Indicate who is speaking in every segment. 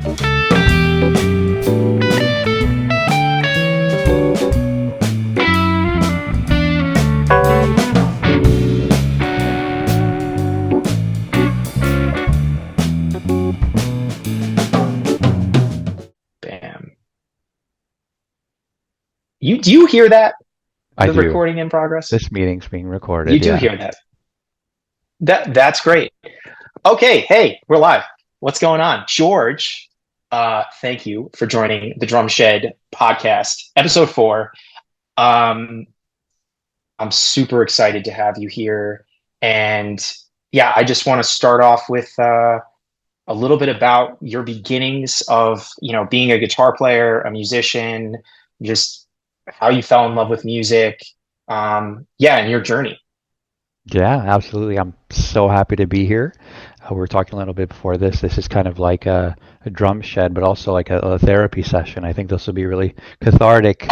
Speaker 1: Bam. Do you hear that?
Speaker 2: I
Speaker 1: The
Speaker 2: do.
Speaker 1: recording in progress?
Speaker 2: This meeting's being
Speaker 1: You
Speaker 2: recorded.
Speaker 1: do
Speaker 2: Yeah.
Speaker 1: hear that. That's great. Okay, hey, we're live. What's going on? George, thank you for joining the DrumShed podcast, episode 4. Um, I'm super excited to have you here. And yeah, I just want to start off with a little bit about your beginnings of, being a guitar player, a musician, just how you fell in love with music. Yeah, and your journey.
Speaker 2: Yeah, absolutely. I'm so happy to be here. We were talking a little bit before this. This is kind of like a drum shed, but also like a therapy session. I think this will be really cathartic.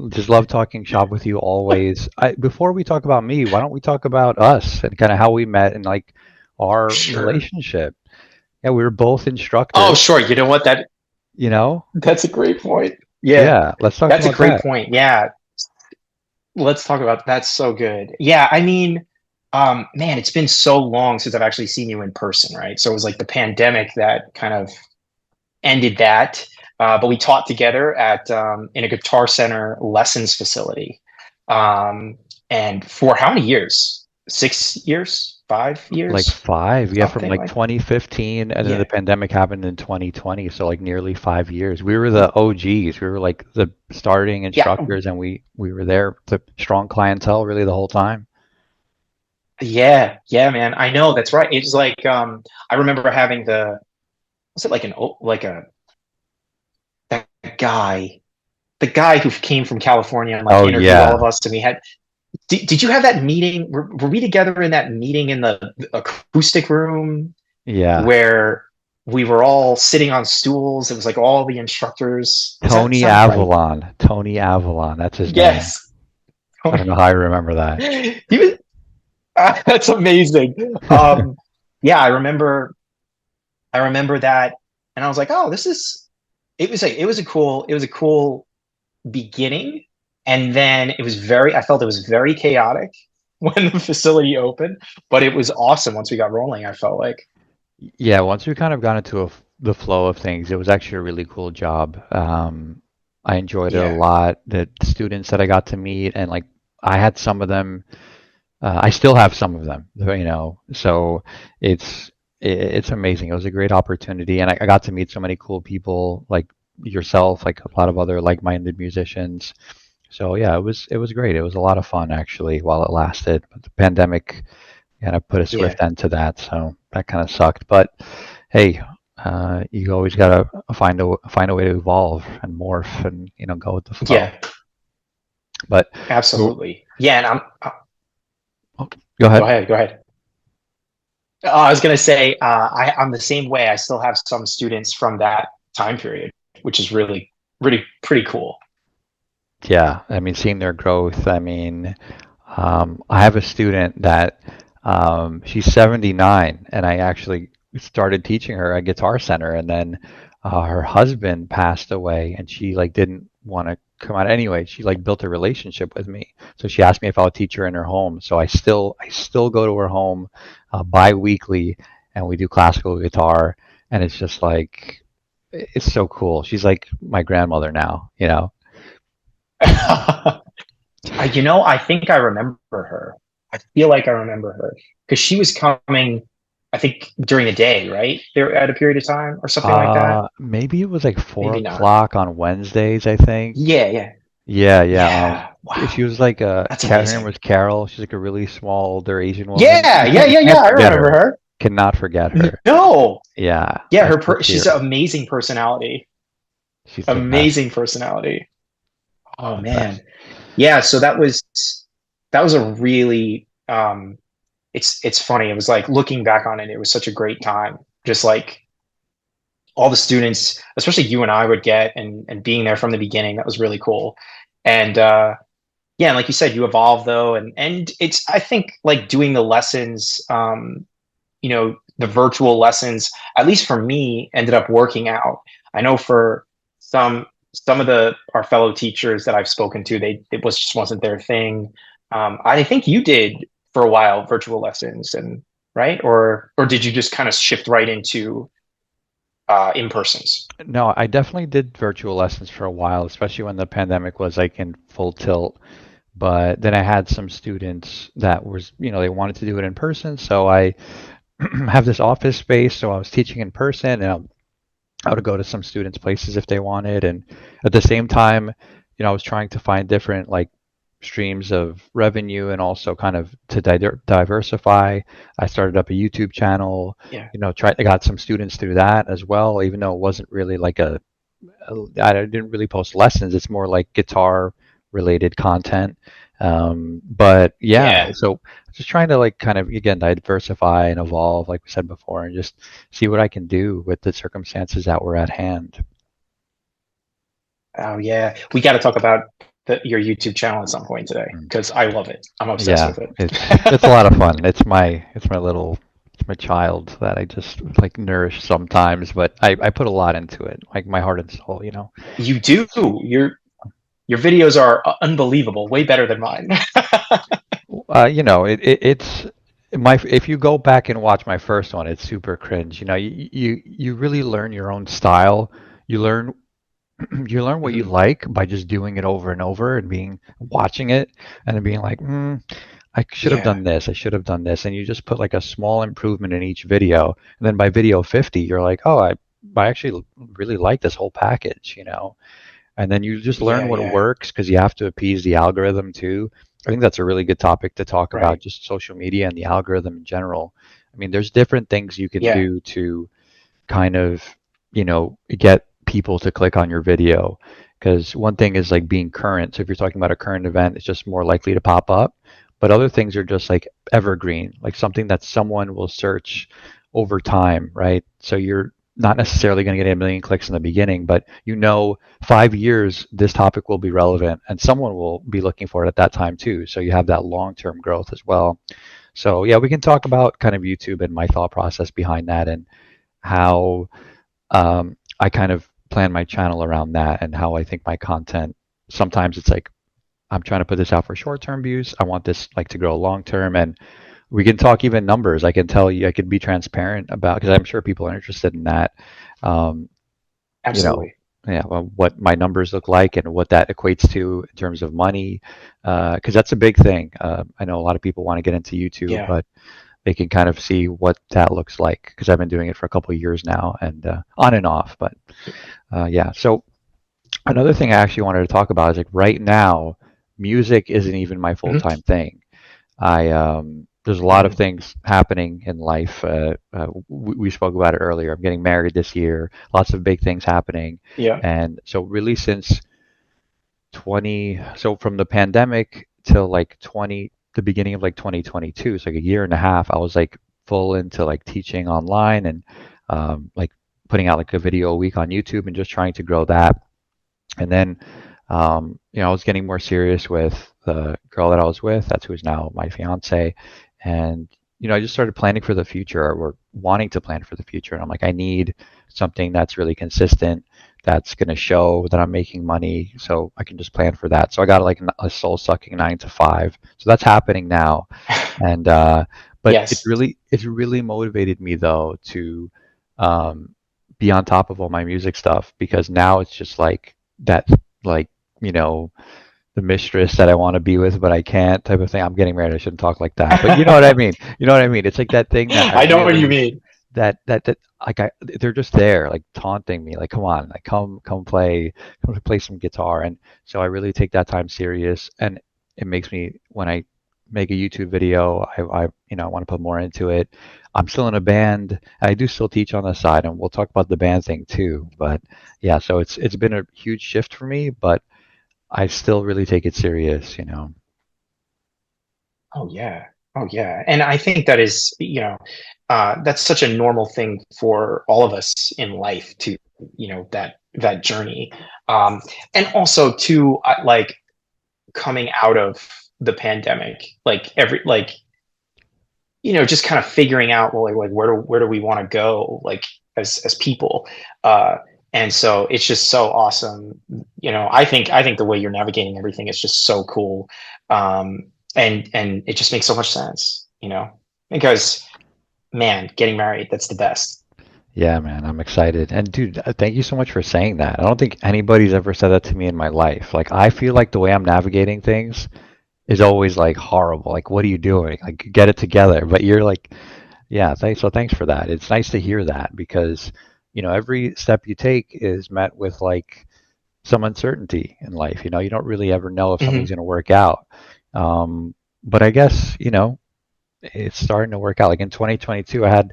Speaker 2: Just love talking shop with you always. Before we talk about me, why don't we talk about us and kind of how we met and like our
Speaker 1: Sure.
Speaker 2: relationship? Yeah, we were both
Speaker 1: Oh,
Speaker 2: instructors,
Speaker 1: sure. You know what?
Speaker 2: you know?
Speaker 1: That's a great point. Yeah,
Speaker 2: Yeah, let's talk
Speaker 1: that's a
Speaker 2: about
Speaker 1: great
Speaker 2: that.
Speaker 1: point. Yeah, let's talk about that's so good. Yeah, I mean, man, it's been so long since I've actually seen you in person, right? So it was like the pandemic that kind of ended that. But we taught together at in a Guitar Center lessons facility. And for how many years? 6 years? five
Speaker 2: Like
Speaker 1: years?
Speaker 2: 5, yeah, from
Speaker 1: Something
Speaker 2: like
Speaker 1: like
Speaker 2: 2015, and then
Speaker 1: yeah.
Speaker 2: the pandemic happened in 2020, so like nearly 5 years. We were the OGs. We were like the starting
Speaker 1: Yeah.
Speaker 2: instructors, and we were there, the strong clientele, really the whole time.
Speaker 1: Yeah. Yeah, man. I know that's right. It's like I remember having was it like like a that guy the guy who came from California and like
Speaker 2: Oh
Speaker 1: interviewed all
Speaker 2: yeah,
Speaker 1: of us, and we had did you have that meeting? Were we together in that meeting in the acoustic room
Speaker 2: yeah.
Speaker 1: where we were all sitting on stools? It was like all the instructors. Does that
Speaker 2: Tony
Speaker 1: sound right?
Speaker 2: Avalon. Tony Avalon, that's his name.
Speaker 1: Yes.
Speaker 2: I don't know how I remember that.
Speaker 1: He was, that's amazing. Yeah, I remember that, and I was like, oh, this is. It was a cool beginning, and then I felt it was very chaotic when the facility opened, but it was awesome once we got rolling. I felt like
Speaker 2: Yeah, once we kind of got into the flow of things, it was actually a really cool job. I enjoyed it a
Speaker 1: yeah,
Speaker 2: lot. The students that I got to meet, and like I had some of them, I still have some of them, So it's it's amazing. It was a great opportunity, and I got to meet so many cool people, like yourself, like a lot of other like-minded musicians. So yeah, it was great. It was a lot of fun actually while it lasted. But the pandemic kind of put a
Speaker 1: yeah,
Speaker 2: swift end to that, so that kind of sucked. But hey, you always gotta find a way to evolve and morph and go with the flow.
Speaker 1: yeah,
Speaker 2: But oh,
Speaker 1: absolutely. Yeah, and
Speaker 2: go
Speaker 1: go
Speaker 2: ahead.
Speaker 1: ahead, go ahead. I was gonna say I'm the same way. I still have some students from that time period, which is really pretty cool.
Speaker 2: Yeah, I mean, seeing their growth. I mean, I have a student that she's 79, and I actually started teaching her at Guitar Center, and then her husband passed away, and she like didn't want to come out anyway. She like built a relationship with me, so she asked me if I would teach her in her home. So I still go to her home bi-weekly, and we do classical guitar, and it's just like it's so cool. She's like my grandmother now.
Speaker 1: I think I remember her. I feel like I remember her because she was coming, I think, during the day, right? There at a period of time or something like that.
Speaker 2: Maybe it was like four
Speaker 1: Maybe not.
Speaker 2: o'clock on Wednesdays, I think.
Speaker 1: Yeah, yeah,
Speaker 2: Yeah, yeah.
Speaker 1: yeah.
Speaker 2: She
Speaker 1: Wow,
Speaker 2: was like
Speaker 1: that's
Speaker 2: Her name
Speaker 1: amazing.
Speaker 2: was Carol. She's like a really small older Asian woman.
Speaker 1: Yeah, yeah,
Speaker 2: You
Speaker 1: yeah, yeah.
Speaker 2: can't
Speaker 1: I
Speaker 2: forget
Speaker 1: remember
Speaker 2: her.
Speaker 1: her.
Speaker 2: Cannot forget her.
Speaker 1: No,
Speaker 2: Yeah,
Speaker 1: yeah,
Speaker 2: that's
Speaker 1: she's
Speaker 2: here.
Speaker 1: an amazing personality.
Speaker 2: She's the best.
Speaker 1: Amazing personality. Oh
Speaker 2: The best.
Speaker 1: man, yeah. So that was a really it's funny. It was like looking back on it, it was such a great time. Just like all the students, especially you and I would get, and being there from the beginning, that was really cool. And yeah, and like you said, you evolve though, and it's I think like doing the lessons, the virtual lessons, at least for me, ended up working out. I know for some of the our fellow teachers that I've spoken to, it was just wasn't their thing. I think you did for a while virtual lessons, and right, or did you just kind of shift right into in persons?
Speaker 2: No, I definitely did virtual lessons for a while, especially when the pandemic was like in full tilt. But then I had some students that was, they wanted to do it in person. So I have this office space. So I was teaching in person, and I would go to some students' places if they wanted. And at the same time, I was trying to find different like streams of revenue and also kind of to diversify. I started up a YouTube channel,
Speaker 1: Yeah,
Speaker 2: I got some students through that as well, even though it wasn't really like I didn't really post lessons. It's more like guitar related content. But yeah,
Speaker 1: yeah.
Speaker 2: so just trying to like kind of again diversify and evolve, like we said before, and just see what I can do with the circumstances that were at hand.
Speaker 1: Oh yeah, we got to talk about your YouTube channel at some point today
Speaker 2: Mm.
Speaker 1: because I love it. I'm obsessed
Speaker 2: Yeah,
Speaker 1: with it.
Speaker 2: it's a lot of fun. It's my child that I just like nourish sometimes, but I put a lot into it, like my heart and soul.
Speaker 1: You do. Your videos are unbelievable, way better than mine.
Speaker 2: It's my if you go back and watch my first one, it's super cringe. You really learn your own style. You learn you learn what you
Speaker 1: Mhm.
Speaker 2: like by just doing it over and over and being watching it and then being like, I should have
Speaker 1: Yeah,
Speaker 2: done this. I should have done this. And you just put like a small improvement in each video. And then by video 50, you're like, oh, I actually really like this whole package. And then you just learn
Speaker 1: yeah,
Speaker 2: what
Speaker 1: yeah.
Speaker 2: works because you have to appease the algorithm too. I think that's a really good topic to talk about,
Speaker 1: Right.
Speaker 2: just social media and the algorithm in general. I mean, there's different things you can
Speaker 1: Yeah.
Speaker 2: do to kind of, get people to click on your video. Because one thing is like being current. So if you're talking about a current event, it's just more likely to pop up. But other things are just like evergreen, like something that someone will search over time, right? So you're not necessarily going to get a million clicks in the beginning, but 5 years this topic will be relevant and someone will be looking for it at that time too. So you have that long-term growth as well. So yeah, we can talk about kind of YouTube and my thought process behind that and how I kind of plan my channel around that and how I think my content. Sometimes it's like I'm trying to put this out for short-term views. I want this like to grow long-term, and we can talk even numbers. I can tell you, I could be transparent about because I'm sure people are interested in that. Um, you know,
Speaker 1: Absolutely.
Speaker 2: yeah, well, what my numbers look like and what that equates to in terms of money, because that's a big thing. I know a lot of people want to get into YouTube,
Speaker 1: Yeah.
Speaker 2: but they can kind of see what that looks like because I've been doing it for a couple of years now and on and off. But yeah, so another thing I actually wanted to talk about is like right now, music isn't even my
Speaker 1: Mhm.
Speaker 2: full-time thing. I There's a lot of
Speaker 1: Mhm.
Speaker 2: things happening in life. We spoke about it earlier. I'm getting married this year. Lots of big things happening,
Speaker 1: Yeah.
Speaker 2: and so really since 20, so from the pandemic till like 20, the beginning of like 2022, it's like a year and a half. I was like full into like teaching online and like putting out like a video a week on YouTube and just trying to grow that. And then, I was getting more serious with the girl that I was with. That's who's now my fiance. And, I just started planning for the future or wanting to plan for the future. And I'm like, I need something that's really consistent, that's going to show that I'm making money so I can just plan for that. So I got like a soul sucking 9 to 5. So that's happening now. And, but
Speaker 1: Yes.
Speaker 2: it's really motivated me though to, um, be on top of all my music stuff because now it's just like, that like you know the mistress that I want to be with but I can't type of thing. I'm getting married, I shouldn't talk like that, but you know what I mean. It's like that thing that I
Speaker 1: I know what you
Speaker 2: really
Speaker 1: mean.
Speaker 2: that like they're just there like taunting me like come on, like come play some guitar. And so I really take that time serious, and it makes me when I make a YouTube video, I want to put more into it. I'm still in a band. I do still teach on the side, and we'll talk about the band thing too. But yeah, so it's been a huge shift for me, but I still really take it serious.
Speaker 1: Oh yeah. Oh yeah. And I think that is, that's such a normal thing for all of us in life to, that journey. Um, and also to like coming out of the pandemic, like just kind of figuring out, well, like where do we want to go, like as people. Uh, and so it's just so awesome. I think the way you're navigating everything is just so cool. And it just makes so much sense, because man, getting married, that's the best.
Speaker 2: Yeah, man, I'm excited. And dude, thank you so much for saying that. I don't think anybody's ever said that to me in my life. Like, I feel like the way I'm navigating things is always like horrible. Like, what are you doing? Like, get it together. But you're like, yeah, thanks for that. It's nice to hear that because, every step you take is met with like some uncertainty in life. You don't really ever know if something's
Speaker 1: Hmm.
Speaker 2: going to work out. But I guess, it's starting to work out. Like in 2022, I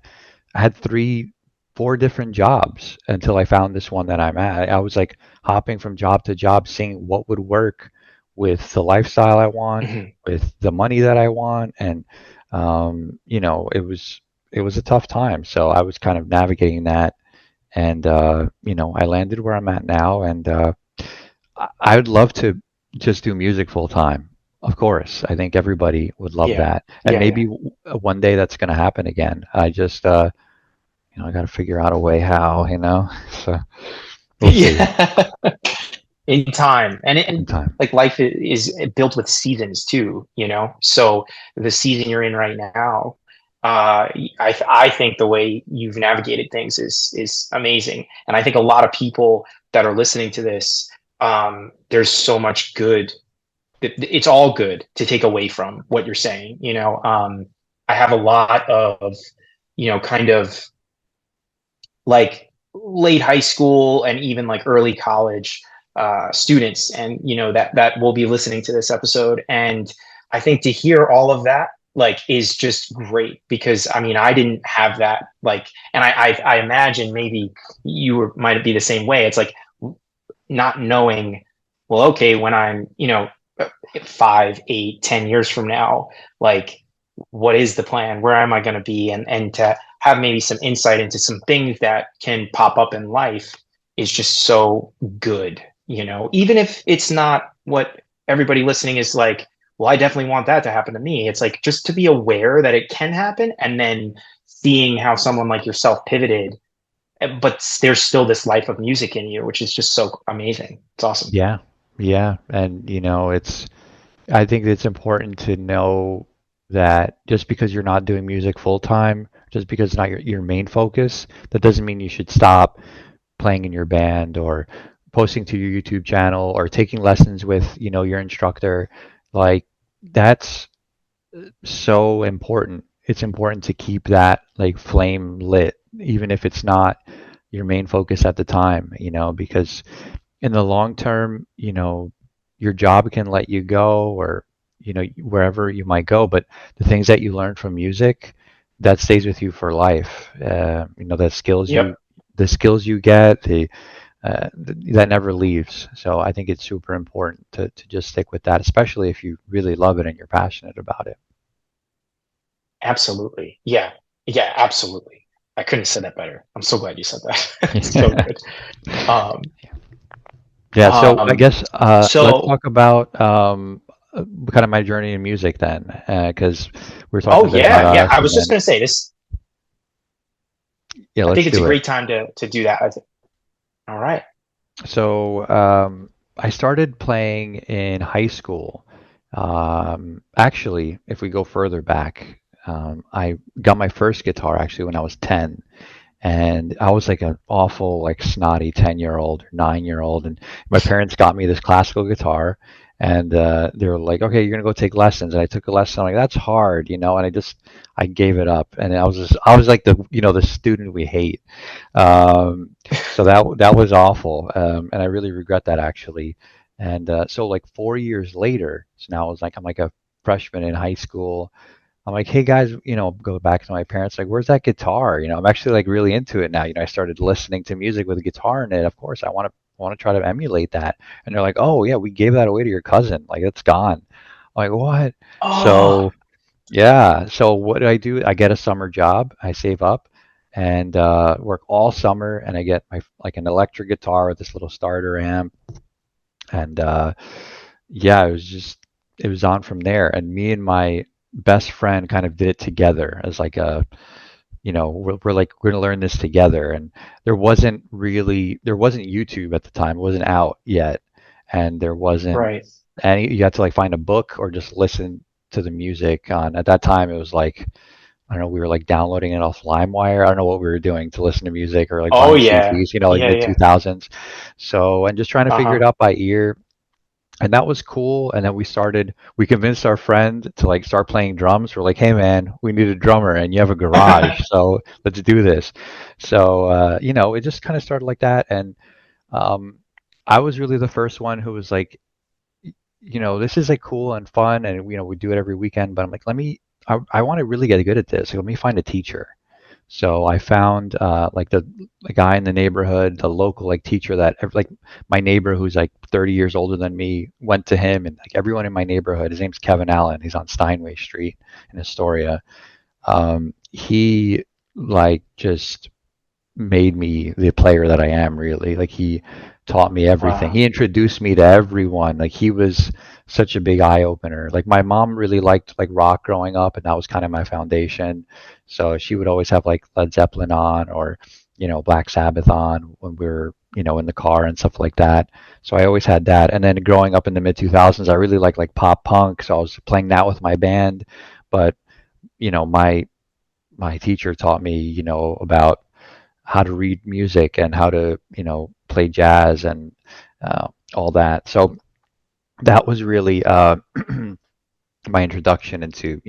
Speaker 2: had three, four different jobs until I found this one that I'm at. I was like hopping from job to job, seeing what would work with the lifestyle I want,
Speaker 1: Hmm.
Speaker 2: with the money that I want, and it was a tough time. So I was kind of navigating that, and I landed where I'm at now, and I would love to just do music full time. Of course, I think everybody would love
Speaker 1: Yeah.
Speaker 2: that, and
Speaker 1: Yeah. Yeah.
Speaker 2: maybe one day that's going to happen again. I just I got to figure out a way how. So we'll see
Speaker 1: Yeah. In time,
Speaker 2: in
Speaker 1: and
Speaker 2: time.
Speaker 1: like life is built with seasons too, so the season you're in right now, I think the way you've navigated things is amazing, and I think a lot of people that are listening to this, there's so much good. It's all good to take away from what you're saying. I have a lot of kind of like late high school and even like early college students, and that will be listening to this episode. And I think to hear all of that like is just great, because I mean I didn't have that, like, and I imagine maybe might be the same way. It's like not knowing, well, okay, when I'm 5, 8, 10 years from now, like what is the plan, where am I going to be, and to have maybe some insight into some things that can pop up in life is just so good, even if it's not what everybody listening is like, well, I definitely want that to happen to me. It's like just to be aware that it can happen, and then seeing how someone like yourself pivoted, but there's still this life of music in you, which is just so amazing. It's awesome.
Speaker 2: Yeah, yeah, and it's. I think it's important to know that just because you're not doing music full time, just because it's not your main focus, that doesn't mean you should stop playing in your band or posting to your YouTube channel or taking lessons with, your instructor. Like that's so important. It's important to keep that like flame lit, even if it's not your main focus at the time, because in the long term, your job can let you go or, wherever you might go, but the things that you learn from music, that stays with you for life.
Speaker 1: Yep.
Speaker 2: The skills you get, that never leaves. So I think it's super important to just stick with that, especially if you really love it and you're passionate about it.
Speaker 1: Absolutely. Yeah. Yeah, absolutely. I couldn't have said that better. I'm so glad you said that. It's so good. Um,
Speaker 2: Yeah, so I
Speaker 1: um,
Speaker 2: guess let's
Speaker 1: so,
Speaker 2: talk about kind of my journey in music then, because we're
Speaker 1: oh
Speaker 2: talking a bit about
Speaker 1: yeah, yeah.
Speaker 2: us,
Speaker 1: I
Speaker 2: and
Speaker 1: was just
Speaker 2: then
Speaker 1: gonna say this.
Speaker 2: yeah,
Speaker 1: I
Speaker 2: let's
Speaker 1: think it's a
Speaker 2: do it.
Speaker 1: great time to do that. All right.
Speaker 2: So I started playing in high school. Actually, if we go further back, I got my first guitar actually when I was 10, and I was like an awful, like snotty 10-year-old or 9-year-old, and my parents got me this classical guitar, and they were like, "Okay, you're gonna go take lessons." And I took a lesson. I'm like, "That's hard," and I gave it up, and I was like the student we hate. Um, so that was awful, and I really regret that actually. And so like 4 years later, so now I'm like a freshman in high school. I'm like, hey guys, go back to my parents, like, where's that guitar? I'm actually like really into it now. I started listening to music with a guitar in it. Of course, I want to try to emulate that. And they're like, oh yeah, we gave that away to your cousin. Like it's gone. I'm like, what?
Speaker 1: Oh,
Speaker 2: So yeah. So what do? I get a summer job. I save up and work all summer, and I get my like an electric guitar with this little starter amp, and yeah, it was on from there. And me and my best friend kind of did it together as like a, we're like we're gonna learn this together. And there wasn't YouTube at the time. It wasn't out yet, and there wasn't
Speaker 1: Right.
Speaker 2: any. You had to like find a book or just listen to the music on. At that time, it was like I don't know. We were like downloading it off LimeWire. I don't know what we were doing to listen to music or like
Speaker 1: Oh
Speaker 2: buying
Speaker 1: yeah.
Speaker 2: CDs. Like
Speaker 1: Yeah,
Speaker 2: mid
Speaker 1: yeah.
Speaker 2: 2000s. So and just trying to figure it
Speaker 1: Uh-huh.
Speaker 2: out by ear, and that was cool. And then we convinced our friend to like start playing drums. We're like, hey man, we need a drummer and you have a garage, so let's do this. So it just kind of started like that. And um, I was really the first one who was like, this is like cool and fun, and we do it every weekend. But I'm like, I want to really get good at this. Like, let me find a teacher. So I found like the guy in the neighborhood, the local like teacher that like my neighbor who's like 30 years older than me went to him, and like everyone in my neighborhood. His name's Kevin Allen. He's on Steinway Street in Astoria. He like just made me the player that I am, really. Like he taught me everything.
Speaker 1: Wow.
Speaker 2: He introduced me to everyone. Like he was such a big eye opener. Like my mom really liked like rock growing up, and that was kind of my foundation. So she would always have like Led Zeppelin on, or Black Sabbath on when we were in the car and stuff like that. So I always had that. And then growing up in the mid 2000s, I really liked like pop punk, so I was playing that with my band. But my teacher taught me about how to read music and how to play jazz and all that. So that was really my introduction into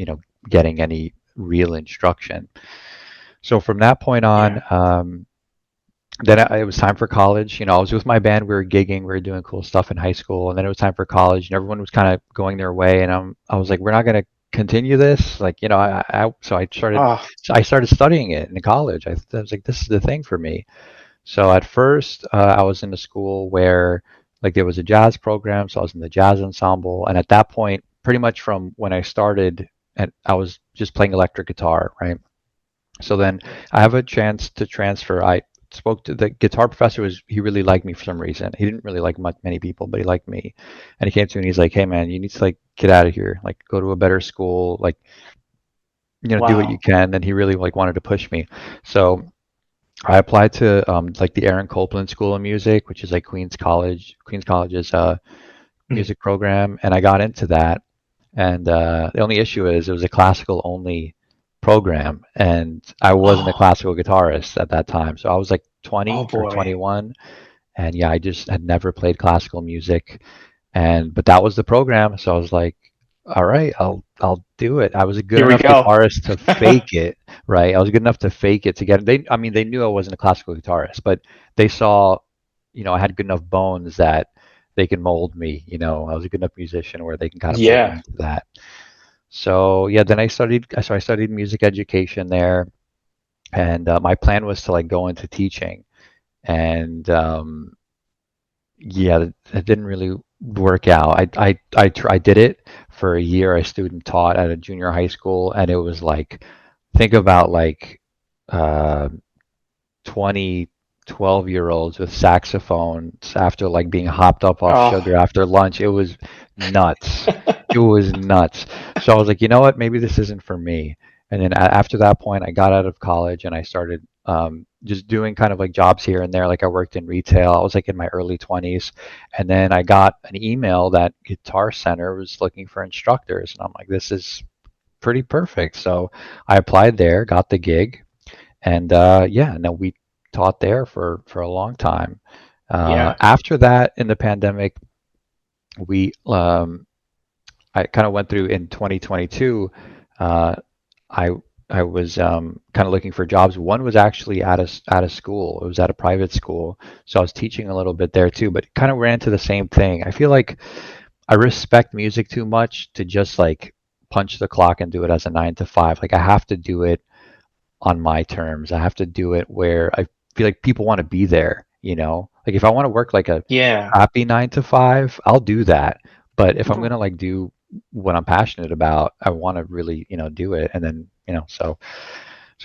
Speaker 2: getting any real instruction. So from that point on,
Speaker 1: Yeah.
Speaker 2: then it was time for college. I was with my band. We were gigging. We were doing cool stuff in high school, and then it was time for college, and everyone was kind of going their way. And I was like, we're not going to continue this. Like, so
Speaker 1: Oh,
Speaker 2: I started studying it in college. I was like, this is the thing for me. So at first, I was in a school where like there was a jazz program, so I was in the jazz ensemble. And at that point, pretty much from when I started, and I was just playing electric guitar, right? So then I have a chance to transfer. I spoke to the guitar professor. He really liked me for some reason. He didn't really like many people, but he liked me. And he came to me and he's like, "Hey man, you need to like get out of here. Like go to a better school. Like do what you
Speaker 1: wow.
Speaker 2: can." And he really like wanted to push me. So I applied to like the Aaron Copland School of Music, which is like Queens College. Queens College's
Speaker 1: Mm.
Speaker 2: music program, and I got into that. And the only issue is it was a classical only program, and I wasn't a
Speaker 1: Oh,
Speaker 2: classical guitarist at that time. So I was like
Speaker 1: oh
Speaker 2: 20 or
Speaker 1: boy.
Speaker 2: 21, and yeah, I just had never played classical music. And but that was the program, so I was like, all right, I'll do it. I was a good
Speaker 1: Here we
Speaker 2: enough
Speaker 1: go.
Speaker 2: guitarist to fake it, right? I was good enough to fake it to get they I mean they knew I wasn't a classical guitarist, but they saw, I had good enough bones that they can mold me, I was a good enough musician where they can kind of put me
Speaker 1: Yeah.
Speaker 2: into that. So yeah, then I studied music education there, and my plan was to like go into teaching. And yeah, that didn't really work out. I did it for a year. I student taught at a junior high school, and it was like, think about like uh, 20, 12-year olds with saxophones after like being hopped up off
Speaker 1: Oh,
Speaker 2: sugar after lunch. It was nuts. It was nuts. So I was like, you know what? Maybe this isn't for me. And then after that point, I got out of college and I started just doing kind of like jobs here and there. Like I worked in retail. I was like in my early 20s. And then I got an email that Guitar Center was looking for instructors. And I'm like, this is pretty perfect. So I applied there, got the gig, and yeah, no, we taught there for a long time.
Speaker 1: yeah.
Speaker 2: After that, in the pandemic, we I kind of went through in 2022. Uh, I I was kind of looking for jobs. One was actually at a school. It was at a private school, so I was teaching a little bit there too. But it kind of ran to the same thing. I feel like I respect music too much to just like punch the clock and do it as a 9 to 5. Like I have to do it on my terms. I have to do it where I feel like people want to be there. Like if I want to work like a
Speaker 1: Yeah.
Speaker 2: crappy 9 to 5, I'll do that. But if I'm
Speaker 1: Mhm.
Speaker 2: gonna like do what I'm passionate about, I want to really, do it. And then, so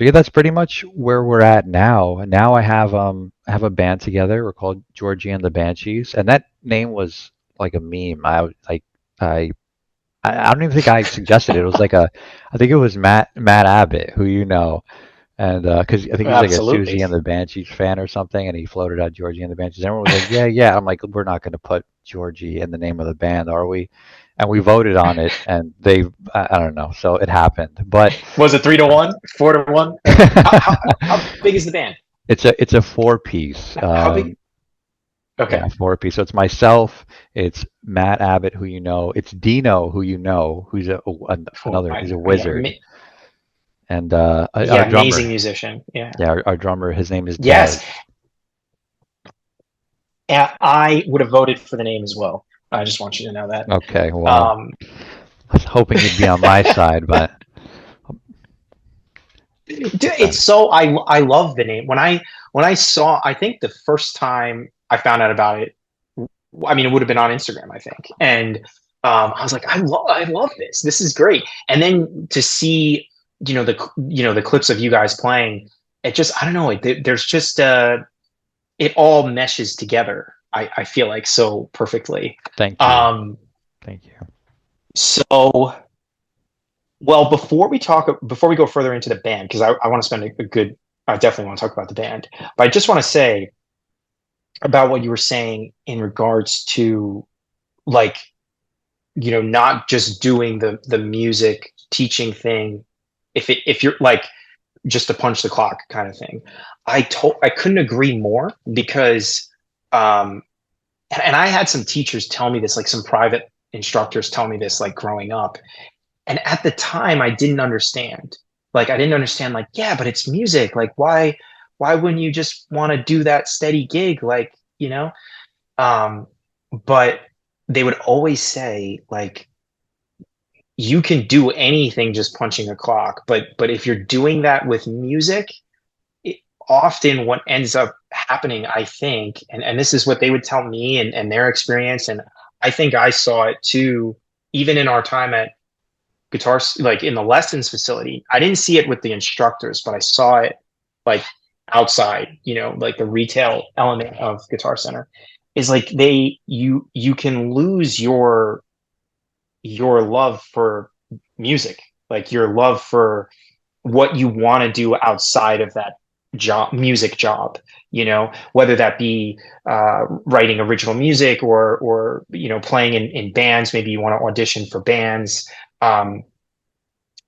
Speaker 2: yeah, that's pretty much where we're at now. And now I have a band together. We're called Georgie and the Banshees. And that name was like a meme. I I don't even think I suggested it. It was like I think it was Matt Abbott, who you know, and because I think he's like a
Speaker 1: Absolutely.
Speaker 2: Susie and the Banshees fan or something, and he floated out Georgie and the Banshees. Everyone was like, yeah, yeah. I'm like, we're not going to put Georgie in the name of the band, are we? And we voted on it, and I don't know, so it happened. But
Speaker 1: Was it 3-1, 4-1? How big is the band?
Speaker 2: it's a four piece.
Speaker 1: How big? Okay.
Speaker 2: Yeah, four piece. So it's myself, it's Matt Abbott, who you know, it's Dino, who you know, who's
Speaker 1: Oh,
Speaker 2: another, he's a
Speaker 1: yeah,
Speaker 2: wizard, and our
Speaker 1: yeah, amazing
Speaker 2: drummer,
Speaker 1: musician. Yeah.
Speaker 2: yeah, our drummer, his name is Des.
Speaker 1: Yes, I would have voted for the name as well. I just want you to know that.
Speaker 2: Okay, well,
Speaker 1: Um,
Speaker 2: I was hoping you'd be on my side, but
Speaker 1: it's so I love the name. When I saw, I think the first time I found out about it, I mean, it would have been on Instagram, I think, and I was like, I love this. This is great. And then to see, the clips of you guys playing, it just, I don't know, like there's just it all meshes together. I feel like so perfectly.
Speaker 2: thank you,
Speaker 1: Um,
Speaker 2: thank you.
Speaker 1: so well, before we go further into the band, because I want to spend a good, I definitely want to talk about the band, but I just want to say about what you were saying in regards to like, not just doing the music teaching thing. If you're like just to punch the clock kind of thing, I couldn't agree more because, um, and I had some teachers tell me this, like some private instructors tell me this, like growing up. And at the time, I didn't understand. Like, I didn't understand, like, yeah, but it's music. Like, why wouldn't you just want to do that steady gig? Like, Um, but they would always say, like, you can do anything just punching a clock. But if you're doing that with music, it, often what ends up happening, I think, and this is what they would tell me and their experience, and I think I saw it too, even in our time at guitars, like in the lessons facility. I didn't see it with the instructors, but I saw it like outside, like the retail element of Guitar Center is like you can lose your love for music, like your love for what you want to do outside of that music job, whether that be writing original music or playing in bands. Maybe you want to audition for bands.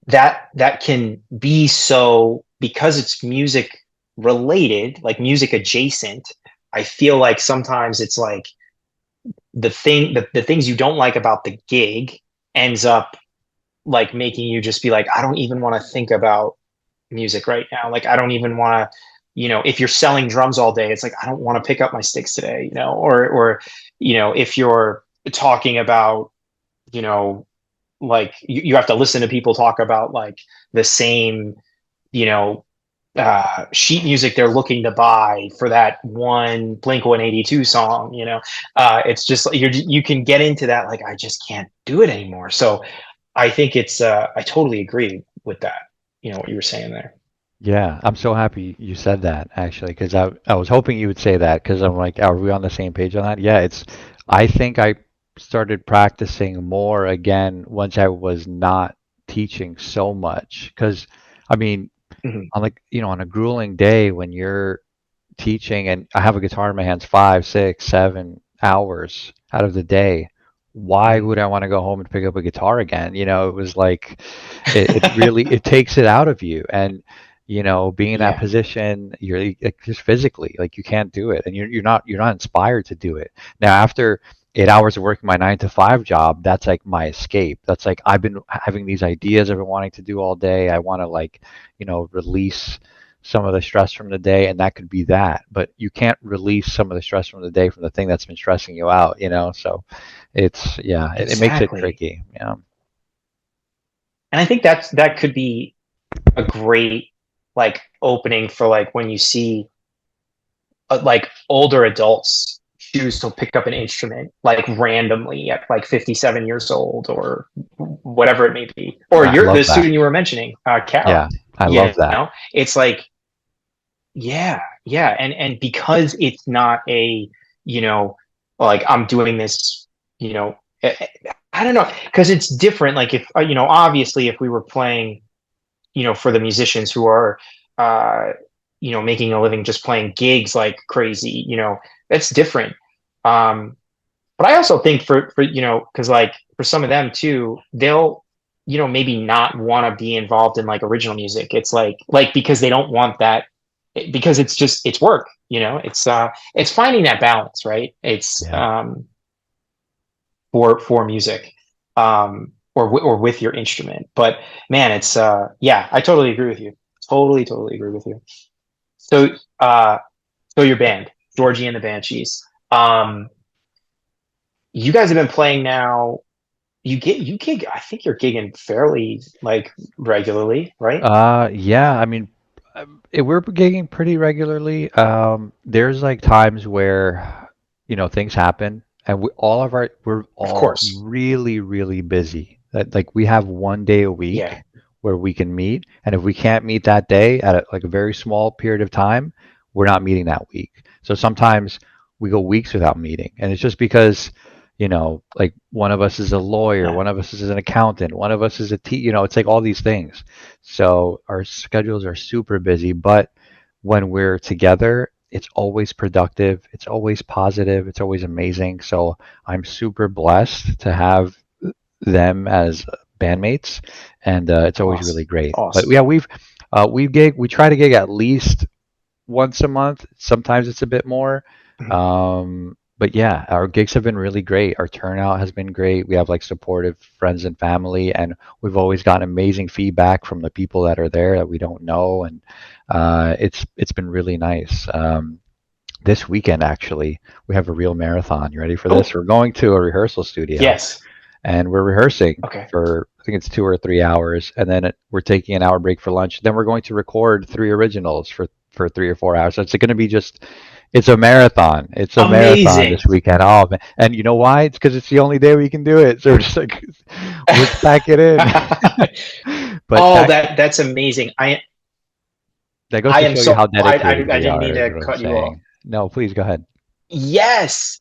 Speaker 1: That can be so, because it's music related, like music adjacent. I feel like sometimes it's like the things you don't like about the gig ends up like making you just be like, I don't even want to think about music right now. Like, I don't even want to, if you're selling drums all day, it's like, I don't want to pick up my sticks today, or if you're talking about, you know, like you have to listen to people talk about like the same, you know, sheet music they're looking to buy for that one Blink 182 song, it's just you can get into that. Like, I just can't do it anymore. So I think I totally agree with that. What you were saying there.
Speaker 2: Yeah, I'm so happy you said that actually, because I was hoping you would say that because I'm like, are we on the same page on that? Yeah, I think I started practicing more again once I was not teaching so much. Because, I mean,
Speaker 1: Mhm.
Speaker 2: on like, on a grueling day when you're teaching and I have a guitar in my hands 5, 6, 7 hours out of the day, why
Speaker 1: Mhm.
Speaker 2: would I want to go home and pick up a guitar again? It was like it really it takes it out of you. And being in that
Speaker 1: Yeah,
Speaker 2: position, you're like, just physically like you can't do it, and you're not inspired to do it. Now after 8 hours of working my 9 to 5 job, that's like my escape. That's like I've been having these ideas I've been wanting to do all day. I want to like release some of the stress from the day, and that could be that. But you can't release some of the stress from the day from the thing that's been stressing you out. So yeah, it makes it
Speaker 1: exactly.
Speaker 2: tricky. Yeah.
Speaker 1: And I think that could be a great like opening for like when you see like older adults choose to pick up an instrument like randomly at like 57 years old or whatever it may be, or
Speaker 2: I
Speaker 1: you're
Speaker 2: love
Speaker 1: the
Speaker 2: that.
Speaker 1: student you were mentioning, Cal.
Speaker 2: Yeah, I love that.
Speaker 1: It's like, yeah, and because it's not a, you know like I'm doing this, you know I don't know, because it's different. Like if obviously, if we were playing, for the musicians who are, uh, making a living just playing gigs like crazy, that's different. Um, but I also think for because like for some of them too, they'll maybe not want to be involved in like original music. It's like because they don't want that because it's work. It's finding that balance, right? It's
Speaker 2: Yeah.
Speaker 1: for music, or with your instrument. But man, it's yeah, I totally agree with you. Totally agree with you. So uh, so your band, Georgie and the Banshees. You guys have been playing now. You gig. I think you're gigging fairly like regularly, right?
Speaker 2: Yeah, I mean, we're gigging pretty regularly. There's like times where, things happen, and we're
Speaker 1: Of
Speaker 2: all
Speaker 1: course.
Speaker 2: really, really busy. That like we have one day a
Speaker 1: Yeah.
Speaker 2: week where we can meet, and if we can't meet that day at like a very small period of time, we're not meeting that week. So sometimes we go weeks without meeting, and it's just because, like one of us is a lawyer,
Speaker 1: Yeah.
Speaker 2: one of us is an accountant, one of us is it's like all these things. So our schedules are super busy, but when we're together, it's always productive, it's always positive, it's always amazing. So I'm super blessed to have them as bandmates, and it's always really
Speaker 1: Awesome.
Speaker 2: great. But
Speaker 1: Awesome.
Speaker 2: yeah, we try to gig at least once a month. Sometimes it's a bit more.
Speaker 1: Mhm.
Speaker 2: But yeah, our gigs have been really great. Our turnout has been great. We have like supportive friends and family, and we've always gotten amazing feedback from the people that are there that we don't know, and it's been really nice. This weekend, actually, we have a real marathon. You ready for this?
Speaker 1: Cool.
Speaker 2: We're going to a rehearsal studio,
Speaker 1: Yes.
Speaker 2: and we're rehearsing
Speaker 1: Okay.
Speaker 2: for I think it's 2 or 3 hours, and then we're taking an hour break for lunch. Then we're going to record 3 originals for 3 or 4 hours. So it's going to be it's a marathon. It's a marathon
Speaker 1: Amazing.
Speaker 2: this weekend. Oh man. And you know why? It's because it's the only day we can do it. So we're just like, let's pack it in. But
Speaker 1: Oh, that's amazing.
Speaker 2: that goes
Speaker 1: I
Speaker 2: to
Speaker 1: am
Speaker 2: show you
Speaker 1: so
Speaker 2: how
Speaker 1: I
Speaker 2: dedicated we
Speaker 1: didn't mean
Speaker 2: are, is
Speaker 1: to
Speaker 2: what I'm
Speaker 1: cut you off.
Speaker 2: saying. No, please go ahead.
Speaker 1: Yes.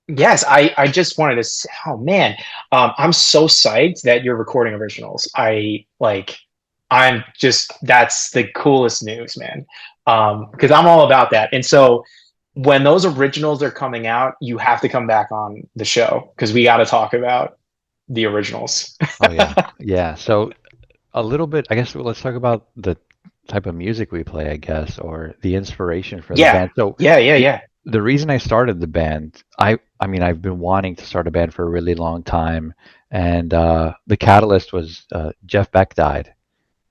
Speaker 1: Yes, I just wanted to oh man, I'm so psyched that you're recording originals. I'm just that's the coolest news, man. Because I'm all about that. And so when those originals are coming out, you have to come back on the show because we got to talk about the originals.
Speaker 2: Oh yeah. Yeah. So a little bit, I guess let's talk about the type of music we play, I guess, or the inspiration for the
Speaker 1: Yeah,
Speaker 2: band. So the
Speaker 1: yeah.
Speaker 2: the reason I started the band, I mean, I've been wanting to start a band for a really long time, and the catalyst was Jeff Beck died.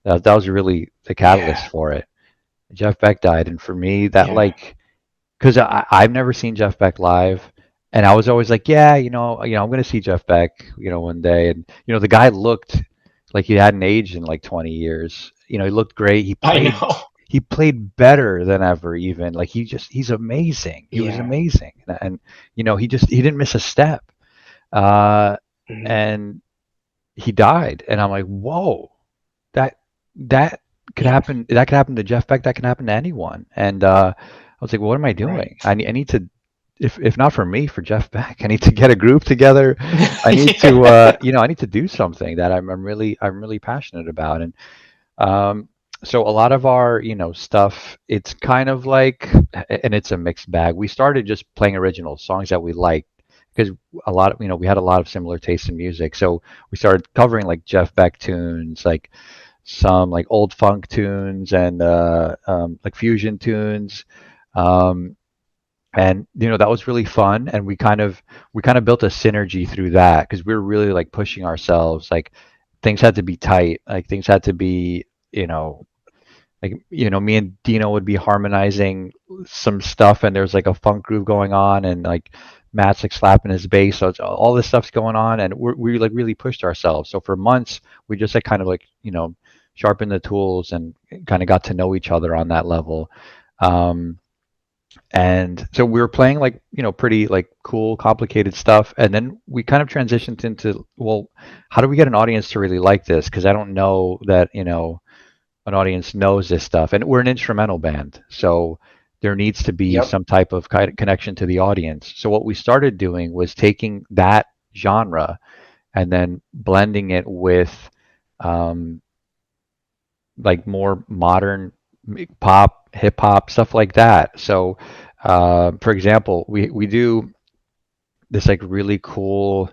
Speaker 2: That was really the catalyst
Speaker 1: Yeah,
Speaker 2: for it. Jeff Beck died, and for me, that
Speaker 1: yeah.
Speaker 2: like, because I've never seen Jeff Beck live, and I was always like, yeah, I'm gonna see Jeff Beck, one day, and the guy looked like he hadn't aged in like 20 years. He looked great. He
Speaker 1: I
Speaker 2: played
Speaker 1: know.
Speaker 2: he played better than ever. Even like he's amazing. He was
Speaker 1: Yeah.
Speaker 2: amazing, and he didn't miss a step. Uh,
Speaker 1: Mhm.
Speaker 2: and he died, and I'm like, whoa, that that could
Speaker 1: Yeah,
Speaker 2: happen. That could happen to Jeff Beck. That can happen to anyone. And I was like, what am I
Speaker 1: right.
Speaker 2: doing? I need to, if not for me, for Jeff Beck, I need to get a group together. I need to,
Speaker 1: Yeah.
Speaker 2: I need to do something that I'm really passionate about. And um, so a lot of our, stuff, it's kind of like, and it's a mixed bag. We started just playing original songs that we liked because we had a lot of similar tastes in music. So we started covering like Jeff Beck tunes, like some like old funk tunes and like fusion tunes. Um, and that was really fun, and we kind of built a synergy through that because we were really like pushing ourselves. Like things had to be tight, like things had to be, you know me and Dino would be harmonizing some stuff, and there's like a funk groove going on, and like Matt's like slapping his bass, so all this stuff's going on, and we like really pushed ourselves. So for months, we just like kind of like sharpened the tools and kind of got to know each other on that level. Um, and so we were playing like pretty like cool, complicated stuff, and then we kind of transitioned into, well, how do we get an audience to really like this? Because I don't know that an audience knows this stuff, and we're an instrumental band, so there needs to be
Speaker 1: Yep.
Speaker 2: some type of kind of connection to the audience. So what we started doing was taking that genre, and then blending it with um, like more modern pop, hip hop, stuff like that. So, for example, we do this like really cool.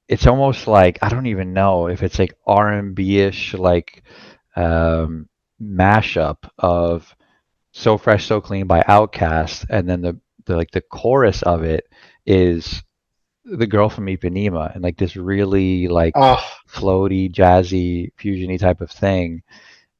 Speaker 2: It's almost like I don't even know if it's like R&B-ish like um, mashup of "So Fresh, So Clean" by Outkast, and then the like the chorus of it is the girl from Ipanema, and like this really like
Speaker 1: Oh,
Speaker 2: floaty, jazzy, fusiony type of thing.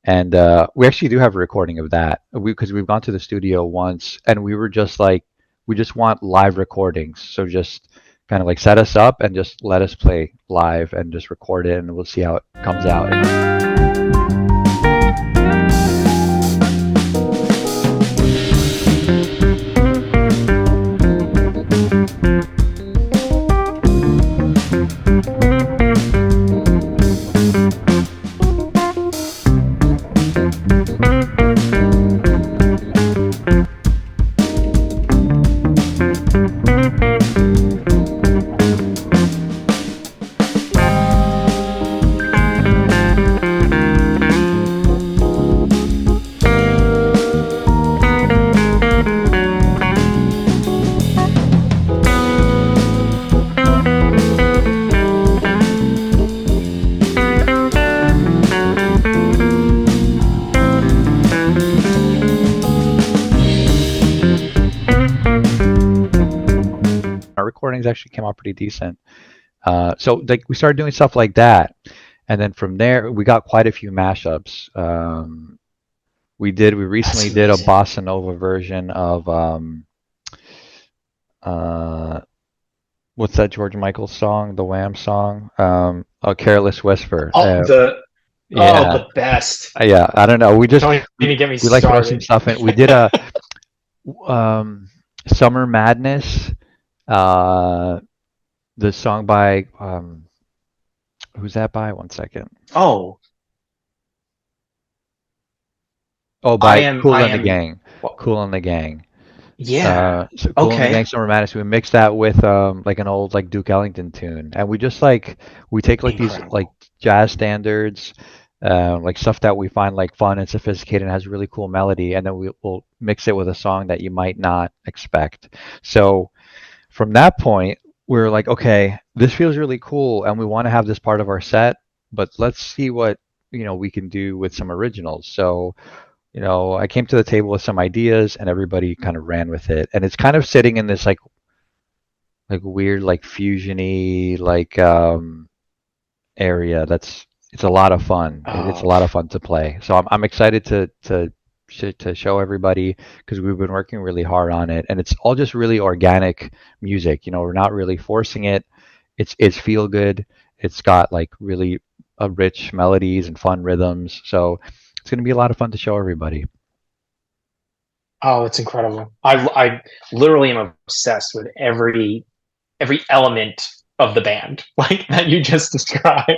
Speaker 2: And we actually do have a recording of that. Because we've gone to the studio once, and we were just like, we just want live recordings. So just kind of like set us up and just let us play live and just record it, and we'll see how it comes out. Our recordings actually came out pretty decent. So like we started doing stuff like that, and then from there we got quite a few mashups. We
Speaker 1: that's
Speaker 2: recently did a
Speaker 1: amazing.
Speaker 2: bossa nova version of uh, what's that George Michael song, the Wham song, "A Careless Whisper."
Speaker 1: Oh,
Speaker 2: Yeah,
Speaker 1: the best.
Speaker 2: yeah. I don't know.
Speaker 1: Don't even get me
Speaker 2: We like throw some
Speaker 1: started.
Speaker 2: stuff in. We did a Summer Madness, uh, the song by who's that by? One second.
Speaker 1: Oh,
Speaker 2: Oh,
Speaker 1: I
Speaker 2: by
Speaker 1: am.
Speaker 2: Cool
Speaker 1: I
Speaker 2: and the
Speaker 1: am.
Speaker 2: Gang.
Speaker 1: Well,
Speaker 2: Cool and the Gang.
Speaker 1: yeah.
Speaker 2: So Cool and the Gang
Speaker 1: Okay.
Speaker 2: Summer Madness. We mix that with like an old like Duke Ellington tune, and we just like we take like these like
Speaker 1: Incredible.
Speaker 2: jazz standards, like stuff that we find like fun and sophisticated and has really cool melody, and then we'll mix it with a song that you might not expect. So from that point, we're like, okay, this feels really cool, and we want to have this part of our set, but let's see what we can do with some originals. So I came to the table with some ideas and everybody kind of ran with it. And it's kind of sitting in this like weird like fusiony like area it's a lot of fun. It's a
Speaker 1: Oh,
Speaker 2: lot of fun to play. So I'm excited to show everybody because we've been working really hard on it and it's all just really organic music. We're not really forcing it. It's feel good. It's got like really rich melodies and fun rhythms. So it's going to be a lot of fun to show everybody.
Speaker 1: oh, it's incredible. I literally am obsessed with every element of the band, like that you just described.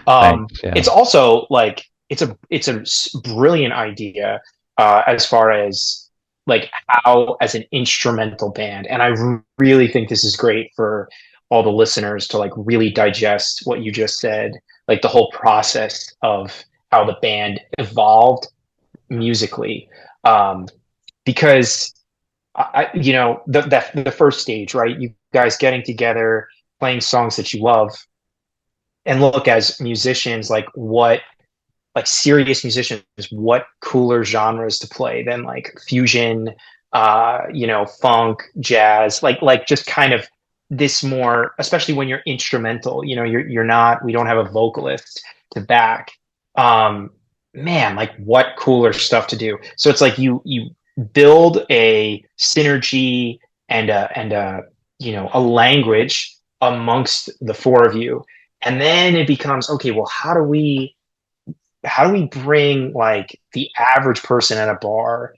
Speaker 2: Thanks. Yeah.
Speaker 1: It's also like it's a brilliant idea as far as like how as an instrumental band, and I really think this is great for all the listeners to like really digest what you just said, like the whole process of how the band evolved musically, um, because the first stage, right? You guys getting together, playing songs that you love, and look as musicians, like serious musicians, what cooler genres to play than like fusion, funk, jazz, like just kind of this more, especially when you're instrumental, you're not, we don't have a vocalist to back. Um, man, like what cooler stuff to do. So it's like you build a synergy and a language amongst the four of you. And then it becomes, okay, well, how do we bring like the average person at a bar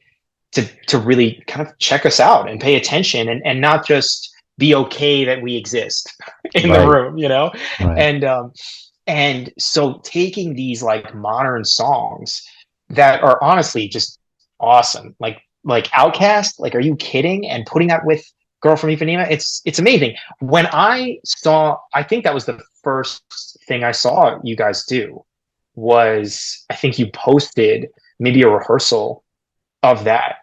Speaker 1: to really kind of check us out and pay attention and not just be okay that we exist in the
Speaker 2: Right.
Speaker 1: room,
Speaker 2: Right.
Speaker 1: and so taking these like modern songs that are honestly just awesome, like Outcast, like are you kidding, and putting that with Girl from Ipanema. It's amazing. When I saw, I think that was the first thing I saw you guys do was I think you posted maybe a rehearsal of that,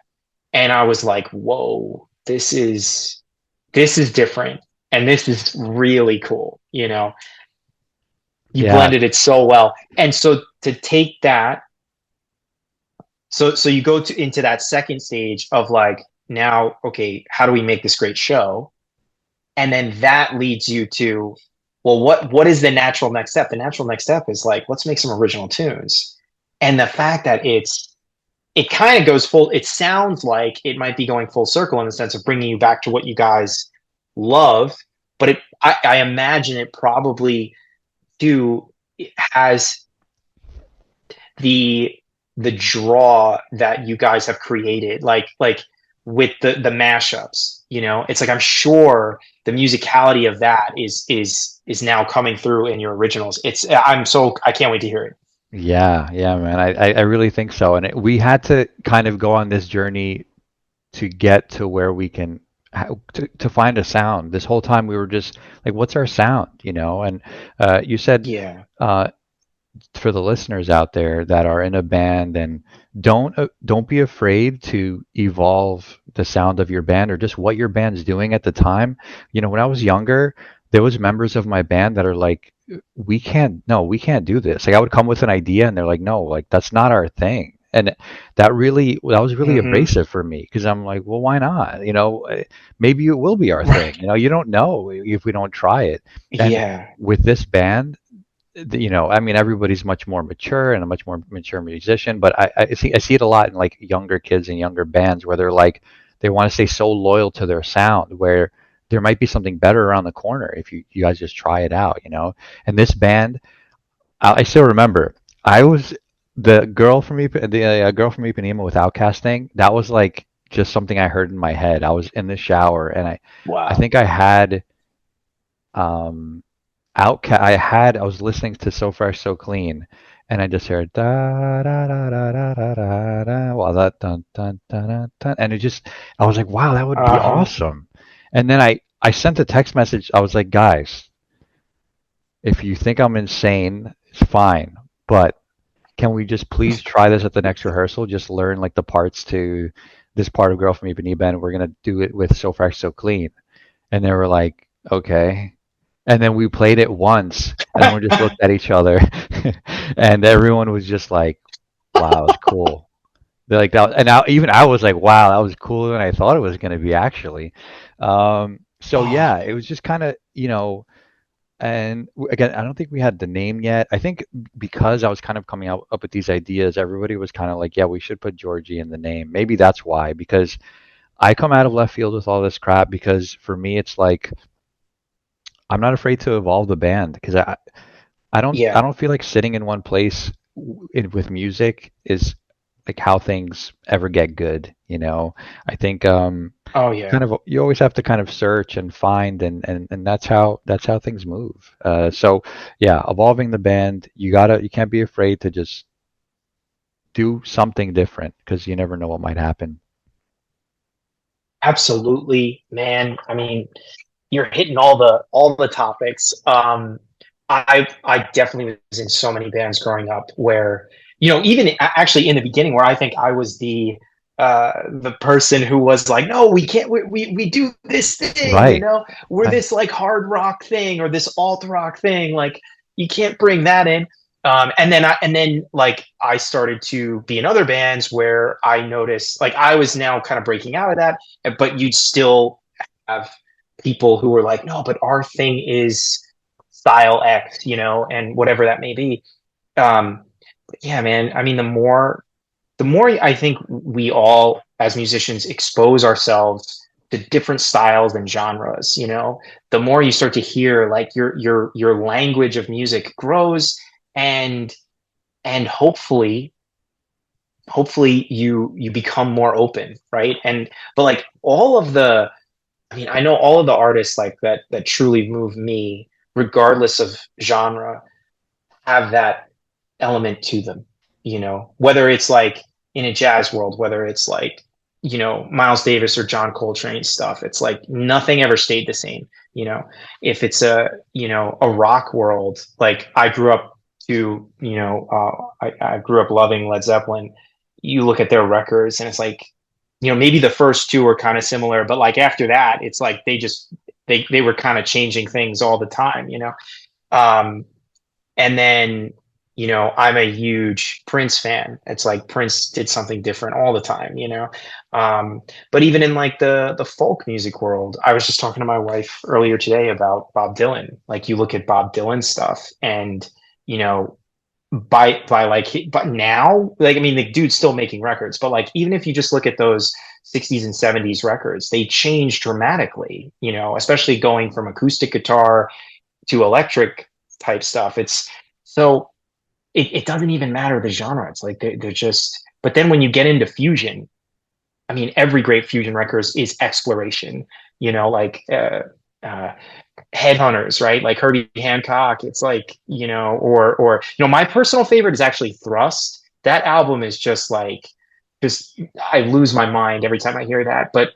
Speaker 1: and I was like, whoa, this is different, and this is really cool. You
Speaker 2: Yeah,
Speaker 1: blended it so well, and so to take that, so you go into that second stage of like now, okay, how do we make this great show? And then that leads you to, well, what is the natural next step? The natural next step is like, let's make some original tunes. And the fact that it kind of goes full, it sounds like it might be going full circle in the sense of bringing you back to what you guys love, but I imagine it probably do, it has the the draw that you guys have created, like with the mashups. It's like I'm sure the musicality of that is now coming through in your originals. I can't wait to hear it.
Speaker 2: yeah, yeah, man. I really think so. And we had to kind of go on this journey to get to where we can to find a sound. This whole time we were just like, what's our sound, And you said
Speaker 1: Yeah.
Speaker 2: uh, for the listeners out there that are in a band, and don't be afraid to evolve the sound of your band or just what your band's doing at the time. When I was younger, there was members of my band that are like, we can't, no, we can't do this. Like I would come with an idea and they're like, no, like that's not our thing. And that was really
Speaker 1: Hmm.
Speaker 2: abrasive for me because I'm like, well, why not? Maybe it will be our thing.
Speaker 1: Right.
Speaker 2: You don't know if we don't try it. And
Speaker 1: Yeah.
Speaker 2: with this band, I mean, everybody's much more mature and a much more mature musician, but I see it a lot in like younger kids and younger bands where they're like, they want to stay so loyal to their sound where there might be something better around the corner if you guys just try it out. And this band, I still remember, I was the girl from girl from Ipanema with Outcasting. That was like just something I heard in my head. I was in the shower and I
Speaker 1: Wow.
Speaker 2: think I had um I was listening to So Fresh So Clean, and I just heard da da da da da da da da, well, that dun dun dun dun dun, and I was like, wow, that would be
Speaker 1: Uh-huh.
Speaker 2: awesome. And then I sent a text message. I was like, guys, if you think I'm insane, it's fine, but can we just please try this at the next rehearsal? Just learn like the parts to this part of Girl from Ipanema, and we're gonna do it with So Fresh So Clean. And they were like, okay. And then we played it once, and everyone just looked at each other, and everyone was just like, "Wow, it was cool." They're like that, and even I was like, "Wow, that was cooler than I thought it was going to be." Actually, so
Speaker 1: Oh,
Speaker 2: yeah, it was just kind of and again, I don't think we had the name yet. I think because I was kind of coming up with these ideas, everybody was kind of like, "Yeah, we should put Georgie in the name." Maybe that's why, because I come out of left field with all this crap. Because for me, it's like I'm not afraid to evolve the band because I
Speaker 1: yeah.
Speaker 2: don't feel like sitting in one place with music is like how things ever get good. I think
Speaker 1: Oh,
Speaker 2: kind
Speaker 1: yeah.
Speaker 2: of you always have to kind of search and find and that's how things move. So yeah, evolving the band, you can't be afraid to just do something different because you never know what might happen.
Speaker 1: Absolutely, man. I mean, you're hitting all the topics. I definitely was in so many bands growing up where, even actually in the beginning where I think I was the person who was like, no, we can't, we do this thing,
Speaker 2: Right.
Speaker 1: we're
Speaker 2: I,
Speaker 1: this like hard rock thing or this alt rock thing, like you can't bring that in. And then like I started to be in other bands where I noticed like I was now kind of breaking out of that, but you'd still have people who were like, no, but our thing is style X, and whatever that may be. But yeah, man. I mean, the more I think we all as musicians expose ourselves to different styles and genres, the more you start to hear like your language of music grows, and and hopefully you become more open, right? And but like all of the I mean, I know all of the artists like that truly move me, regardless of genre, have that element to them. Whether it's like in a jazz world, whether it's like Miles Davis or John Coltrane stuff, it's like nothing ever stayed the same. If it's a rock world, like I grew up I grew up loving Led Zeppelin. You look at their records and it's like, maybe the first two are kind of similar, but like after that, it's like they were kind of changing things all the time. Um, and then, I'm a huge Prince fan. It's like Prince did something different all the time. But even in like the folk music world, I was just talking to my wife earlier today about Bob Dylan. Like you look at Bob Dylan stuff and, you know, by like but now, like, I mean, the dude's still making records, but like even if you just look at those 60s and 70s records, they changed dramatically, especially going from acoustic guitar to electric type stuff. It's so it doesn't even matter the genre. It's like they're just, but then when you get into fusion, I mean, every great fusion record is exploration, like uh, Headhunters, right? Like Herbie Hancock. It's like, my personal favorite is actually Thrust. That album is just I lose my mind every time I hear that. But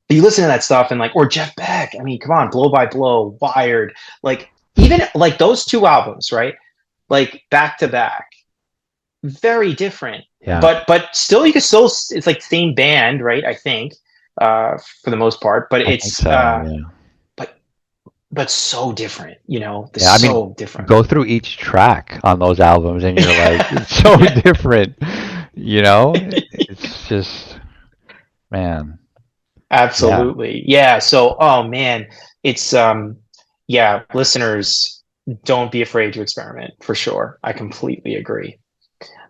Speaker 1: you listen to that stuff and like, or Jeff Beck. I mean, come on, Blow by Blow, Wired, like even like those two albums, right? Like back to back, very different,
Speaker 2: Yeah,
Speaker 1: but still, you can still, it's like same band, right? I think, for the most part, but
Speaker 2: I think
Speaker 1: it's,
Speaker 2: so. Yeah.
Speaker 1: but so different, they're
Speaker 2: Yeah, I mean,
Speaker 1: so different.
Speaker 2: go through each track on those albums and you're like, it's so
Speaker 1: Yeah,
Speaker 2: different, you know? It's just, man. Yeah.
Speaker 1: absolutely. Yeah. So, oh man, it's, yeah, listeners, don't be afraid to experiment for sure. I completely agree.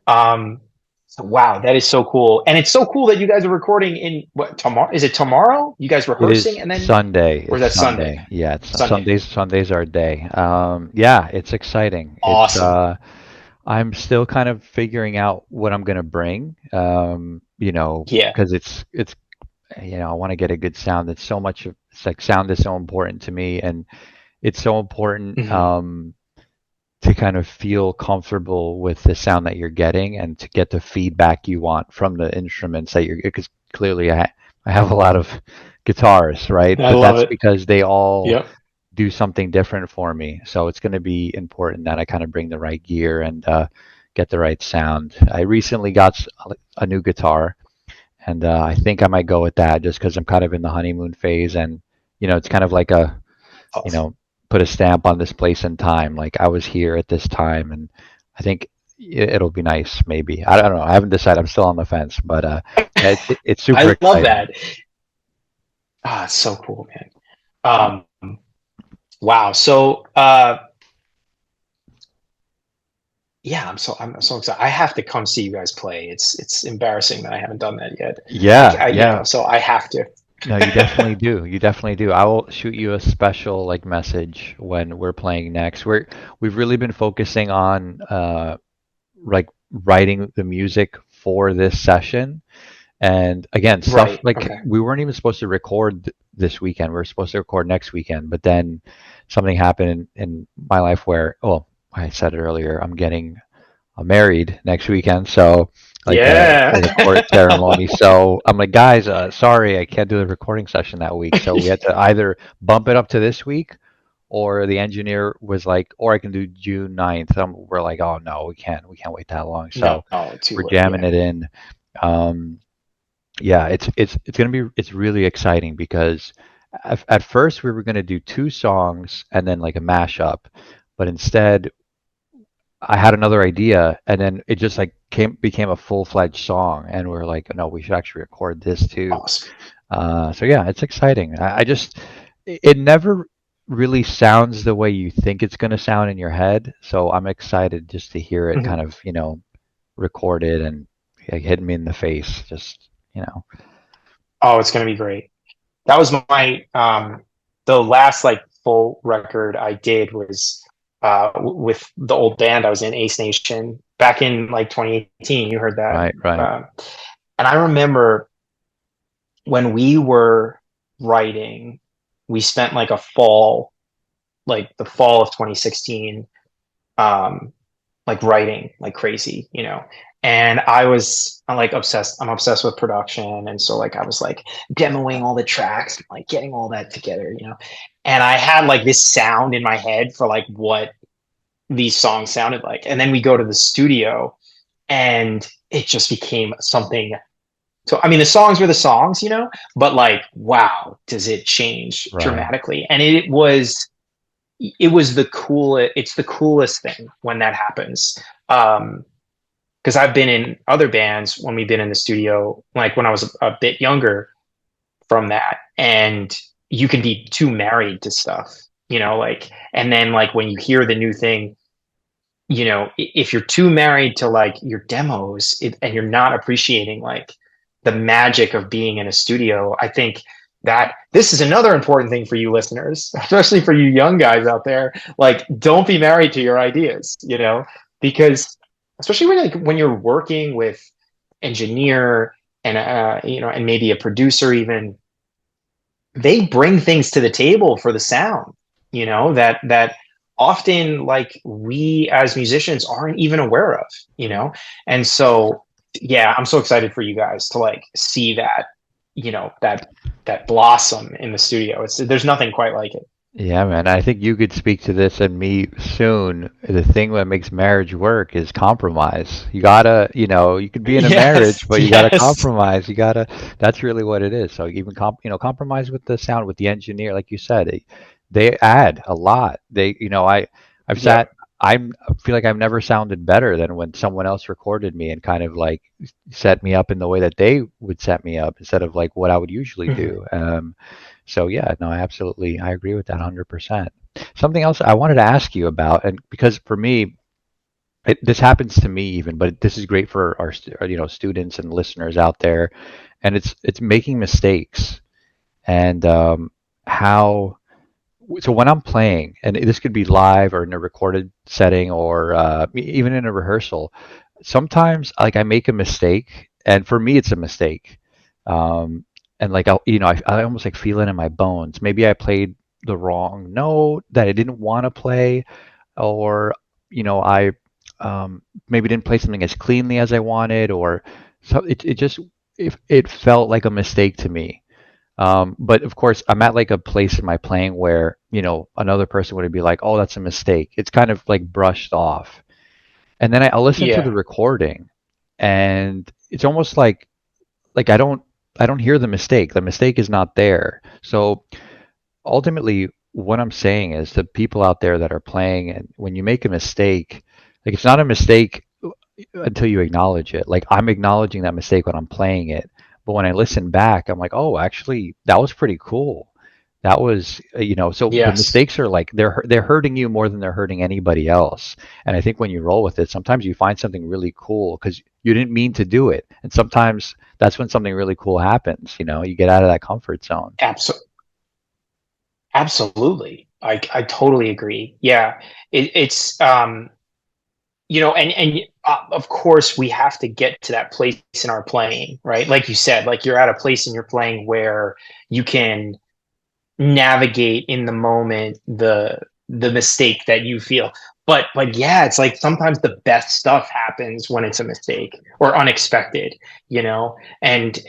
Speaker 1: Um, so wow, that is so cool. And it's so cool that you guys are recording in what, tomorrow? Is it tomorrow? You guys
Speaker 2: It is
Speaker 1: rehearsing and then,
Speaker 2: Sunday.
Speaker 1: or is
Speaker 2: It's
Speaker 1: that Sunday?
Speaker 2: Sunday. Yeah, it's
Speaker 1: Sunday.
Speaker 2: Sundays are a day. Yeah, it's exciting.
Speaker 1: Awesome.
Speaker 2: I'm still kind of figuring out what I'm gonna bring.
Speaker 1: Yeah.
Speaker 2: Because I want to get a good sound. It's like sound is so important to me, and it's so important
Speaker 1: Hmm.
Speaker 2: to kind of feel comfortable with the sound that you're getting and to get the feedback you want from the instruments that you're, because clearly I have a lot of guitarists, right?
Speaker 1: I
Speaker 2: But
Speaker 1: love
Speaker 2: that's
Speaker 1: it.
Speaker 2: because they all
Speaker 1: Yep.
Speaker 2: do something different for me. So it's going to be important that I kind of bring the right gear and get the right sound. I recently got a new guitar, and I think I might go with that just because I'm kind of in the honeymoon phase, and it's kind of like a you
Speaker 1: Awesome.
Speaker 2: know, put a stamp on this place and time. Like I was here at this time, and I think it'll be nice. Maybe I don't know. I haven't decided. I'm still on the fence, but yeah, it's super
Speaker 1: I love
Speaker 2: exciting.
Speaker 1: that. Ah, it's so cool, man. Wow. So, yeah, I'm so excited. I have to come see you guys play. It's embarrassing that I haven't done that yet.
Speaker 2: Yeah, yeah.
Speaker 1: So I have to.
Speaker 2: No, you definitely do. You definitely do. I will shoot you a special like message when we're playing next. We've really been focusing on like writing the music for this session. And again, stuff
Speaker 1: Right.
Speaker 2: like
Speaker 1: Okay.
Speaker 2: we weren't even supposed to record this weekend. We were supposed to record next weekend, but then something happened in my life where, oh, I said it earlier, I'm getting married next weekend. So
Speaker 1: Yeah.
Speaker 2: like a court ceremony. So I'm like, guys, sorry, I can't do the recording session that week. So we had to either bump it up to this week, or the engineer was like, or I can do June 9th. We're like, oh no, we can't wait that long.
Speaker 1: No,
Speaker 2: So
Speaker 1: too
Speaker 2: we're
Speaker 1: late.
Speaker 2: jamming
Speaker 1: Yeah.
Speaker 2: it in. Um, yeah, it's really exciting because at first we were gonna do two songs and then like a mashup, but instead I had another idea and then it just like became a full-fledged song, and we're like, no, we should actually record this too.
Speaker 1: Awesome.
Speaker 2: So yeah, it's exciting. I just it never really sounds the way you think it's gonna sound in your head, so I'm excited just to hear it
Speaker 1: Mhm.
Speaker 2: kind of recorded and like, hitting me in the face. Just
Speaker 1: Oh, it's gonna be great. That was my the last like full record I did was with the old band I was in, Ace Nation, back in like 2018. You heard that.
Speaker 2: right, right.
Speaker 1: Uh, and I remember when we were writing, we spent like like the fall of 2016, um, like writing like crazy, And I'm like obsessed. I'm obsessed with production. And so like I was like demoing all the tracks, like getting all that together, you know. And I had like this sound in my head for like what these songs sounded like. And then we go to the studio and it just became something. So I mean the songs were the songs, you know, but like wow, does it change
Speaker 2: Right.
Speaker 1: dramatically? And it was the coolest, it's the coolest thing when that happens. Because I've been in other bands when we've been in the studio, like when I was a bit younger from that, and you can be too married to stuff, you know, like, and then like when you hear the new thing, you know, if you're too married to like your demos and you're not appreciating like the magic of being in a studio, I think that this is another important thing for you listeners, especially for you young guys out there. Like, don't be married to your ideas, you know, because especially when you're working with engineer and you know, and maybe a producer even, they bring things to the table for the sound, you know, that often like we as musicians aren't even aware of, you know. And so yeah, I'm so excited for you guys to like see that, you know, that blossom in the studio. It's there's nothing quite like it.
Speaker 2: Yeah, man. I think you could speak to this and me soon. The thing that makes marriage work is compromise. You gotta, you could be in a marriage,
Speaker 1: Yes,
Speaker 2: but you gotta
Speaker 1: yes.
Speaker 2: compromise. That's really what it is. So even compromise with the sound, with the engineer, like you said, they add a lot. I've sat,
Speaker 1: Yep.
Speaker 2: I feel like I've never sounded better than when someone else recorded me and kind of like set me up in the way that they would set me up instead of like what I would usually
Speaker 1: Mhm.
Speaker 2: do. So yeah, no, I agree with that 100%. Something else I wanted to ask you about, and because for me, this happens to me even, but this is great for our students and listeners out there, and it's making mistakes and how. So when I'm playing, and this could be live or in a recorded setting or even in a rehearsal, sometimes like I make a mistake, and for me it's a mistake, um, and like I almost like feel it in my bones. Maybe I played the wrong note that I didn't want to play, or I maybe didn't play something as cleanly as I wanted, or so it just it felt like a mistake to me. But of course, I'm at like a place in my playing where, another person would be like, "Oh, that's a mistake." It's kind of like brushed off. And then I'll listen to the
Speaker 1: Yeah.
Speaker 2: recording, and it's almost like I don't hear the mistake. The mistake is not there. So ultimately, what I'm saying is the people out there that are playing, and when you make a mistake, like it's not a mistake until you acknowledge it. Like I'm acknowledging that mistake when I'm playing it, but when I listen back, I'm like, oh, actually, that was pretty cool. That was, so the
Speaker 1: Yes.
Speaker 2: mistakes are like they're hurting you more than they're hurting anybody else. And I think when you roll with it, sometimes you find something really cool because you didn't mean to do it, and sometimes that's when something really cool happens. You get out of that comfort zone.
Speaker 1: Absolutely. Absolutely. I totally agree. Yeah. It's you know, and of course we have to get to that place in our playing, right? Like you said, like you're at a place in your playing where you can navigate in the moment the mistake that you feel. But yeah, it's like sometimes the best stuff happens when it's a mistake or unexpected, you know. And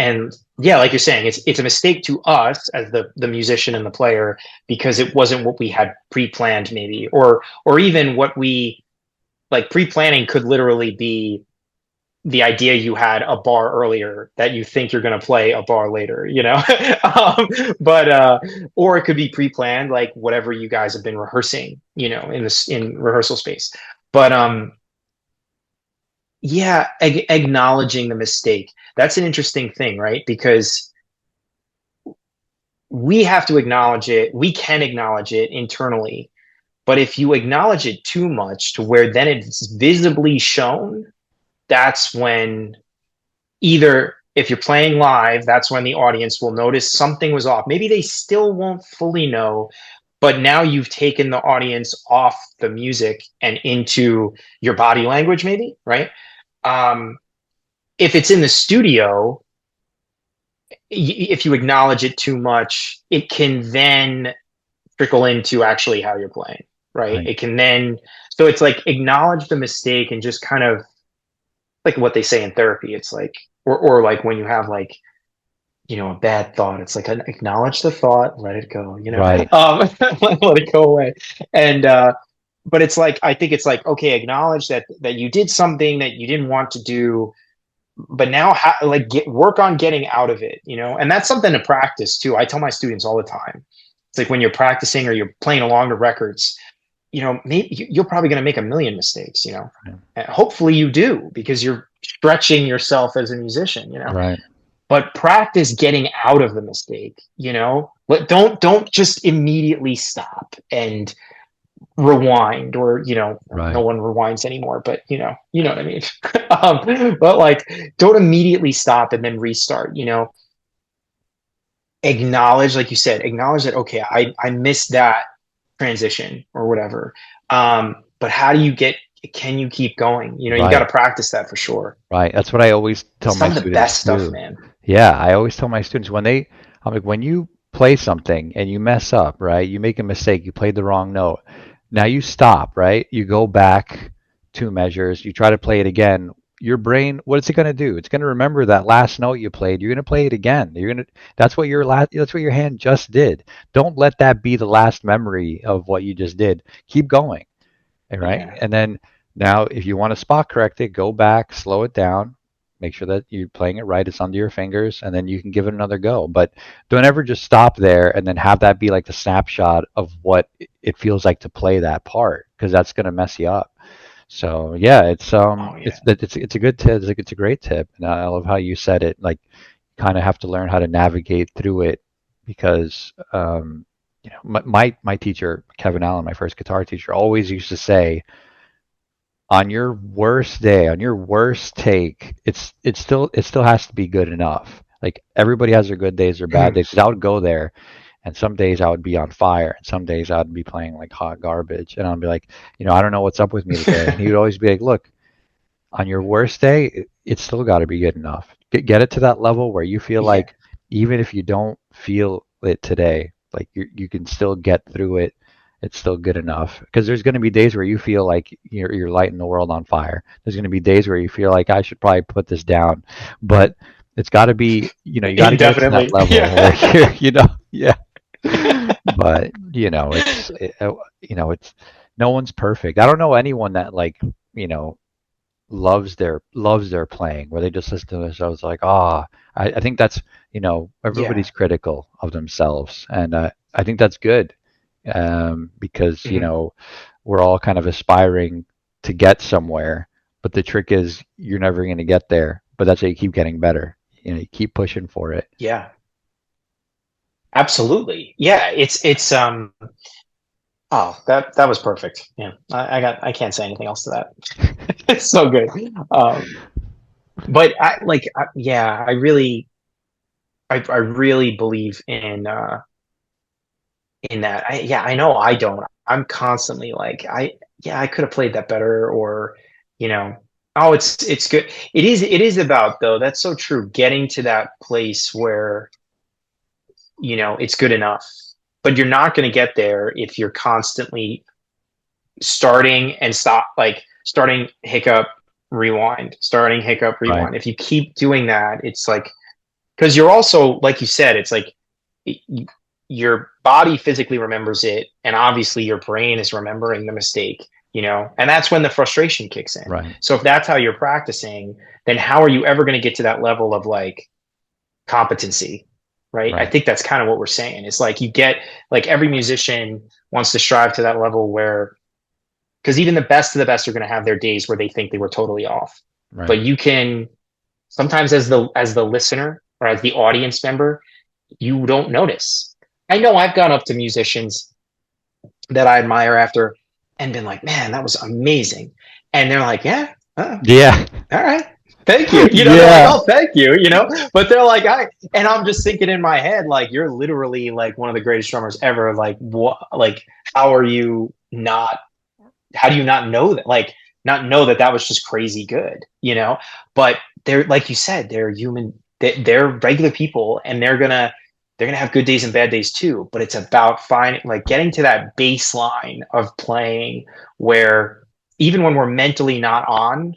Speaker 1: yeah, like you're saying, it's a mistake to us as the musician and the player because it wasn't what we had pre-planned maybe, or even what we like pre-planning could literally be the idea you had a bar earlier that you think you're going to play a bar later, you know. But or it could be pre-planned, like whatever you guys have been rehearsing, you know, in rehearsal space. But yeah, acknowledging the mistake, that's an interesting thing, right? Because we have to acknowledge it, we can acknowledge it internally, but if you acknowledge it too much to where then it's visibly shown, that's when either if you're playing live, that's when the audience will notice something was off. Maybe they still won't fully know, but now you've taken the audience off the music and into your body language, maybe, right? Um, if it's in the studio, if you acknowledge it too much, it can then trickle into actually how you're playing, right?
Speaker 2: Right.
Speaker 1: It can then, so it's like acknowledge the mistake and just kind of like what they say in therapy. It's like, or like when you have like, a bad thought, it's like acknowledge the thought, let it go,
Speaker 2: Right.
Speaker 1: let it go away. And, but it's like, I think it's like, okay, acknowledge that you did something that you didn't want to do, but now like work on getting out of it, and that's something to practice too. I tell my students all the time. It's like when you're practicing or you're playing along to records, maybe you're probably going to make a million mistakes,
Speaker 2: Right.
Speaker 1: and hopefully you do because you're stretching yourself as a musician,
Speaker 2: Right.
Speaker 1: but practice getting out of the mistake, but don't just immediately stop and rewind, or no
Speaker 2: Right.
Speaker 1: one rewinds anymore, but what I mean. But like don't immediately stop and then restart, acknowledge, like you said, acknowledge that, okay, I missed that transition or whatever, but how do you can you keep going, you got to
Speaker 2: Right.
Speaker 1: practice that for sure.
Speaker 2: Right. That's what I always tell my
Speaker 1: Some of the
Speaker 2: students
Speaker 1: best stuff,
Speaker 2: too.
Speaker 1: man.
Speaker 2: Yeah, I always tell my students I'm like, when you play something and you mess up, right? You make a mistake, you played the wrong note. Now you stop, right? You go back 2 measures, you try to play it again. Your brain, what is it going to do? It's going to remember that last note you played. You're going to play it again. That's what your hand just did. Don't let that be the last memory of what you just did. Keep going. Right?
Speaker 1: Yeah.
Speaker 2: And then now if you want to spot correct it, go back, slow it down, make sure that you're playing it right, it's under your fingers, and then you can give it another go. But don't ever just stop there and then have that be like the snapshot of what it feels like to play that part, because that's going to mess you up. So yeah,
Speaker 1: Oh yeah.
Speaker 2: it's a good tip. It's a great tip, and I love how you said it. Like, you kind of have to learn how to navigate through it, because my teacher Kevin Allen, my first guitar teacher, always used to say, on your worst day, on your worst take, it still has to be good enough. Like, everybody has their good days or bad days. 'Cause I would go there, and some days I would be on fire, and some days I would be playing like hot garbage, and I'd be like, I don't know what's up with me today. And he would always be like, look, on your worst day, it's still got to be good enough. Get it to that level where you feel
Speaker 1: Yeah.
Speaker 2: like, even if you don't feel it today, like you can still get through it. It's still good enough, because there's going to be days where you feel like you're lighting the world on fire. There's going to be days where you feel like, I should probably put this down, but it's got to be, you got to get it to that
Speaker 1: Indefinitely.
Speaker 2: level where
Speaker 1: Yeah.
Speaker 2: yeah. But it's no one's perfect. I don't know anyone that, like, loves their playing, where they just listen to themselves like, I think that's,
Speaker 1: Yeah.
Speaker 2: everybody's critical of themselves, and I think that's good, because
Speaker 1: Mhm.
Speaker 2: we're all kind of aspiring to get somewhere, but the trick is, you're never going to get there, but that's how you keep getting better. You keep pushing for it.
Speaker 1: Yeah. Absolutely. Yeah. It's. Oh, that was perfect. Yeah. I can't say anything else to that. It's so good. But yeah, I really believe in that. Yeah, I know I don't. I'm constantly like, yeah, I could have played that better, or, you know, oh, it's good. It is about, though. That's so true. Getting to that place where, it's good enough, but you're not going to get there if you're constantly starting and stop, like starting hiccup, rewind, starting hiccup,
Speaker 2: Right.
Speaker 1: rewind. If you keep doing that, it's like, because you're also, like you said, it's like your body physically remembers it, and obviously your brain is remembering the mistake, and that's when the frustration kicks in.
Speaker 2: Right.
Speaker 1: So if that's how you're practicing, then how are you ever going to get to that level of like competency, right? I
Speaker 2: Right.
Speaker 1: think that's kind of what we're saying. It's like you get, like, every musician wants to strive to that level where, because even the best of the best are going to have their days where they think they were totally off,
Speaker 2: Right.
Speaker 1: but you can sometimes, as the listener or as the audience member, you don't notice. I know I've gone up to musicians that I admire after and been like, man, that was amazing. And they're like, yeah,
Speaker 2: Yeah.
Speaker 1: all right. Thank you. They're like,
Speaker 2: Yeah.
Speaker 1: oh, thank you, but they're like, and I'm just thinking in my head, like, you're literally like one of the greatest drummers ever. Like, what, like, how are you not, how do you not know that? Like, not know that that was just crazy good, but they're, like you said, they're human, they're regular people, and they're gonna have good days and bad days too. But it's about finding, like, getting to that baseline of playing where even when we're mentally not on,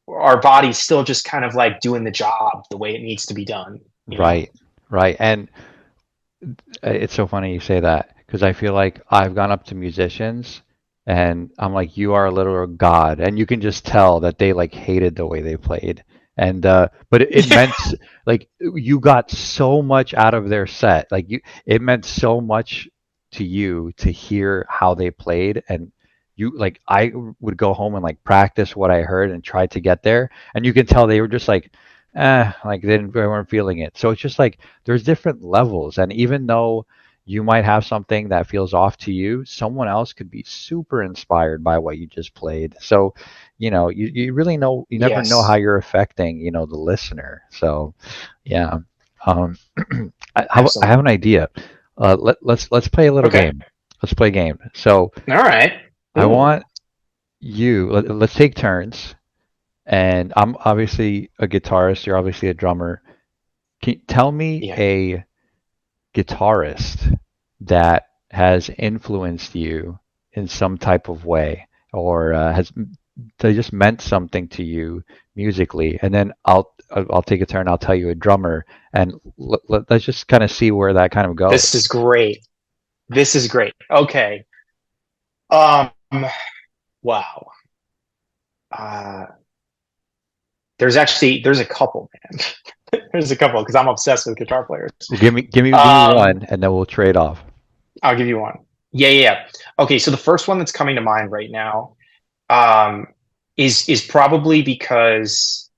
Speaker 1: our body's still just kind of like doing the job the way it needs to be done, you know?
Speaker 2: Right, right. And it's so funny you say that because I feel like I've gone up to musicians and I'm like, you are a literal god, and you can just tell that they like hated the way they played. And but it
Speaker 1: Yeah.
Speaker 2: meant like you got so much out of their set. Like it meant so much to you to hear how they played, and you like I would go home and like practice what I heard and try to get there, and you can tell they were just like they weren't feeling it. So it's just like there's different levels, and even though you might have something that feels off to you, someone else could be super inspired by what you just played. So you really know, you never know how
Speaker 1: Yes,
Speaker 2: you're affecting the listener. So yeah. um I have
Speaker 1: excellent.
Speaker 2: an idea. Let's play a little
Speaker 1: Okay.
Speaker 2: game. Let's play a game. So
Speaker 1: All right.
Speaker 2: I
Speaker 1: Ooh,
Speaker 2: want let's take turns, and I'm obviously a guitarist, you're obviously a drummer. Can you tell me
Speaker 1: yeah.
Speaker 2: a guitarist that has influenced you in some type of way, or has they just meant something to you musically? And then I'll take a turn. I'll tell you a drummer, and let's just kind of see where that kind of
Speaker 1: This
Speaker 2: goes.
Speaker 1: is great. This is great. Okay. Um, wow. Uh, there's a couple, man. There's a couple because I'm obsessed with guitar players.
Speaker 2: Well, give me
Speaker 1: Um,
Speaker 2: one, and then we'll trade off.
Speaker 1: I'll give you one. Yeah, yeah, yeah. Okay, so the first one that's coming to mind right now, um, is probably because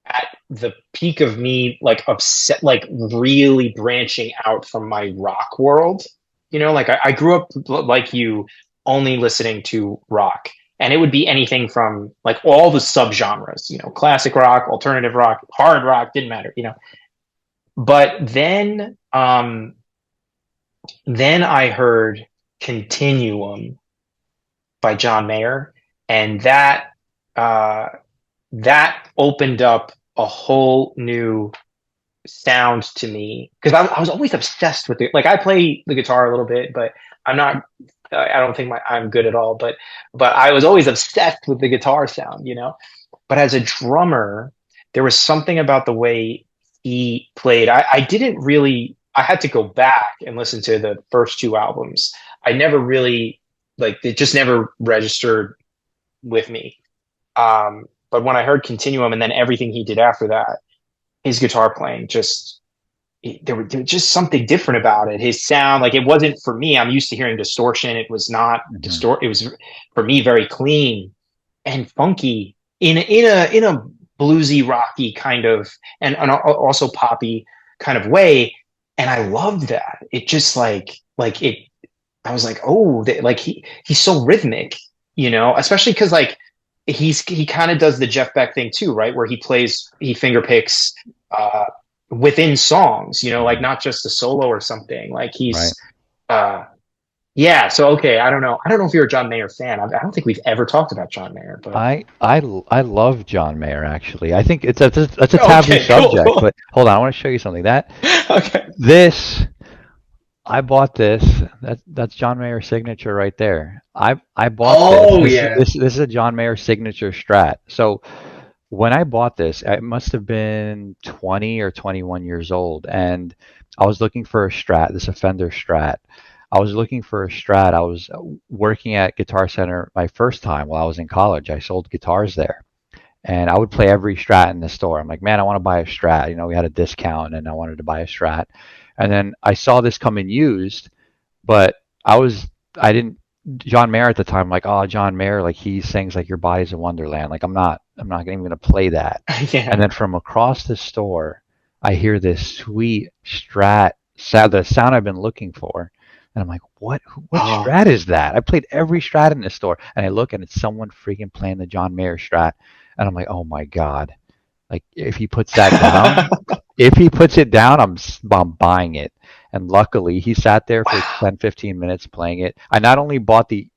Speaker 1: at the peak of me like upset, like really branching out from my rock world, like I grew up like you, only listening to rock, and it would be anything from like all the subgenres, classic rock, alternative rock, hard rock, didn't matter, but then I heard Continuum by John Mayer, and uh that opened up a whole new sound to me because I was always obsessed with it. Like I play the guitar a little bit, but I'm not. I don't think I'm good at all. But I was always obsessed with the guitar sound, But as a drummer, there was something about the way he played. I didn't really. I had to go back and listen to the first two albums. I never really like it. Just never registered with me. But when I heard Continuum and then everything he did after that, his guitar playing just there was just something different about it. His sound, like it wasn't for me. I'm used to hearing distortion. It was not
Speaker 2: Hmm.
Speaker 1: distort. It was for me very clean and funky in a bluesy, rocky kind of and also poppy kind of way. And I loved that. It just like it. I was like, oh, like he's so rhythmic, especially because like he kind of does the Jeff Beck thing too, right? Where he finger picks uh, within songs, like
Speaker 2: Hmm.
Speaker 1: not just a solo or something. Like
Speaker 2: Right.
Speaker 1: uh, yeah. So okay, I don't know if you're a John Mayer fan. I don't think we've ever talked about John Mayer, but
Speaker 2: I love John Mayer actually. I think it's a taboo
Speaker 1: okay,
Speaker 2: subject,
Speaker 1: cool.
Speaker 2: but hold on, I want to show you something.
Speaker 1: Okay.
Speaker 2: This I bought this. That's John Mayer's signature right there. I bought this.
Speaker 1: Oh
Speaker 2: This is
Speaker 1: yeah.
Speaker 2: this this is a John Mayer signature Strat. So when I bought this, I must have been 20 or 21 years old, and I was looking for a Strat, this Fender Strat. I was looking for a Strat. I was working at Guitar Center my first time while I was in college. I sold guitars there, and I would play every Strat in the store. I'm like, man, I want to buy a Strat. We had a discount, and I wanted to buy a Strat. And then I saw this come in used, but I didn't. John Mayer at the time, like, oh, John Mayer, like he sings like Your Body's a Wonderland. Like I'm not even gonna play that. And
Speaker 1: Yeah.
Speaker 2: then from across the store, I hear this sweet Strat sound, the sound I've been looking for. And I'm like, what
Speaker 1: Oh.
Speaker 2: Strat is that? I played every Strat in the store, and I look and it's someone freaking playing the John Mayer Strat, and I'm like, oh my god! Like if he puts it down, I'm buying it. And luckily, he sat there for
Speaker 1: Wow.
Speaker 2: 10, 15 minutes playing it. I not only bought the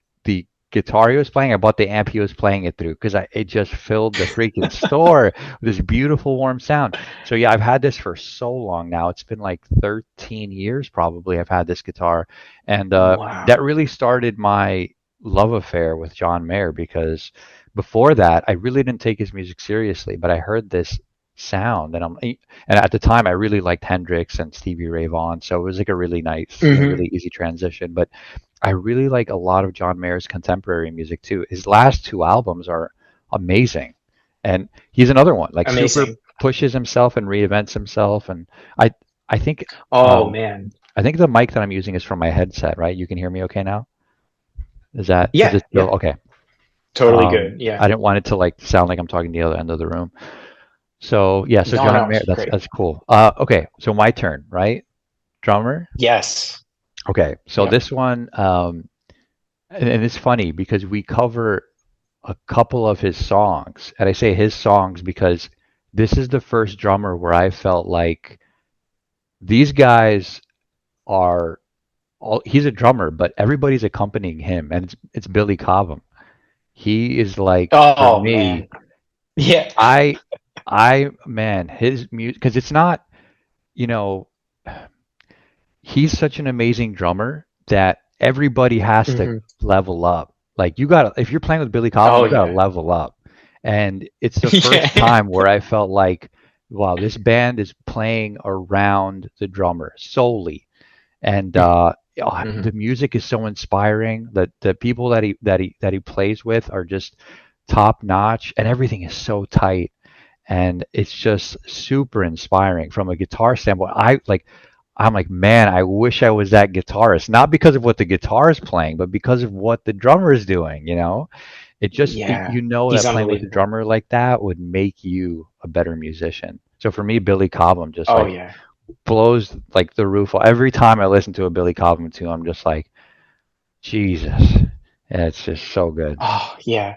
Speaker 2: guitar he was playing, I bought the amp he was playing it through because it just filled the freaking store with this beautiful warm sound. So yeah, I've had this for so long now. It's been like 13 years probably I've had this guitar, and that
Speaker 1: Wow.
Speaker 2: really started love affair with John Mayer because before that, I really didn't take his music seriously, but I heard this sound and at the time I really liked Hendrix and Stevie Ray Vaughan, so it was like a really nice,
Speaker 1: Hmm.
Speaker 2: really easy transition. But I really like a lot of John Mayer's contemporary music too. His last two albums are amazing. And he's another one, like super
Speaker 1: Amazing.
Speaker 2: pushes himself and reinvents himself. And I I think
Speaker 1: Oh
Speaker 2: um
Speaker 1: man.
Speaker 2: I think the mic that I'm using is from my headset, right? You can hear me okay now? Is
Speaker 1: Yeah,
Speaker 2: it still
Speaker 1: yeah.
Speaker 2: okay?
Speaker 1: Totally good.
Speaker 2: I
Speaker 1: Yeah.
Speaker 2: didn't want it to like sound like I'm talking the other end of the room. So yeah, so
Speaker 1: No,
Speaker 2: John
Speaker 1: no,
Speaker 2: Mayer,
Speaker 1: great.
Speaker 2: that's cool. Okay, so my turn, right? Drummer.
Speaker 1: Yes.
Speaker 2: Okay, so
Speaker 1: Yep.
Speaker 2: this one, and it's funny because we cover a couple of his songs, and I say his songs because this is the first drummer where I felt like these guys are all. He's a drummer, but everybody's accompanying him, and it's Billy Cobham. He is like for
Speaker 1: Oh
Speaker 2: me,
Speaker 1: man. Yeah.
Speaker 2: I man, his music because it's not, you know, he's such an amazing drummer that everybody has to
Speaker 1: Hmm.
Speaker 2: level up. Like you got to, if you're playing with Billy Cobham,
Speaker 1: Oh
Speaker 2: you got to
Speaker 1: yeah.
Speaker 2: level up. And it's the first
Speaker 1: Yeah.
Speaker 2: time where I felt like, wow, this band is playing around the drummer solely. And
Speaker 1: Hmm.
Speaker 2: the music is so inspiring. The people that he plays with are just top notch, and everything is so tight, and it's just super inspiring from a guitar standpoint. I'm like, man, I wish I was that guitarist, not because of what the guitar is playing, but because of what the drummer is doing, you know?
Speaker 1: Yeah.
Speaker 2: You know
Speaker 1: He's
Speaker 2: that playing with a
Speaker 1: unbelievable.
Speaker 2: drummer like that would make you a better musician. So for me, Billy Cobham just
Speaker 1: Oh
Speaker 2: like
Speaker 1: yeah.
Speaker 2: blows like the roof off. Every time I listen to a Billy Cobham tune, I'm just like, Jesus. And it's just so good.
Speaker 1: Oh yeah.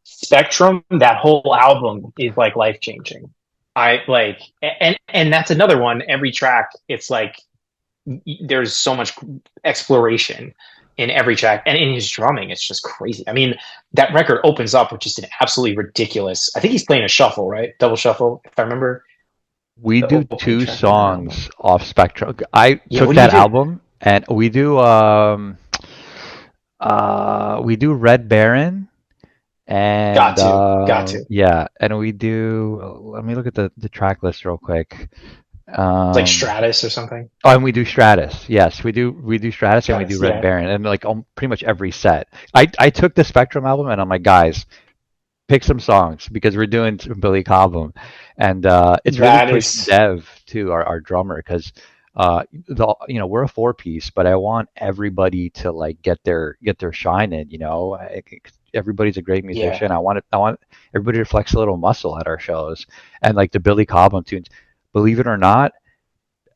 Speaker 1: Spectrum, that whole album is like life changing. I like, and that's another one. Every track, it's like there's so much exploration in every track, and in his drumming, it's just crazy. I mean, that record opens up with just an absolutely ridiculous. I think he's playing a shuffle, right? Double shuffle, if I remember
Speaker 2: We
Speaker 1: the
Speaker 2: do
Speaker 1: opening
Speaker 2: two
Speaker 1: track on that album.
Speaker 2: songs off Spectrum. I
Speaker 1: Yeah,
Speaker 2: took
Speaker 1: what do you
Speaker 2: that
Speaker 1: do?
Speaker 2: album and we do Red Baron and
Speaker 1: Got to.
Speaker 2: yeah, and we do let me look at the track list real quick.
Speaker 1: It's like
Speaker 2: Um
Speaker 1: Stratus or something.
Speaker 2: oh, and we do Stratus. Yes, we do Stratus and we do
Speaker 1: Stratus,
Speaker 2: Red
Speaker 1: yeah,
Speaker 2: Baron and like pretty much every set. I took the Spectrum album and I'm like, guys, pick some songs because we're doing some Billy Cobham, and it's really
Speaker 1: that
Speaker 2: pushed
Speaker 1: is,
Speaker 2: Dev too, our drummer, because we're a four piece, but I want everybody to like get their shine in. Everybody's a great
Speaker 1: yeah,
Speaker 2: musician. I want everybody to flex a little muscle at our shows, and like the Billy Cobham tunes. Believe it or not,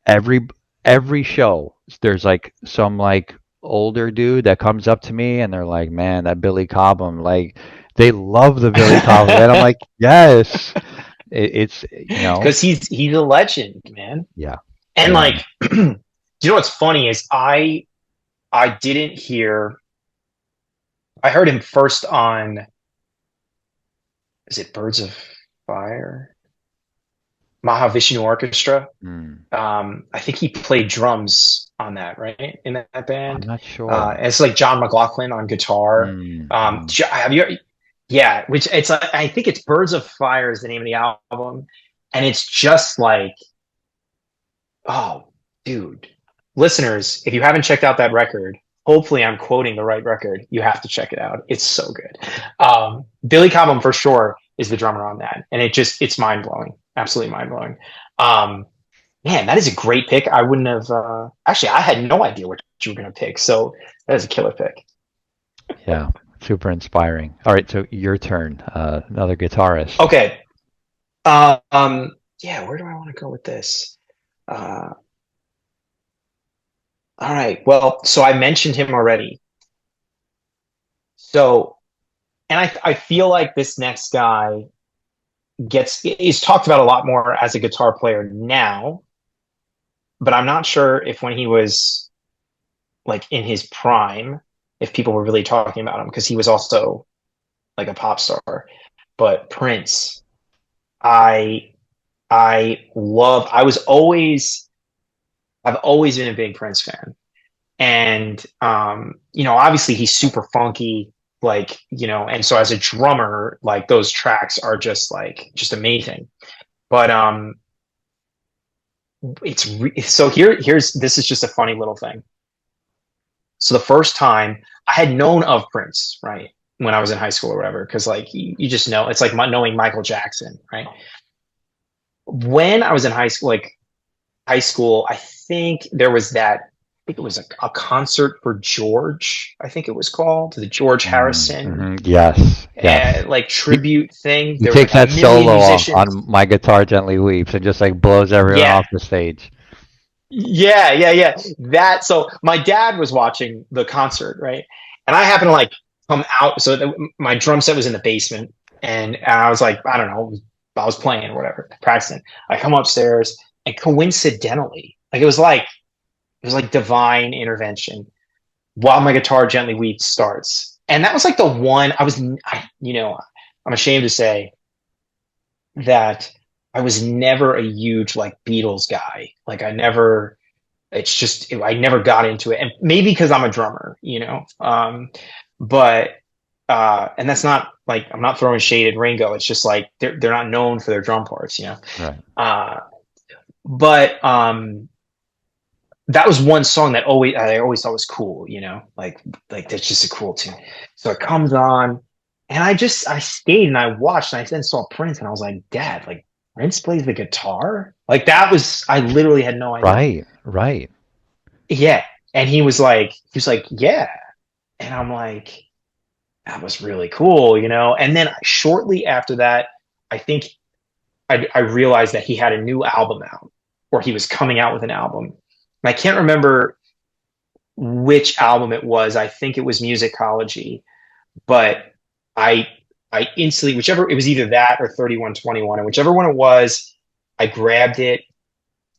Speaker 2: every every show there's like some like older dude that comes up to me and they're like, man, that Billy Cobham, like they love the Billy Cobham, and I'm like, yes, it's
Speaker 1: because he's a legend, man.
Speaker 2: yeah,
Speaker 1: And
Speaker 2: yeah.
Speaker 1: like, you know what's funny is I didn't hear. I heard him first on, is it Birds of Fire? Mahavishnu Orchestra.
Speaker 2: Mm.
Speaker 1: I think he played drums on that, right? In that
Speaker 2: I'm
Speaker 1: band.
Speaker 2: not sure.
Speaker 1: It's like John McLaughlin on guitar.
Speaker 2: Mm. Mm.
Speaker 1: Have you? Yeah, which it's I think it's Birds of Fire is the name of the album, and it's just like, oh, dude, listeners, if you haven't checked out that record, hopefully I'm quoting the right record. You have to check it out. It's so good. Billy Cobham for sure is the drummer on that, and it's mind blowing, absolutely mind blowing. Um, Man, that is a great pick. I wouldn't have actually. I had no idea what you were going to pick, so that is a killer pick.
Speaker 2: Yeah, super inspiring. All right, so your turn. Another guitarist.
Speaker 1: Okay. Yeah, where do I want to go with this? Uh, all right. Well, so I mentioned him already. So, and I feel like this next guy gets is talked about a lot more as a guitar player now, but I'm not sure if when he was like in his prime, if people were really talking about him because he was also like a pop star. But Prince, I I love. I've always been a big Prince fan, and obviously he's super funky. like, and so as a drummer, like those tracks are just amazing. But so here's this is just a funny little thing. So the first time I had known of Prince, right, when I was in high school or whatever, because like you just know it's like knowing Michael Jackson, right? When I was in high school, I think there was that. I think it was a concert for George. I think it was called the George Harrison
Speaker 2: Yes, yes.
Speaker 1: like
Speaker 2: He,
Speaker 1: tribute thing.
Speaker 2: he
Speaker 1: There was
Speaker 2: takes
Speaker 1: like a
Speaker 2: that
Speaker 1: million
Speaker 2: solo
Speaker 1: musicians.
Speaker 2: on My Guitar Gently Weeps and just like blows everyone
Speaker 1: Yeah,
Speaker 2: off the stage.
Speaker 1: yeah. That so my dad was watching the concert, right? And I happened to like come out. So my drum set was in the basement, and I was like, I don't know, I was playing or whatever, practicing. I come upstairs, and coincidentally, like it was like divine intervention. While My Guitar Gently Weeps starts, and that was like the one I'm ashamed to say that I was never a huge like Beatles guy. Like I never got into it, and maybe because I'm a drummer. But and that's not like I'm not throwing shade at Ringo. It's just like they're not known for their drum parts.
Speaker 2: Right.
Speaker 1: Uh, but that was one song that I always thought was cool. Like that's just a cool tune. So it comes on, and I stayed and I watched, and I then saw Prince, and I was like, Dad, like Prince plays the guitar? Like that was I literally had no idea.
Speaker 2: Right, right.
Speaker 1: Yeah. And he was like, yeah. And I'm like, that was really cool. And then shortly after that, I think I realized that he had a new album out, or he was coming out with an album. And I can't remember which album it was. I think it was Musicology, but I I instantly, whichever it was, either that or 3121, and whichever one it was, I grabbed it,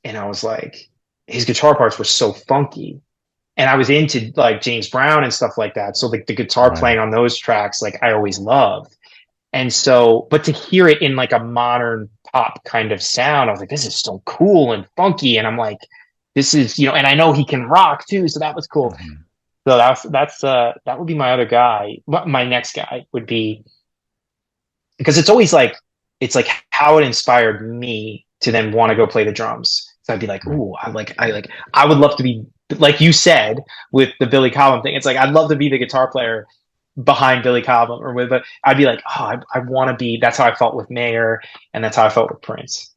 Speaker 1: and I was like, his guitar parts were so funky, and I was into like James Brown and stuff like that. So like the guitar
Speaker 2: Right.
Speaker 1: playing on those tracks, like I always loved. And so, but to hear it in like a modern pop kind of sound, I was like, this is so cool and funky. And I'm like, this is, and I know he can rock too. So that was cool.
Speaker 2: Mhm.
Speaker 1: So that would be my other guy. My next guy would be, because it's like how it inspired me to then want to go play the drums. So I'd be like,
Speaker 2: Right.
Speaker 1: ooh, I would love to be like you said with the Billy Cobham thing. It's like I'd love to be the guitar player behind Billy Cobham, but I'd be like, oh, I want to be. That's how I felt with Mayer, and that's how I felt with Prince.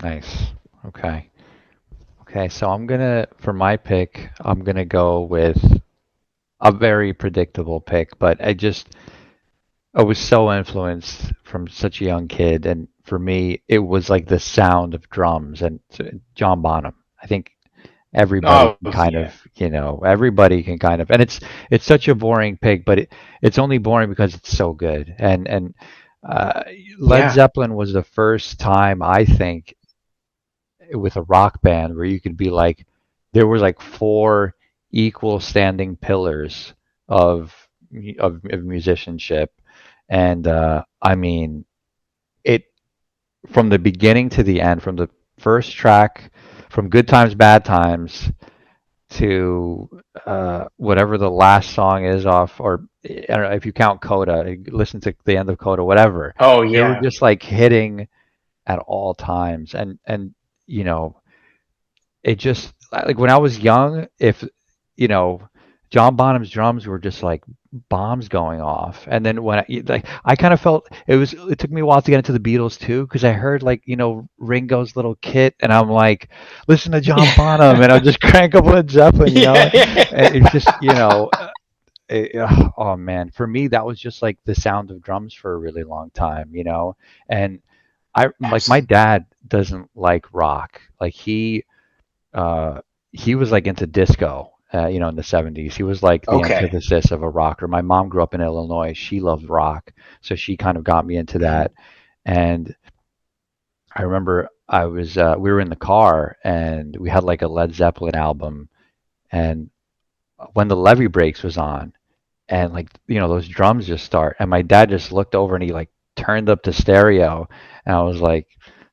Speaker 2: Nice. Okay. Okay, so for my pick, I'm gonna go with a very predictable pick, but I was so influenced from such a young kid, and for me, it was like the sound of drums and John Bonham. I think everybody
Speaker 1: Oh
Speaker 2: can kind
Speaker 1: yeah,
Speaker 2: of, everybody can kind of, and it's such a boring pick, but it's only boring because it's so good. And uh, Led
Speaker 1: yeah.
Speaker 2: Zeppelin was the first time I think with a rock band where you could be like, there was like four equal standing pillars of of musicianship, and I mean it from the beginning to the end, from the first track, from Good Times Bad Times to whatever the last song is off, or I don't know if you count Coda, listen to the end of Coda, whatever.
Speaker 1: Oh
Speaker 2: They were
Speaker 1: yeah.
Speaker 2: just like hitting at all times, and you know it just like when I was young, if you know, John Bonham's drums were just like bombs going off, and then I kind of felt it took me a while to get into the Beatles too because I heard like Ringo's little kit, and I'm like, listen to John Bonham, and I'll just crank up Led Zeppelin,
Speaker 1: Yeah,
Speaker 2: and
Speaker 1: yeah.
Speaker 2: it's just oh man, for me that was just like the sound of drums for a really long time, and I like my
Speaker 1: Absolutely.
Speaker 2: dad doesn't like rock, like he was like into disco, in the 70s. He was like the
Speaker 1: Okay.
Speaker 2: antithesis of a rocker. My mom grew up in Illinois. She loved rock, so she kind of got me into
Speaker 1: Mhm.
Speaker 2: that. And I remember we were in the car and we had like a Led Zeppelin album, and when the Levee Breaks was on, and like those drums just start, and my dad just looked over and he like turned up the stereo, and I was like,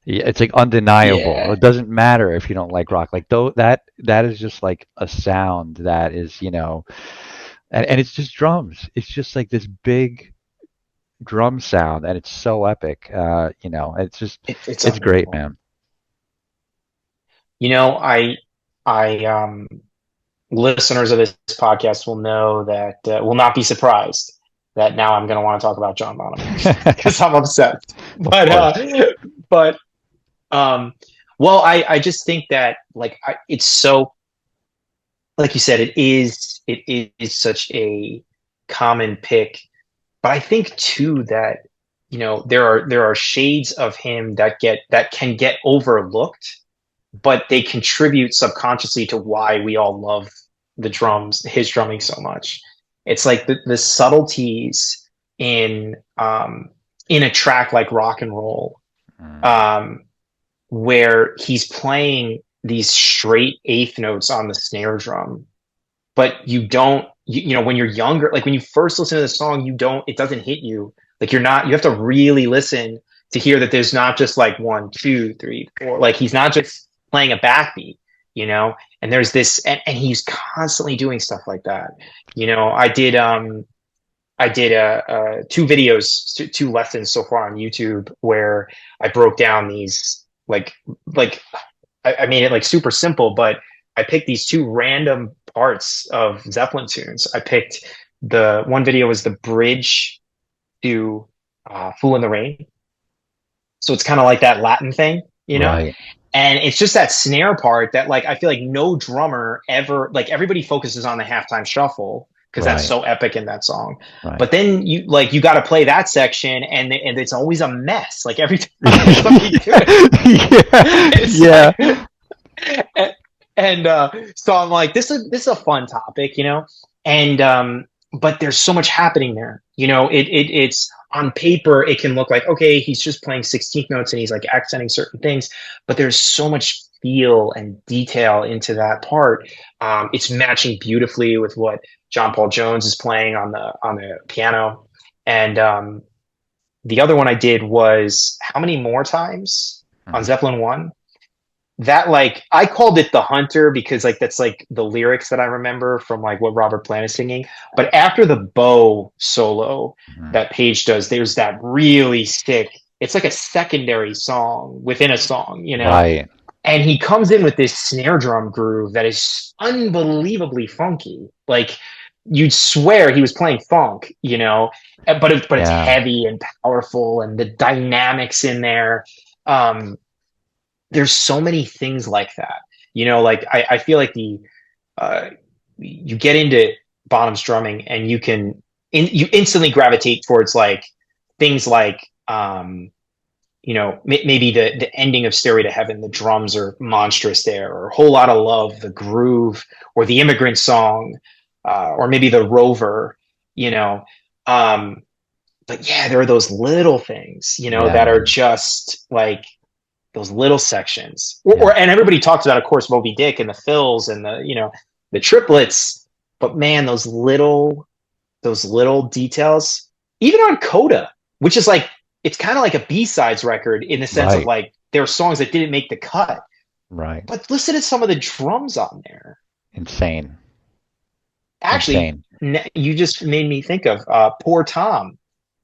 Speaker 2: yeah, it's like undeniable.
Speaker 1: Yeah.
Speaker 2: It doesn't matter if you don't like rock, like though that is just like a sound that is and it's just drums. It's just like this big drum sound, and it's so epic. It's just
Speaker 1: It's
Speaker 2: it's great,
Speaker 1: unbelievable.
Speaker 2: man.
Speaker 1: You know, I listeners of this podcast will know that will not be surprised that now I'm going to want to talk about John Bonham because I'm obsessed.
Speaker 2: Of
Speaker 1: But
Speaker 2: course.
Speaker 1: but um, well, I just think that it's so like you said, it is such a common pick. But I think too that there are shades of him that can get overlooked, but they contribute subconsciously to why we all love his drumming so much. It's like the subtleties in um, in a track like rock and roll,
Speaker 2: Mm,
Speaker 1: um, where he's playing these straight eighth notes on the snare drum, but when you're younger, like when you first listen to the song, it doesn't hit you. Like you have to really listen to hear that there's not just like one, two, three, four. Like he's not just playing a backbeat, and there's this, and he's constantly doing stuff like that. I did two videos, two lessons so far on YouTube where I broke down these like I made it like super simple, but I picked these two random parts of Zeppelin tunes. I picked the one video was the bridge to "Fool in the Rain," so it's kind of like that Latin thing.
Speaker 2: right,
Speaker 1: And it's just that snare part that I feel like no drummer ever everybody focuses on the halftime shuffle because that's
Speaker 2: right,
Speaker 1: so epic in that song.
Speaker 2: right.
Speaker 1: But then you got to play that section and it's always a mess. Like every time there's something good,
Speaker 2: Yeah,
Speaker 1: it's
Speaker 2: yeah,
Speaker 1: like and, so I'm like, this is a fun topic. And but there's so much happening there. It's on paper, it can look like okay, he's just playing 16th notes and he's like accenting certain things, but there's so much feel and detail into that part. It's matching beautifully with what John Paul Jones is playing on the piano, and the other one I did was How Many More Times on
Speaker 2: Mhm.
Speaker 1: Zeppelin One. That I called it The Hunter because that's like the lyrics that I remember from like what Robert Plant is singing. But after the bow solo
Speaker 2: Mhm.
Speaker 1: that Page does, there's that really sick, it's like a secondary song within a song.
Speaker 2: Right.
Speaker 1: And he comes in with this snare drum groove that is unbelievably funky. Like you'd swear he was playing funk. But it's
Speaker 2: Yeah.
Speaker 1: heavy and powerful and the dynamics in there. Um, there's so many things like that. Like I feel like uh, you get into Bonham's drumming and you instantly gravitate towards like things like maybe the ending of Stairway to Heaven, the drums are monstrous there, or a whole lot of love, the groove, or the immigrant song, or maybe the Rover, you know. Um, but yeah, there are those little things,
Speaker 2: Yeah,
Speaker 1: that are
Speaker 2: man.
Speaker 1: just like those little sections.
Speaker 2: Yeah.
Speaker 1: And everybody talks about, of course, Moby Dick and the fills and the triplets. But man, those little details, even on Coda, which is like it's kind of like a B-sides record in the sense of
Speaker 2: Right.
Speaker 1: like there are songs that didn't make the cut.
Speaker 2: Right.
Speaker 1: But listen to some of the drums on there.
Speaker 2: Insane.
Speaker 1: Actually,
Speaker 2: Insane.
Speaker 1: you just made me think of Poor Tom,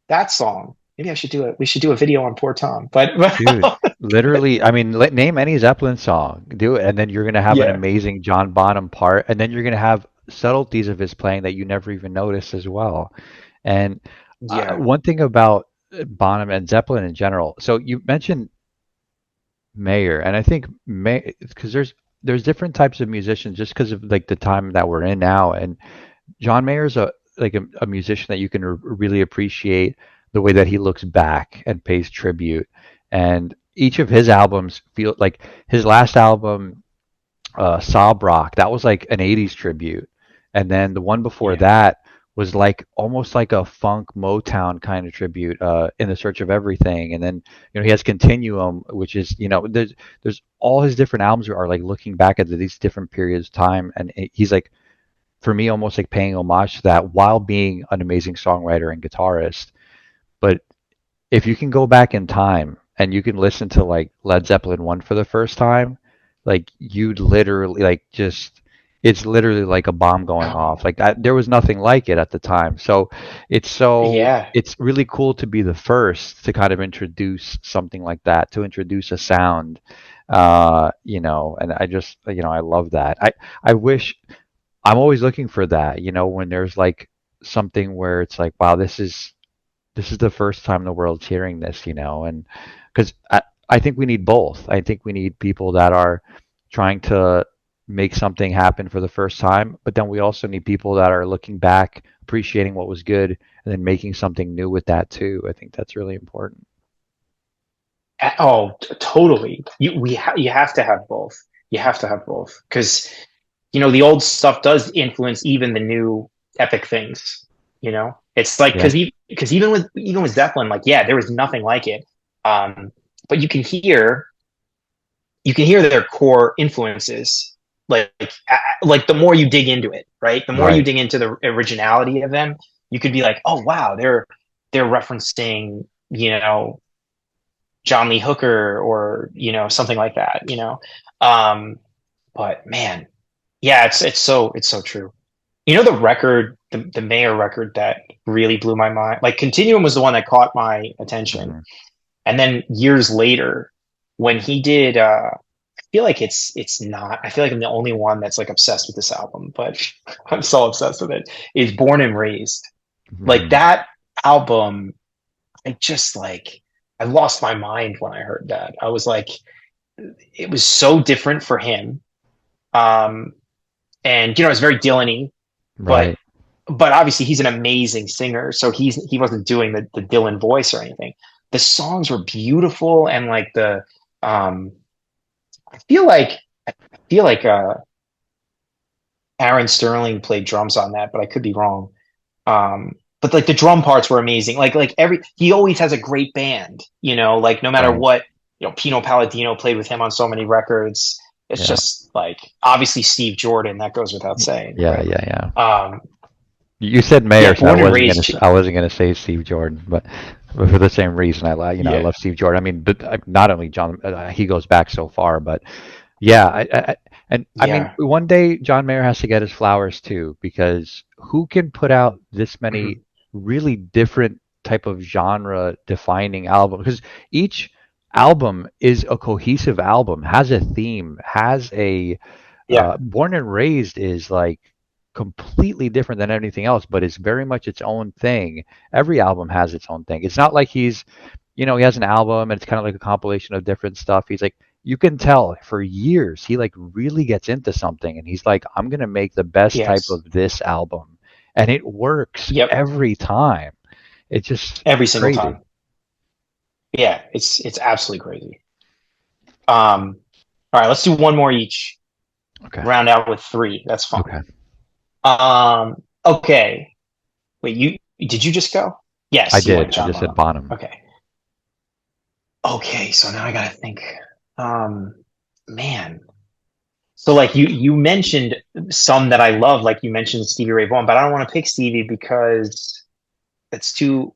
Speaker 1: that song. Maybe I should do it. We should do a video on Poor Tom. But
Speaker 2: Dude, literally, I mean, name any Zeppelin song, do it, and then you're gonna have an
Speaker 1: yeah,
Speaker 2: amazing John Bonham part, and then you're gonna have subtleties of his playing that you never even noticed as well. And
Speaker 1: yeah,
Speaker 2: one thing about Bonham and Zeppelin in general, so you mentioned Mayer, and I think May because there's different types of musicians just because of like the time that we're in now, and John Mayer's a musician that you can really appreciate the way that he looks back and pays tribute. And each of his albums feel like his last album, Sob Rock, that was like an 80s tribute. And then the one before
Speaker 1: yeah,
Speaker 2: that was like almost like a funk Motown kind of tribute, In the Search of Everything. And then, he has Continuum, which is, there's all his different albums are like looking back at these different periods of time. And he's like, for me, almost like paying homage to that while being an amazing songwriter and guitarist. But if you can go back in time and you can listen to like Led Zeppelin 1 for the first time, like you'd literally like just it's literally like a bomb going
Speaker 1: Oh,
Speaker 2: off. Like there was nothing like it at the time. So
Speaker 1: yeah.
Speaker 2: it's really cool to be the first to kind of introduce something like that, to introduce a sound, and I just, I love that. I wish I'm always looking for that, when there's like something where it's like, wow, this is the first time the world's hearing this, and because I think we need both. I think we need people that are trying to make something happen for the first time, but then we also need people that are looking back, appreciating what was good, and then making something new with that too. I think that's really important.
Speaker 1: Oh, totally. You have to have both. You have to have both because the old stuff does influence even the new epic things. It's like
Speaker 2: Yeah.
Speaker 1: because even with Zeppelin, like yeah, there was nothing like it. But you can hear their core influences, like the more you dig into it, right? The more you
Speaker 2: Right.
Speaker 1: dig into the originality of them, you could be like, oh wow, they're referencing John Lee Hooker or something like that. Um, but man, yeah, it's so true. The record, the Mayer record that really blew my mind. Like Continuum was the one that caught my attention,
Speaker 2: Hmm.
Speaker 1: and then years later, when he did, I feel like it's not. I feel like I'm the only one that's like obsessed with this album, but I'm so obsessed with it. Is Born and Raised. Like
Speaker 2: Hmm.
Speaker 1: that album, I just like I lost my mind when I heard that. I was like, it was so different for him. Um, and it's very Dylan-y, but
Speaker 2: Right.
Speaker 1: obviously he's an amazing singer, so he wasn't doing the Dylan voice or anything. The songs were beautiful, and like um I feel like Aaron Sterling played drums on that, but I could be wrong. But like the drum parts were amazing. Like he always has a great band, like no matter
Speaker 2: Right.
Speaker 1: what, Pino Palladino played with him on so many records. It's
Speaker 2: Yeah.
Speaker 1: just like obviously Steve Jordan, that goes without saying,
Speaker 2: Yeah.
Speaker 1: right?
Speaker 2: Yeah. Yeah.
Speaker 1: Um,
Speaker 2: You said Mayer,
Speaker 1: yeah,
Speaker 2: so I
Speaker 1: Born and
Speaker 2: wasn't gonna
Speaker 1: Raised.
Speaker 2: I wasn't gonna say Steve Jordan, but for the same reason, I
Speaker 1: Yeah,
Speaker 2: love Steve Jordan. I mean, but not only John, he goes back so far, but yeah, and I mean,
Speaker 1: yeah.
Speaker 2: one day John Mayer has to get his flowers too, because who can put out this many
Speaker 1: Mhm.
Speaker 2: really different type of genre defining album? Because each album is a cohesive album, has a theme, has a
Speaker 1: Yeah,
Speaker 2: Born and Raised is like completely different than anything else, but it's very much its own thing. Every album has its own thing. It's not like he has an album and it's kind of like a compilation of different stuff. He's like, you can tell for years he like really gets into something and he's like, I'm gonna make the best type
Speaker 1: yes.
Speaker 2: of this album, and it works
Speaker 1: Yep.
Speaker 2: every time. It's just
Speaker 1: Every single
Speaker 2: crazy.
Speaker 1: time. Yeah, it's absolutely crazy. Um, all right, let's do one more each.
Speaker 2: Okay.
Speaker 1: Round out with three. That's fine.
Speaker 2: Okay.
Speaker 1: Okay. Wait, did you just go?
Speaker 2: I
Speaker 1: Yes, you
Speaker 2: did.
Speaker 1: went
Speaker 2: I
Speaker 1: John
Speaker 2: just said
Speaker 1: Bonham.
Speaker 2: Bonham.
Speaker 1: Okay. Okay, so now I gotta think. Um, Man. So like you mentioned some that I love, like you mentioned Stevie Ray Vaughan, but I don't want to pick Stevie because it's too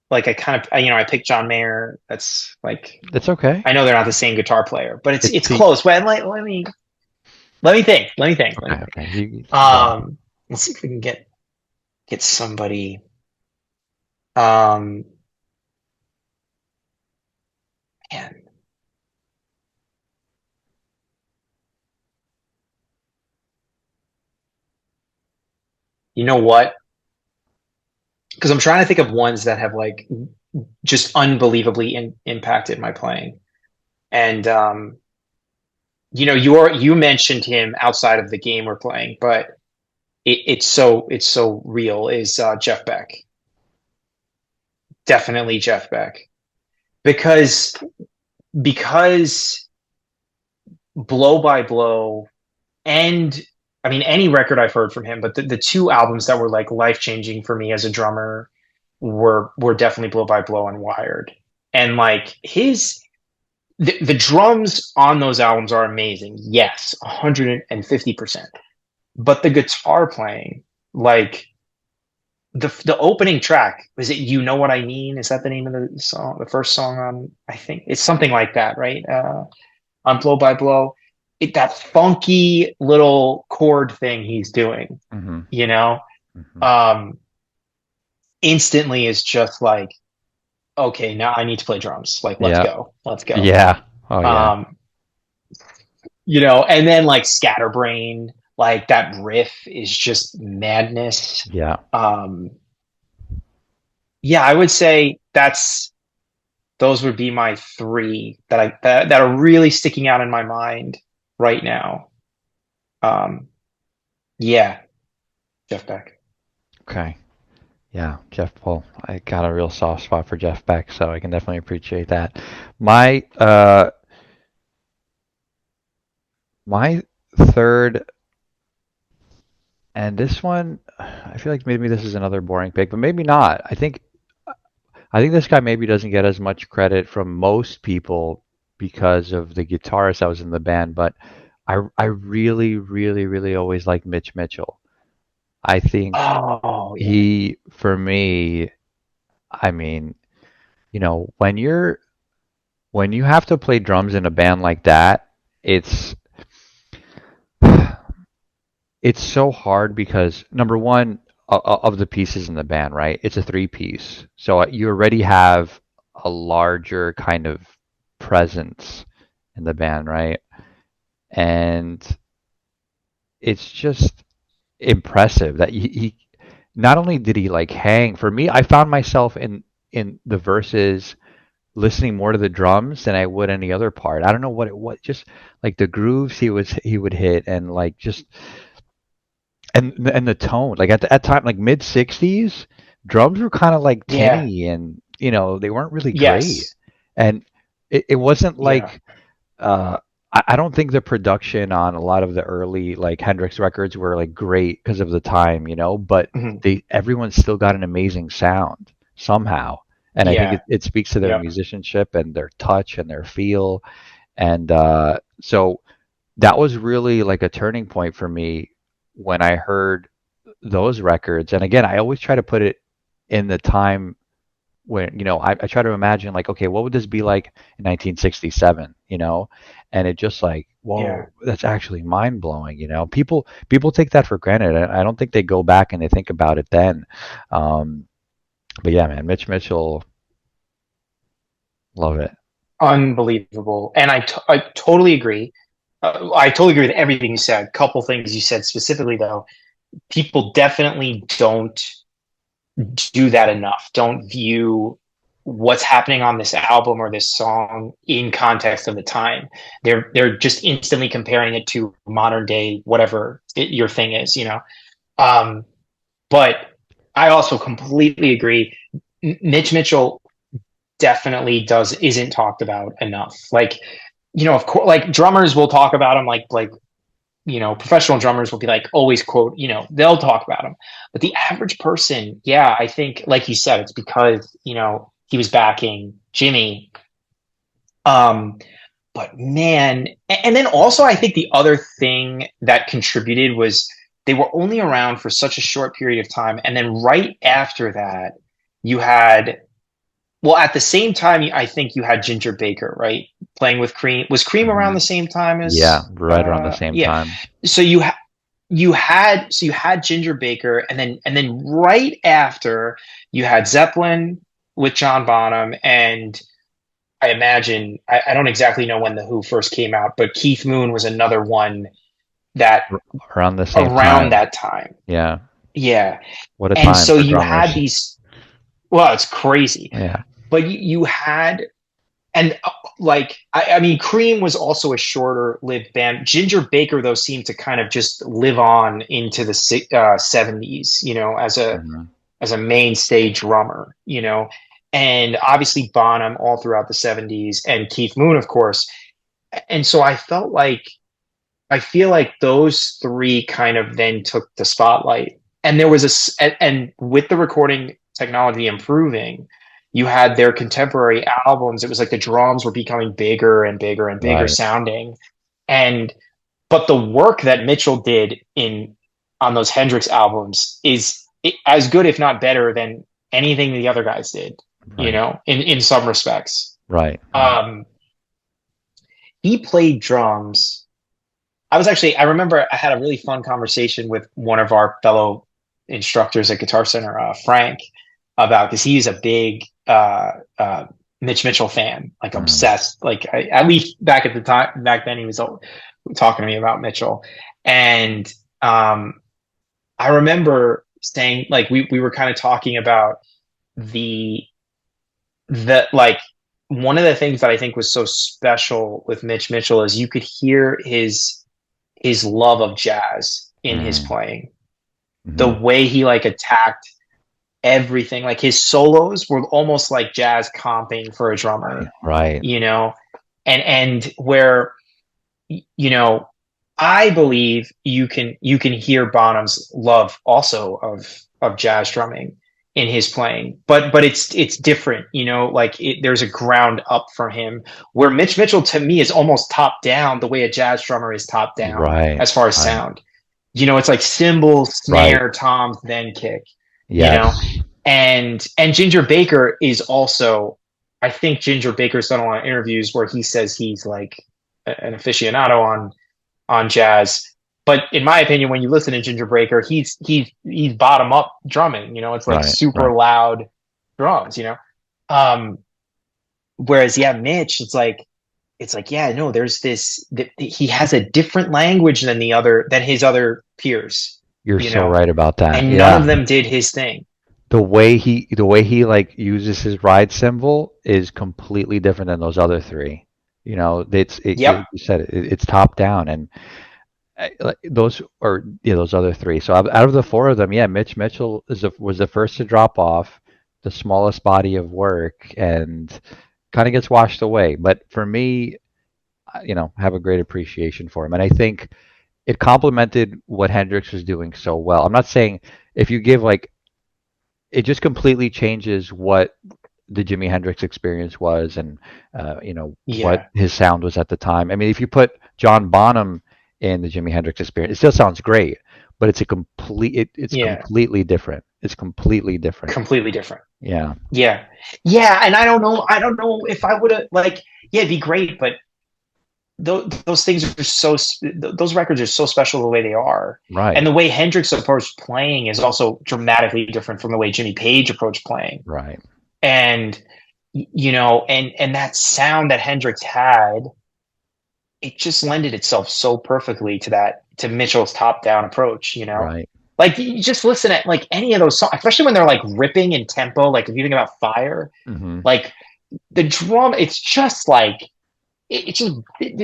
Speaker 1: like I kind of I picked John Mayer. That's like
Speaker 2: It's okay.
Speaker 1: I know they're not the same guitar player, but it's
Speaker 2: It's
Speaker 1: it's close. Well, let me think. Let me think. Let me
Speaker 2: okay.
Speaker 1: think.
Speaker 2: Okay. Yeah.
Speaker 1: Let's see if we can get somebody. Um, Man, you know what? Because I'm trying to think of ones that have like just unbelievably impacted my playing. And you mentioned him outside of the game we're playing, but it's so real. Is Jeff Beck, definitely Jeff Beck, because because blow by blow, and I mean any record I've heard from him, but the two albums that were like life changing for me as a drummer were definitely Blow by Blow and Wired. And like the drums on those albums are amazing. Yes, 150%. But the guitar playing, like the opening track, is it You Know What I Mean? Is that the name of the song? The first song on, I think it's something like that, right? On Blow by Blow. that funky little chord thing he's doing,
Speaker 2: Hmm.
Speaker 1: you know,
Speaker 2: Hmm.
Speaker 1: um, instantly is just like, okay, now I need to play drums. Like, let's
Speaker 2: Yeah.
Speaker 1: go, let's go.
Speaker 2: Yeah. Oh yeah.
Speaker 1: Um, and then like Scatterbrain, like that riff is just madness.
Speaker 2: Yeah.
Speaker 1: Um, yeah, I would say those would be my three that are really sticking out in my mind right now. Um, yeah, Jeff Beck.
Speaker 2: Okay. Yeah, Jeff Paul. I got a real soft spot for Jeff Beck, so I can definitely appreciate that. My my third, and this one, I feel like maybe this is another boring pick, but maybe not. I think this guy maybe doesn't get as much credit from most people because of the guitarist that was in the band, but I really, really, really always like Mitch Mitchell. I think
Speaker 1: Oh yeah,
Speaker 2: he, for me, I mean, when you have to play drums in a band like that, it's it's so hard because number one, of the pieces in the band, right? It's a three piece. So you already have a larger kind of presence in the band, right? And it's just impressive that he not only did he like hang, for me, I found myself in the verses listening more to the drums than I would any other part. I don't know what just like the grooves he would hit, and like just and the tone. Like at that time, like mid '60s, drums were kind of like
Speaker 1: yeah,
Speaker 2: tinny, and they weren't really great.
Speaker 1: yes,
Speaker 2: And it wasn't
Speaker 1: yeah,
Speaker 2: like I don't think the production on a lot of the early like Hendrix records were like great because of the time, but
Speaker 1: mhm,
Speaker 2: they everyone still got an amazing sound somehow. And I think
Speaker 1: yeah,
Speaker 2: it speaks to their
Speaker 1: yep.
Speaker 2: musicianship and their touch and their feel. And so that was really like a turning point for me when I heard those records. And again, I always try to put it in the time when I try to imagine like, okay, what would this be like in 1967, and it just like,
Speaker 1: Yeah.
Speaker 2: whoa, that's actually mind blowing. People take that for granted. I don't think they go back and they think about it then. um but yeah, man, Mitch Mitchell, love it.
Speaker 1: Unbelievable. And I totally agree. I totally agree with everything you said. Couple things you said specifically, though. People definitely don't do that enough. Don't view what's happening on this album or this song in context of the time. They're just instantly comparing it to modern day, whatever your thing is. Um, but I also completely agree. Mitch Mitchell definitely isn't talked about enough. Like, of course, like drummers will talk about him, like professional drummers will be like always quote, they'll talk about him. But the average person, yeah, I think, like you said, it's because he was backing Jimmy. Um, but man, and then also I think the other thing that contributed was they were only around for such a short period of time, and then right after that, you had well, at the same time, I think you had Ginger Baker, right? Playing with Cream. Was Cream around
Speaker 2: Hmm.
Speaker 1: the same time
Speaker 2: Yeah,
Speaker 1: as
Speaker 2: right around the same
Speaker 1: yeah.
Speaker 2: time.
Speaker 1: So you had Ginger Baker, and then right after you had Zeppelin with John Bonham, and I imagine I don't exactly know when the Who first came out, but Keith Moon was another one that
Speaker 2: R- Around the same
Speaker 1: around
Speaker 2: time.
Speaker 1: that time.
Speaker 2: Yeah.
Speaker 1: Yeah.
Speaker 2: What a
Speaker 1: And
Speaker 2: time
Speaker 1: so
Speaker 2: for
Speaker 1: you had
Speaker 2: drummers.
Speaker 1: these, well, it's crazy.
Speaker 2: Yeah.
Speaker 1: But you had and like I mean, Cream was also a shorter-lived band. Ginger Baker, though, seemed to kind of just live on into the '70s,
Speaker 2: Hmm.
Speaker 1: as a mainstay drummer, and obviously Bonham all throughout the '70s, and Keith Moon, of course. And so I feel like those three kind of then took the spotlight, and there was and with the recording technology improving, you had their contemporary albums. It was like the drums were becoming bigger and bigger and bigger
Speaker 2: Right.
Speaker 1: sounding, and but the work that Mitchell did in on those Hendrix albums is as good, if not better, than anything the other guys did.
Speaker 2: Right.
Speaker 1: In some respects.
Speaker 2: Right. Right.
Speaker 1: Um, he played drums I remember I had a really fun conversation with one of our fellow instructors at Guitar Center, Frank, about, because he's a big Mitch Mitchell fan, like
Speaker 2: Mm,
Speaker 1: obsessed. Like at least back at the time, back then he was talking to me about Mitchell, and um, I remember saying, like, we were kind of talking about the like one of the things that I think was so special with Mitch Mitchell is you could hear his love of jazz in his
Speaker 2: mm,
Speaker 1: playing. The
Speaker 2: hmm.
Speaker 1: way he like attacked everything, like his solos were almost like jazz comping for a drummer,
Speaker 2: Right.
Speaker 1: you know, and where, you know, I believe you can hear Bonham's love also of jazz drumming in his playing, but it's different, you know, like there's a ground up for him, where Mitch Mitchell to me is almost top down the way a jazz drummer is top down
Speaker 2: Right.
Speaker 1: as far as
Speaker 2: Right.
Speaker 1: sound. You know, it's like cymbal,
Speaker 2: Right.
Speaker 1: snare, toms, then kick, you know,
Speaker 2: Yes.
Speaker 1: and Ginger Baker is also, I think Ginger Baker's done a lot of interviews where he says he's like an aficionado on jazz. But in my opinion, when you listen to Ginger Baker, he's bottom up drumming. You know, it's like
Speaker 2: Right. Right.
Speaker 1: super loud drums. You know, um, whereas yeah, Mitch, it's like yeah, no, there's this. He has a different language than his other peers.
Speaker 2: You're
Speaker 1: You
Speaker 2: so
Speaker 1: know,
Speaker 2: right about that.
Speaker 1: and none
Speaker 2: Yeah.
Speaker 1: of them did his thing.
Speaker 2: The way he like uses his ride cymbal is completely different than those other three.
Speaker 1: Yep.
Speaker 2: You said it's top down, and like, those or yeah, those other three. So out of the four of them, yeah, Mitch Mitchell was the first to drop off, the smallest body of work, and kind of gets washed away. But for me, I have a great appreciation for him, and I think it complemented what Hendrix was doing so well. I'm not saying if you give like it just completely changes what the Jimi Hendrix experience was, and what
Speaker 1: Yeah.
Speaker 2: his sound was at the time. I mean, if you put John Bonham in the Jimi Hendrix experience, it still sounds great, but it's
Speaker 1: Yeah.
Speaker 2: completely different. It's completely different.
Speaker 1: Completely different.
Speaker 2: Yeah.
Speaker 1: Yeah. Yeah. And I don't know if I would have, like, yeah, it'd be great, but those things are those records are so special the way they are. And
Speaker 2: Right.
Speaker 1: the way Hendrix approached playing is also dramatically different from the way Jimmy Page approached playing.
Speaker 2: Right.
Speaker 1: And, and that sound that Hendrix had, it just lended itself so perfectly to Mitchell's top down approach, you know?
Speaker 2: Right.
Speaker 1: Like you just listen at like any of those songs, especially when they're like ripping in tempo, like if you think about Fire,
Speaker 2: Hmm.
Speaker 1: like the drum, it's just like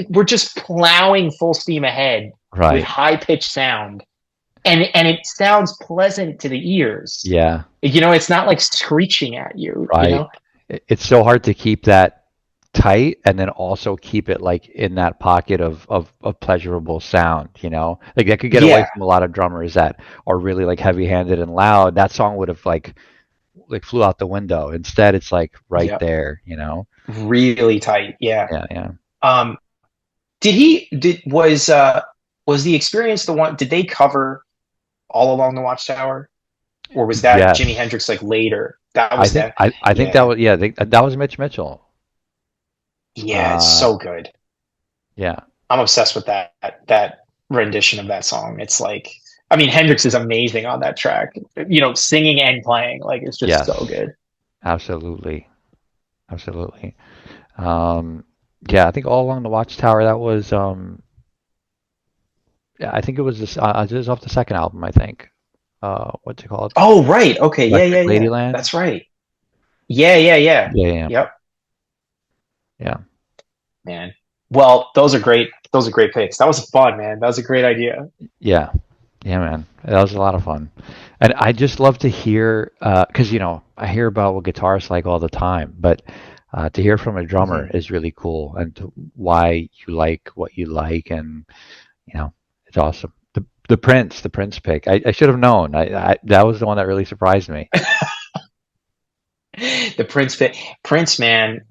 Speaker 1: we're just plowing full steam ahead with
Speaker 2: Right.
Speaker 1: high pitched sound, and it sounds pleasant to the ears.
Speaker 2: Yeah.
Speaker 1: You know, it's not like screeching at you. You
Speaker 2: Right.
Speaker 1: know,
Speaker 2: It's so hard to keep that tight and then also keep it like in that pocket of pleasurable sound, like that could get away
Speaker 1: yeah,
Speaker 2: from a lot of drummers that are really like heavy handed and loud. That song would have like flew out the window. Instead it's like right
Speaker 1: yeah,
Speaker 2: there.
Speaker 1: really tight. Yeah.
Speaker 2: Yeah, yeah.
Speaker 1: Um, was the experience the one? Did they cover All Along the Watchtower, or was that Jimi
Speaker 2: Yes.
Speaker 1: Hendrix like later? That
Speaker 2: I
Speaker 1: was
Speaker 2: think
Speaker 1: that.
Speaker 2: I think that
Speaker 1: Yeah,
Speaker 2: was, yeah, that was Mitch Mitchell.
Speaker 1: yeah, it's
Speaker 2: Uh
Speaker 1: so good.
Speaker 2: yeah.
Speaker 1: I'm obsessed with that rendition of that song. It's like, I mean, Hendrix is amazing on that track. You know, singing and playing, like it's just so
Speaker 2: Yes.
Speaker 1: good.
Speaker 2: Absolutely. Absolutely. Um yeah, I think All Along the Watchtower, that was yeah, I think it was this off the second album, I think. What's it called?
Speaker 1: Oh, right. Okay. Yeah,
Speaker 2: Electric
Speaker 1: yeah, yeah.
Speaker 2: Ladyland?
Speaker 1: That's right. Yeah, yeah, yeah.
Speaker 2: Yeah, yeah,
Speaker 1: Yep,
Speaker 2: yeah.
Speaker 1: man. Well, those are great picks. That was fun, man. That was a great idea.
Speaker 2: Yeah. Yeah, man. That was a lot of fun. And I just love to hear, because, I hear about what guitarists like all the time, but to hear from a drummer
Speaker 1: Hmm.
Speaker 2: is really cool, and why you like what you like, and, it's awesome. The Prince pick. I should have known. That was the one that really surprised me.
Speaker 1: The Prince, man.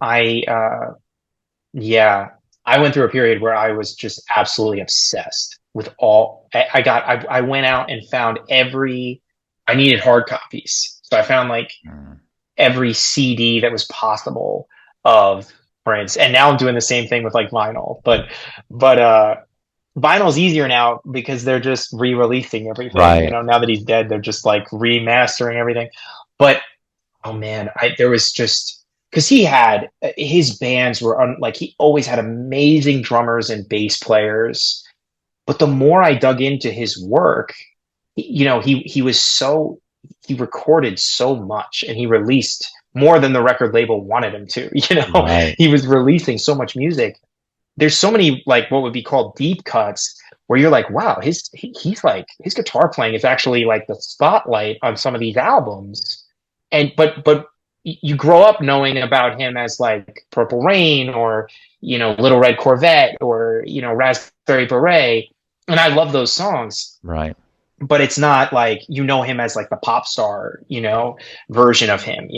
Speaker 1: Yeah, I went through a period where I was just absolutely obsessed with all. I went out and found every. I needed hard copies, so I found like
Speaker 2: Mm.
Speaker 1: every CD that was possible of Prince, and now I'm doing the same thing with like vinyl. But vinyl's easier now because they're just re-releasing everything.
Speaker 2: Right.
Speaker 1: Now that he's dead, they're just like remastering everything. But oh man, there was just because he had his bands were like he always had amazing drummers and bass players. But the more I dug into his work, he was so he recorded so much and he released more than the record label wanted him to.
Speaker 2: Right.
Speaker 1: He was releasing so much music. There's so many like what would be called deep cuts where you're like, wow, he's like his guitar playing is actually like the spotlight on some of these albums. And but you grow up knowing about him as like Purple Rain or Little Red Corvette or Raspberry Beret, and I love those songs.
Speaker 2: Right.
Speaker 1: But it's not like him as like the pop star, version of him.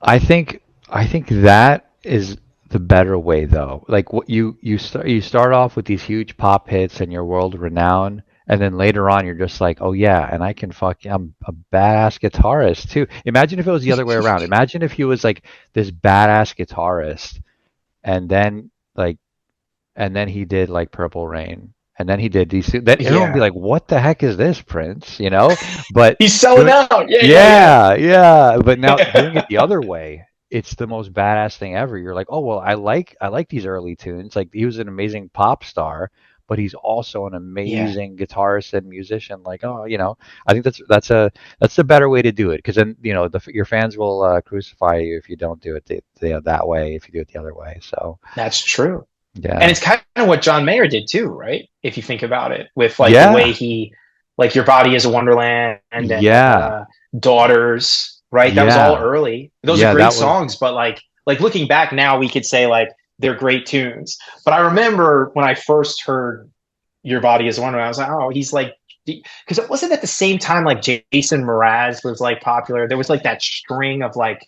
Speaker 2: I think that is the better way though. Like what you start off with these huge pop hits and you're world renowned, and then later on you're just like, oh yeah, and I'm a badass guitarist too. Imagine if it was the other way around. Imagine if he was like this badass guitarist, and then like and then he did like Purple Rain. And then he did these. Then everyone would be
Speaker 1: Yeah,
Speaker 2: like, "What the heck is this, Prince?" But
Speaker 1: he's selling
Speaker 2: doing,
Speaker 1: out. Yeah, yeah,
Speaker 2: yeah, yeah. But now doing it
Speaker 1: yeah.
Speaker 2: the other way, it's the most badass thing ever. You're like, oh well, I like these early tunes. Like he was an amazing pop star, but he's also an
Speaker 1: Yeah,
Speaker 2: amazing guitarist and musician. Like, oh, I think that's the better way to do it because then your fans will crucify you if you don't do it that way. If you do it the other way, so
Speaker 1: that's true. And
Speaker 2: yeah,
Speaker 1: it's kind of what John Mayer did too, right? If you think about it, with like the way
Speaker 2: yeah,
Speaker 1: he, like Your Body is a Wonderland and
Speaker 2: yeah,
Speaker 1: Daughters, right? That was all
Speaker 2: yeah,
Speaker 1: early. Those are
Speaker 2: yeah.
Speaker 1: great
Speaker 2: That was
Speaker 1: songs, but like looking back now, we could say like they're great tunes. But I remember when I first heard Your Body is a Wonderland, I was like, oh, he's like, because it wasn't at the same time like Jason Mraz was like popular. There was like that string of like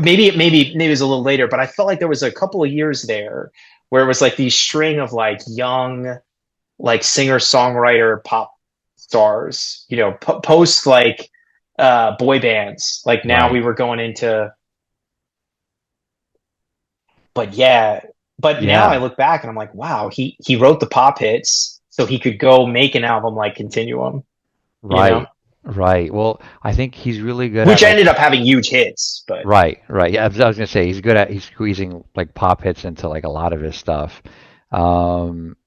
Speaker 1: maybe it was a little later, but I felt like there was a couple of years there where it was like these string of like young like singer songwriter pop stars, post like boy bands. Like now we
Speaker 2: right.
Speaker 1: were going into, but yeah, but now I
Speaker 2: Yeah,
Speaker 1: look back and I'm like, wow, he wrote the pop hits so he could go make an album like Continuum, you know,
Speaker 2: right, right. Well, I think he's really good at
Speaker 1: which
Speaker 2: like
Speaker 1: ended up having huge hits, but
Speaker 2: right, right. Yeah, I was gonna say he's squeezing like pop hits into like a lot of his stuff. Um,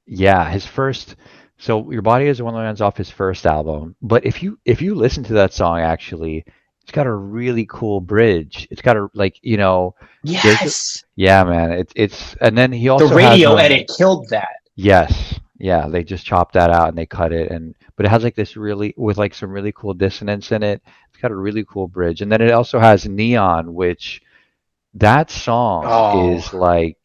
Speaker 2: yeah, his first. So Your Body is a Wonderland's off his first album, but if you listen to that song, actually, it's got a really cool bridge. It's got a like there's
Speaker 1: yes,
Speaker 2: yeah, man. It's and then he
Speaker 1: the
Speaker 2: also has
Speaker 1: radio edit killed that.
Speaker 2: yes. Yeah, they just chopped that out and they cut it and but it has like this really with like some really cool dissonance in it. It's got a really cool bridge. And then it also has Neon, which that song
Speaker 1: Oh,
Speaker 2: is like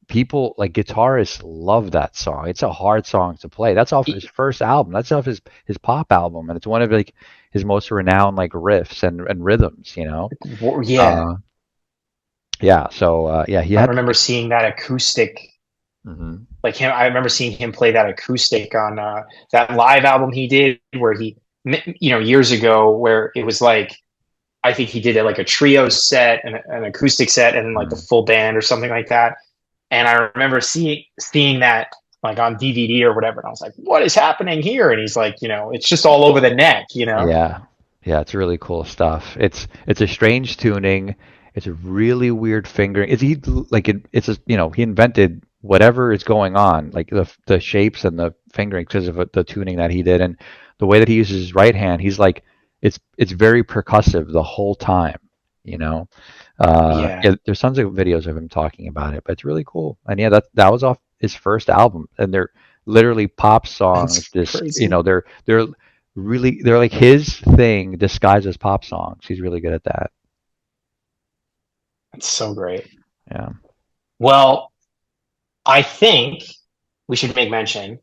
Speaker 2: people like guitarists love that song. It's a hard song to play. That's off his first album. That's off his pop album and it's one of like his most renowned like riffs and rhythms.
Speaker 1: yeah.
Speaker 2: Uh yeah, so yeah, he
Speaker 1: I
Speaker 2: had
Speaker 1: remember seeing that acoustic,
Speaker 2: mhm.
Speaker 1: like him. I remember seeing him play that acoustic on that live album he did, where years ago, where it was like, I think he did it like a trio set and an acoustic set, and then like the
Speaker 2: Mhm.
Speaker 1: full band or something like that. And I remember seeing that like on DVD or whatever, and I was like, "What is happening here?" And he's like, it's just all over the neck.
Speaker 2: Yeah. Yeah, it's really cool stuff. It's a strange tuning. It's a really weird fingering. It's he like it's a, he invented whatever is going on, like the shapes and the fingering because of the tuning that he did and the way that he uses his right hand. He's like it's very percussive the whole time, you know.
Speaker 1: Yeah,
Speaker 2: Yeah, there's tons of videos of him talking about it, but it's really cool. And yeah, that was off his first album, and they're literally pop songs.
Speaker 1: that's crazy.
Speaker 2: They're like his thing disguised as pop songs. He's really good at that.
Speaker 1: That's so great.
Speaker 2: Yeah,
Speaker 1: Well, I think we should make mention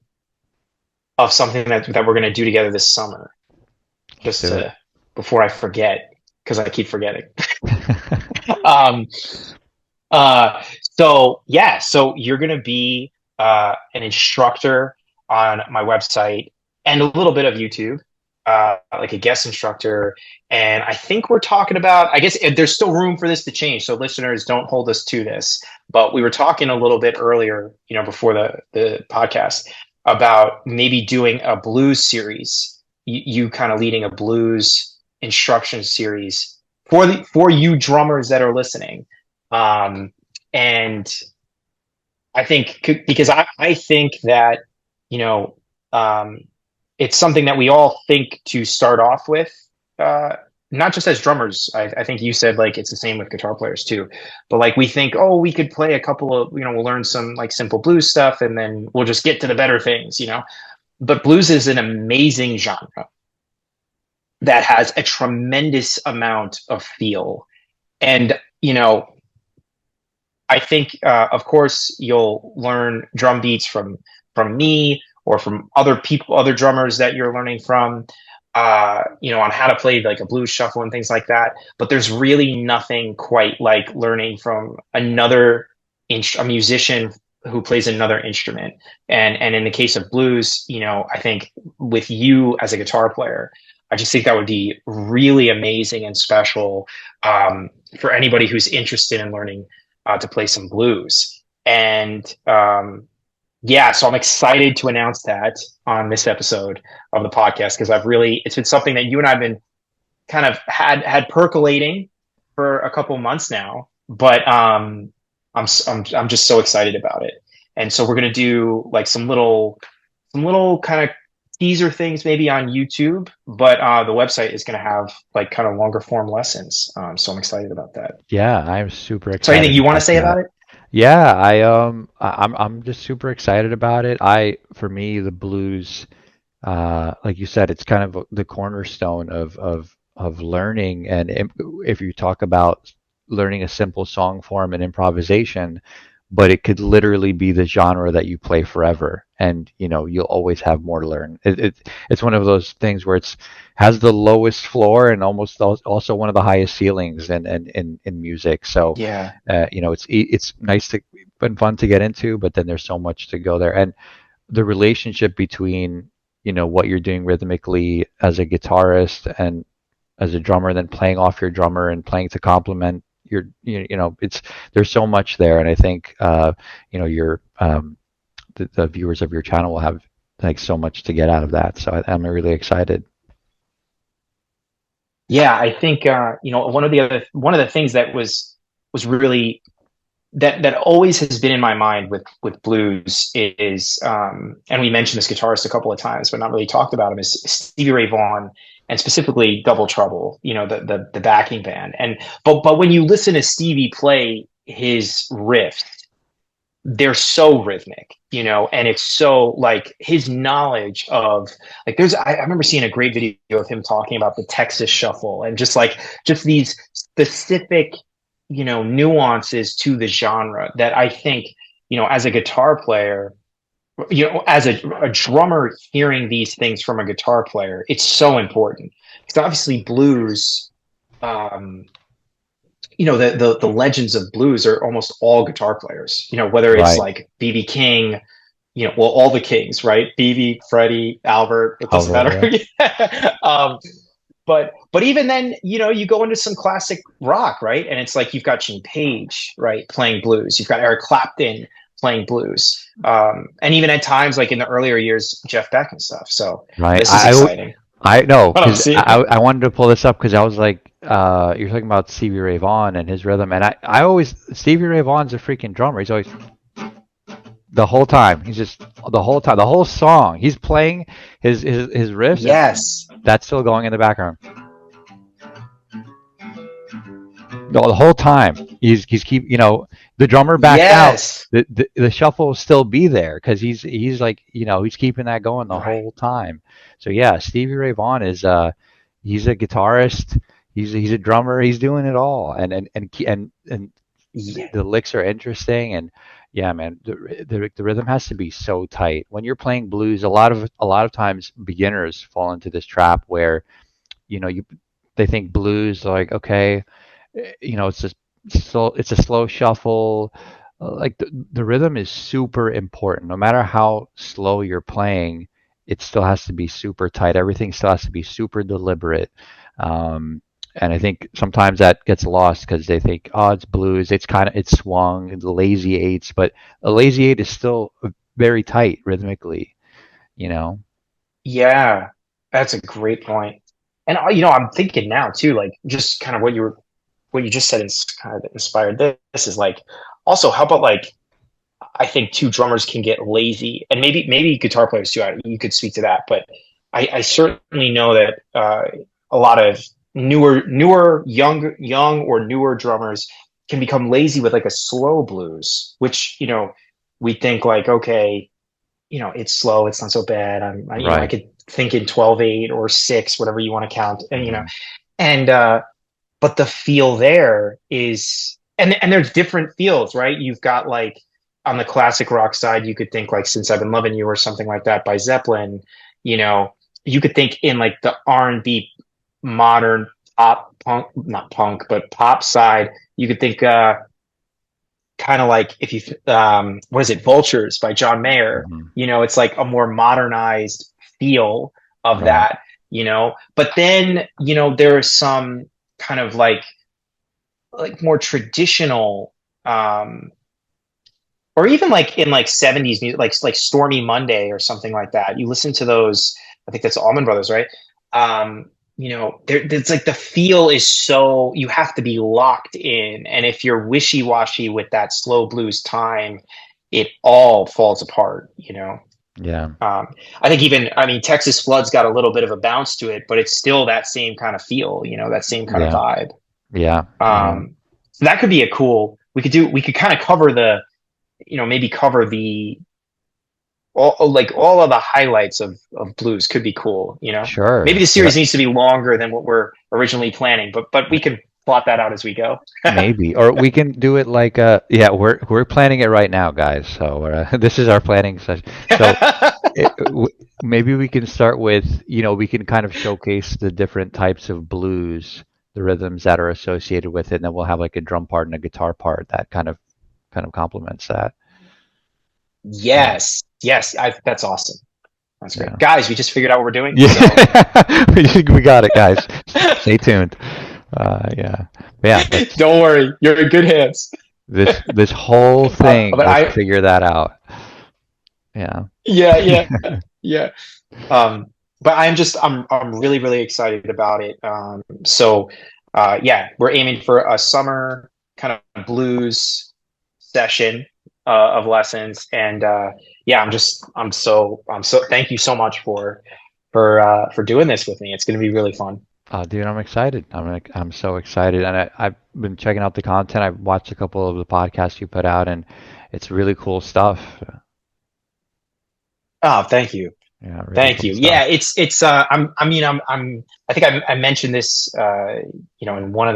Speaker 1: of something that we're going to do together this summer,
Speaker 2: let's
Speaker 1: just
Speaker 2: do it.
Speaker 1: to before I forget, because I keep forgetting. um, so yeah, so you're going to be an instructor on my website and a little bit of YouTube. like a guest instructor. And I think we're talking about, I guess there's still room for this to change. So listeners, don't hold us to this. But we were talking a little bit earlier, before the podcast about maybe doing a blues series. You kind of leading a blues instruction series for you drummers that are listening. And I think because I think that, you know, um, it's something that we all think to start off with, uh, not just as drummers. I think you said like it's the same with guitar players too, but like we think, oh, we could play a couple of, we'll learn some like simple blues stuff and then we'll just get to the better things. But blues is an amazing genre that has a tremendous amount of feel. And, I think, of course, you'll learn drum beats from me or from other people, other drummers that you're learning from, on how to play like a blues shuffle and things like that. But there's really nothing quite like learning from a musician who plays another instrument. And in the case of blues, I think with you as a guitar player, I just think that would be really amazing and special, for anybody who's interested in learning to play some blues. And yeah, so I'm excited to announce that on this episode of the podcast because it's been something that you and I've been kind of had percolating for a couple months now. But I'm just so excited about it. And so we're gonna do like some little kind of teaser things maybe on YouTube, but the website is gonna have like kind of longer form lessons. So I'm excited about that.
Speaker 2: Yeah, I'm super
Speaker 1: So anything
Speaker 2: excited
Speaker 1: you want to
Speaker 2: about
Speaker 1: say
Speaker 2: that.
Speaker 1: about it?
Speaker 2: Yeah, I'm just super excited about it. For me the blues, like you said, it's kind of the cornerstone of learning. And if you talk about learning a simple song form and improvisation, but it could literally be the genre that you play forever, and you'll always have more to learn. It's one of those things where it's has the lowest floor and almost also one of the highest ceilings in music. So
Speaker 1: Yeah.
Speaker 2: it's nice to and fun to get into, but then there's so much to go there. And the relationship between what you're doing rhythmically as a guitarist and as a drummer, then playing off your drummer and playing to complement it's there's so much there. And I think your the viewers of your channel will have like so much to get out of that. So I'm really excited.
Speaker 1: Yeah, I think one of the things that was really that always has been in my mind with blues is, and we mentioned this guitarist a couple of times, but not really talked about him, is Stevie Ray Vaughan, and specifically Double Trouble, the backing band. But when you listen to Stevie play his riffs, they're so rhythmic, and it's so like his knowledge of like I remember seeing a great video of him talking about the Texas shuffle and just these specific, nuances to the genre that I think, as a guitar player, as a drummer hearing these things from a guitar player, it's so important. Because obviously blues, um, the legends of blues are almost all guitar players, whether it's
Speaker 2: Right.
Speaker 1: like BB King, well, all the Kings, right? BB, Freddie, Albert, it doesn't
Speaker 2: However,
Speaker 1: matter.
Speaker 2: yeah.
Speaker 1: But even then, you go into some classic rock, right? And it's like you've got Gene Page, right, playing blues. You've got Eric Clapton playing blues. And even at times, like in the earlier years, Jeff Beck and stuff. So
Speaker 2: Right.
Speaker 1: this is exciting.
Speaker 2: I know
Speaker 1: What I'm
Speaker 2: because
Speaker 1: seeing.
Speaker 2: I wanted to pull this up because I was like, you're talking about Stevie Ray Vaughan and his rhythm, and I always Stevie Ray Vaughan's a freaking drummer. He's always the whole time. He's just the whole time, the whole song. He's playing his riffs, and
Speaker 1: Yes.
Speaker 2: that's still going in the background. The whole time he's keep the drummer backs out,
Speaker 1: Yes.
Speaker 2: the shuffle will still be there because he's like he's keeping that going the
Speaker 1: Right.
Speaker 2: whole time. So yeah, Stevie Ray Vaughan is he's a guitarist, he's a drummer, he's doing it all. And
Speaker 1: Yeah.
Speaker 2: the licks are interesting. And yeah, man, the rhythm has to be so tight when you're playing blues. A lot of times beginners fall into this trap where you they think blues like, okay, it's just it's a slow shuffle. Like the rhythm is super important. No matter how slow you're playing, it still has to be super tight. Everything still has to be super deliberate. And I think sometimes that gets lost because they think, oh, it's blues. It's swung, the lazy eights, but a lazy eight is still very tight rhythmically, you know?
Speaker 1: Yeah, that's a great point. And I'm thinking now too, like just kind of what you just said is kind of inspired this is like also how about like I think two drummers can get lazy, and maybe guitar players too. You could speak to that, but I certainly know that a lot of young or newer drummers can become lazy with like a slow blues, which we think like okay, it's slow, it's not so bad. I
Speaker 2: Right.
Speaker 1: could think in 12/8 or 6, whatever you want to count, and
Speaker 2: Hmm.
Speaker 1: and but the feel there is and there's different feels, right? You've got like on the classic rock side, you could think like Since I've Been Loving You or something like that by Zeppelin. you know you could think in like the R&B modern pop punk, not punk but pop side. You could think kind of like if you what is it, Vultures by John Mayer.
Speaker 2: Hmm.
Speaker 1: It's like a more modernized feel of
Speaker 2: Right.
Speaker 1: that. But then there is some kind of like more traditional, um or even like in like 70s music, like Stormy Monday or something like that. You listen to those, I think that's Allman Brothers, right? It's like the feel is so, you have to be locked in, and if you're wishy-washy with that slow blues time, it all falls apart.
Speaker 2: Yeah.
Speaker 1: um, I think even, I mean, Texas Flood's got a little bit of a bounce to it, but it's still that same kind of feel, that same kind of
Speaker 2: Yeah.
Speaker 1: vibe.
Speaker 2: Yeah. Yeah.
Speaker 1: So that could be a cool, we could kind of cover maybe cover all of the highlights of blues could be cool. Maybe
Speaker 2: Sure.
Speaker 1: the series needs to be longer than what we're originally planning, but we can plot that out as we go.
Speaker 2: Maybe, or we can do it like yeah, we're planning it right now, guys. So this is our planning session. So maybe we can start with, we can kind of showcase the different types of blues, the rhythms that are associated with it, and then we'll have like a drum part and a guitar part that kind of complements that. Yeah.
Speaker 1: Yes, that's awesome. That's great,
Speaker 2: Yeah.
Speaker 1: guys. We just figured out what we're doing. So
Speaker 2: Yeah. We got it, guys. Stay tuned. Yeah. But yeah, that's
Speaker 1: don't worry, you're in good hands.
Speaker 2: this whole thing
Speaker 1: But
Speaker 2: was to figure that out. Yeah.
Speaker 1: yeah, yeah, yeah. Um, but I'm really, really excited about it. Yeah, we're aiming for a summer kind of blues session of lessons, and yeah, I'm so thank you so much for doing this with me. It's going to be really fun.
Speaker 2: Dude, I'm excited. I'm so excited, and I've been checking out the content. I've watched a couple of the podcasts you put out, and it's really cool stuff.
Speaker 1: Oh, thank you.
Speaker 2: Yeah, really
Speaker 1: Thank
Speaker 2: cool
Speaker 1: you.
Speaker 2: stuff.
Speaker 1: Yeah, it's I think I mentioned this in one of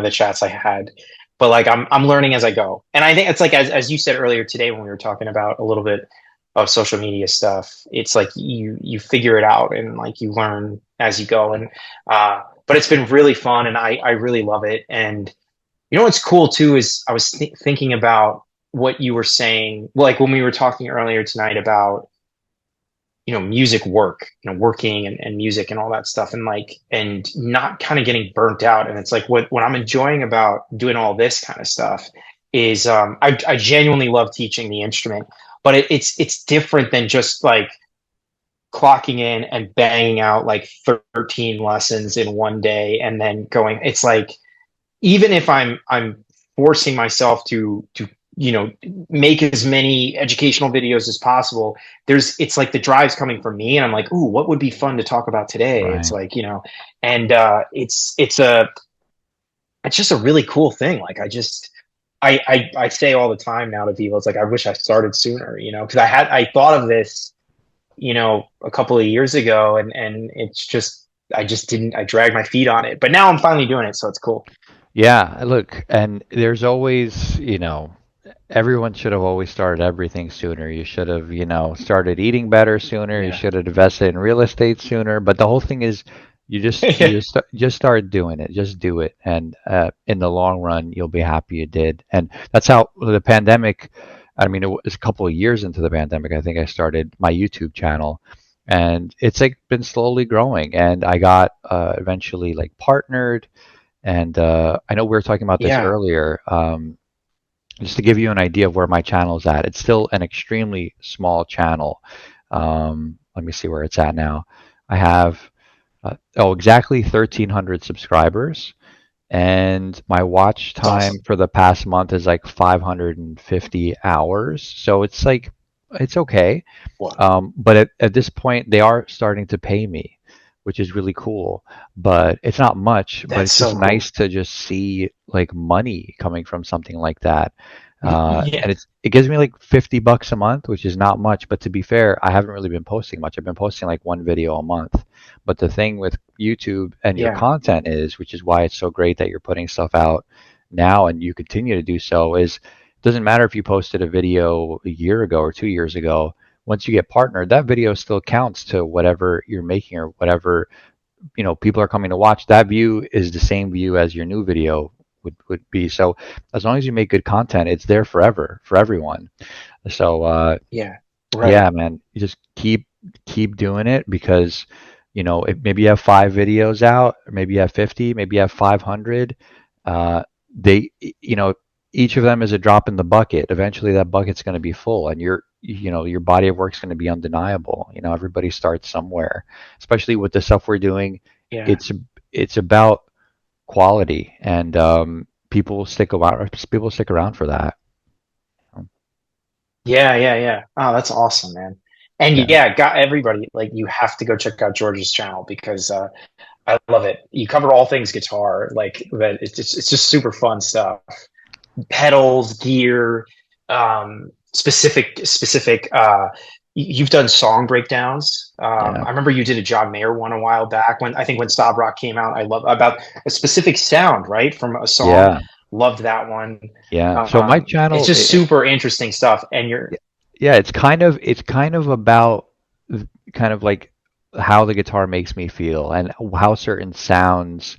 Speaker 1: the chats I had, but like I'm learning as I go. And I think it's like as you said earlier today when we were talking about a little bit of social media stuff, it's like you figure it out and like you learn as you go. And but it's been really fun, and I really love it. And what's cool too is I was thinking about what you were saying, like when we were talking earlier tonight about music work, working and music and all that stuff, and like and not kind of getting burnt out. And it's like what I'm enjoying about doing all this kind of stuff is I genuinely love teaching the instrument, but it's different than just like clocking in and banging out like 13 lessons in one day and then going. It's like even if I'm forcing myself to you know make as many educational videos as possible, it's like the drive's coming from me, and I'm like, ooh, what would be fun to talk about today? It's
Speaker 2: Right.
Speaker 1: like, and it's just a really cool thing. Like I say all the time now to people, it's like I wish I started sooner, because I thought of this a couple of years ago, and it's just I just didn't. I dragged my feet on it, but now I'm finally doing it, so it's cool.
Speaker 2: Yeah, look, and there's always, everyone should have always started everything sooner. You should have, started eating better sooner. You
Speaker 1: Yeah.
Speaker 2: should have invested in real estate sooner. But the whole thing is, you just start doing it. Just do it, and in the long run, you'll be happy you did. And that's how the pandemic. I mean, it was a couple of years into the pandemic. I think I started my YouTube channel, and it's like been slowly growing. And I got eventually like partnered, and I know we were talking about this
Speaker 1: Yeah.
Speaker 2: earlier. Just to give you an idea of where my channel is at, it's still an extremely small channel. Let me see where it's at now. I have exactly 1,300 subscribers, and my watch
Speaker 1: It's
Speaker 2: time
Speaker 1: awesome.
Speaker 2: for the past month is like 550 hours. So it's like it's okay.
Speaker 1: What?
Speaker 2: But at this point, they are starting to pay me, which is really cool. But it's not much, but
Speaker 1: That's
Speaker 2: it's just
Speaker 1: so cool.
Speaker 2: nice to just see like money coming from something like that.
Speaker 1: Yeah.
Speaker 2: And it gives me like $50 a month, which is not much. But to be fair, I haven't really been posting much. I've been posting like one video a month. But the thing with YouTube and your
Speaker 1: Yeah.
Speaker 2: content is, which is why it's so great that you're putting stuff out now and you continue to do so, is it doesn't matter if you posted a video a year ago or 2 years ago. Once you get partnered, that video still counts to whatever you're making, or whatever people are coming to watch. That view is the same view as your new video would be. So as long as you make good content, it's there forever for everyone. So
Speaker 1: Yeah. Right.
Speaker 2: yeah, man, you just keep doing it, because if maybe you have 5 videos out, or maybe you have 50, maybe you have 500. uh they you know each of them is a drop in the bucket. Eventually that bucket's going to be full, and your body of work's going to be undeniable. Everybody starts somewhere, especially with the stuff we're doing.
Speaker 1: Yeah.
Speaker 2: It's about quality, and people stick around for that.
Speaker 1: Yeah. Yeah. Yeah. Oh, that's awesome, man. And
Speaker 2: Yeah,
Speaker 1: yeah, got everybody, like, you have to go check out George's channel because I love it. You cover all things guitar, like, but it's just super fun stuff. Pedals, gear, specific. You've done song breakdowns.
Speaker 2: yeah,
Speaker 1: I remember you did a John Mayer one a while back, when I think when Staub Rock came out. I love about a specific sound, right, from a song.
Speaker 2: yeah,
Speaker 1: Loved that one.
Speaker 2: yeah. So my
Speaker 1: It's
Speaker 2: channel,
Speaker 1: just super interesting stuff. And you're,
Speaker 2: yeah, it's kind of about kind of like how the guitar makes me feel, and how certain sounds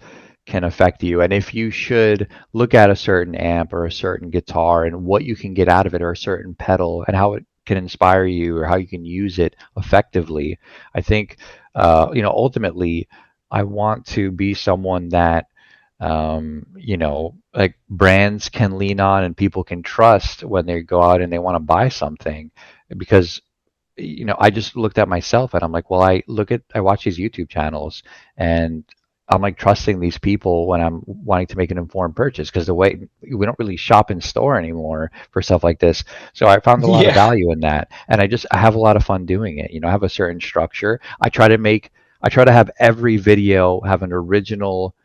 Speaker 2: can affect you, and if you should look at a certain amp or a certain guitar and what you can get out of it, or a certain pedal and how it can inspire you, or how you can use it effectively. I think ultimately I want to be someone that like brands can lean on and people can trust when they go out and they want to buy something. Because I just looked at myself and I'm like, well, I watch these YouTube channels, and I'm like trusting these people when I'm wanting to make an informed purchase, because the way we don't really shop in store anymore for stuff like this. So I found a lot of
Speaker 1: yeah,
Speaker 2: value in that, and I have a lot of fun doing it. I have a certain structure. I try to have every video have an original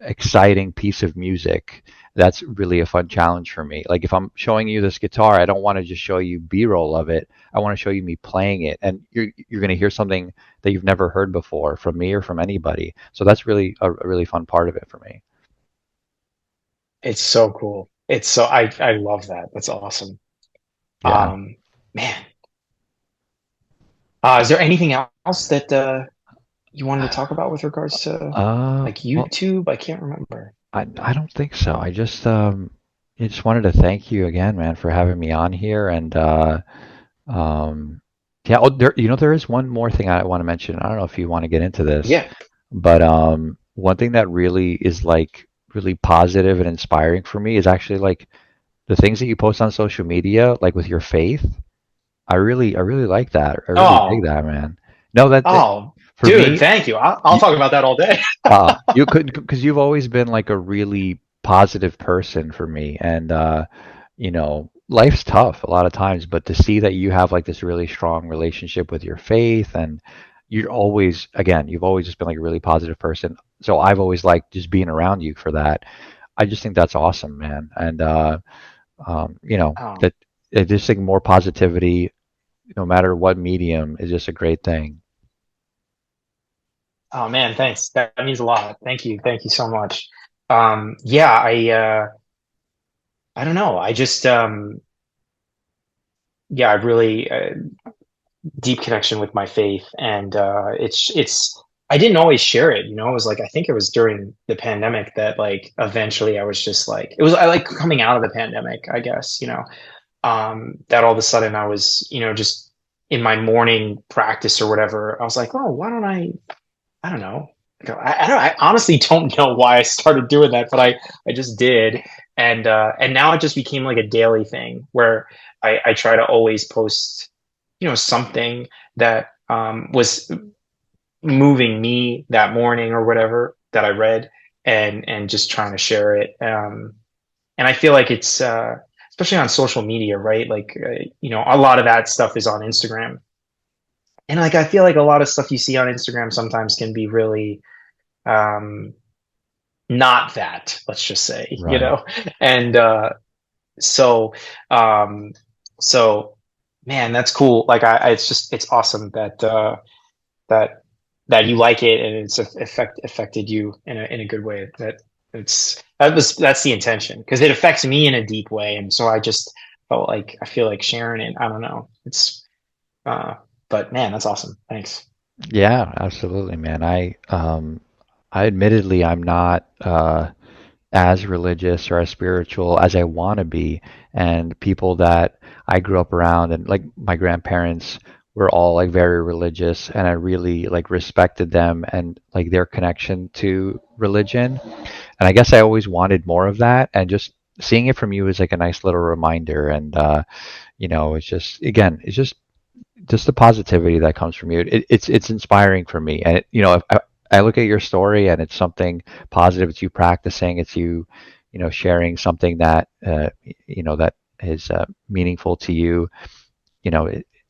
Speaker 2: exciting piece of music. That's really a fun challenge for me. Like if I'm showing you this guitar, I don't want to just show you B-roll of it. I want to show you me playing it, and you're going to hear something that you've never heard before from me or from anybody. So that's really a really fun part of it for me.
Speaker 1: it's so cool. I love that. That's awesome.
Speaker 2: Yeah.
Speaker 1: Um, Man, is there anything else that you wanted to talk about with regards to, like,
Speaker 2: Well,
Speaker 1: YouTube? I can't remember.
Speaker 2: I don't think so. I just wanted to thank you again, man, for having me on here, and um, yeah. Oh, there is one more thing I want to mention. I don't know if you want to get into this.
Speaker 1: Yeah.
Speaker 2: But one thing that really is like really positive and inspiring for me is actually like the things that you post on social media, like with your faith. I really like that. I really dig
Speaker 1: Oh,
Speaker 2: that, man. No,
Speaker 1: oh,
Speaker 2: for
Speaker 1: dude,
Speaker 2: me,
Speaker 1: thank you. I'll
Speaker 2: you,
Speaker 1: talk about that all day.
Speaker 2: you couldn't, because you've always been like a really positive person for me, and life's tough a lot of times, but to see that you have like this really strong relationship with your faith, and you've always just been like a really positive person. So I've always liked just being around you for that. I just think that's awesome, man. And
Speaker 1: Oh,
Speaker 2: that I just think more positivity, no matter what medium, is just a great thing.
Speaker 1: oh man, thanks. That means a lot. Thank you. Thank you so much. Yeah, I don't know. I just yeah, I really deep connection with my faith, and it's I didn't always share it. It was like, I think it was during the pandemic that, like, eventually I was just like, it was, I like, coming out of the pandemic, I guess, that all of a sudden I was, just in my morning practice or whatever, I was like, oh, why don't I don't know. I honestly don't know why I started doing that, but I just did. And now it just became like a daily thing where I try to always post, something that was moving me that morning or whatever that I read, and just trying to share it. And I feel like it's especially on social media, right? Like a lot of that stuff is on Instagram. And like I feel like a lot of stuff you see on Instagram sometimes can be really um not that, let's just say,
Speaker 2: Right.
Speaker 1: and so um so man, that's cool. Like it's awesome that that that you like it, and it's affected you in a good way. That's the intention, because it affects me in a deep way, and so I just felt like I feel like sharing it. I don't know. It's uh but man, that's awesome. Thanks.
Speaker 2: Yeah, absolutely, man. I admittedly I'm not as religious or as spiritual as I want to be. And people that I grew up around, and like my grandparents were all like very religious, and I really like respected them and like their connection to religion. And I guess I always wanted more of that. And just seeing it from you is like a nice little reminder. And it's just again, it's just the positivity that comes from you. It's inspiring for me. And if I look at your story and it's something positive, it's you practicing, it's you, sharing something that that is meaningful to you.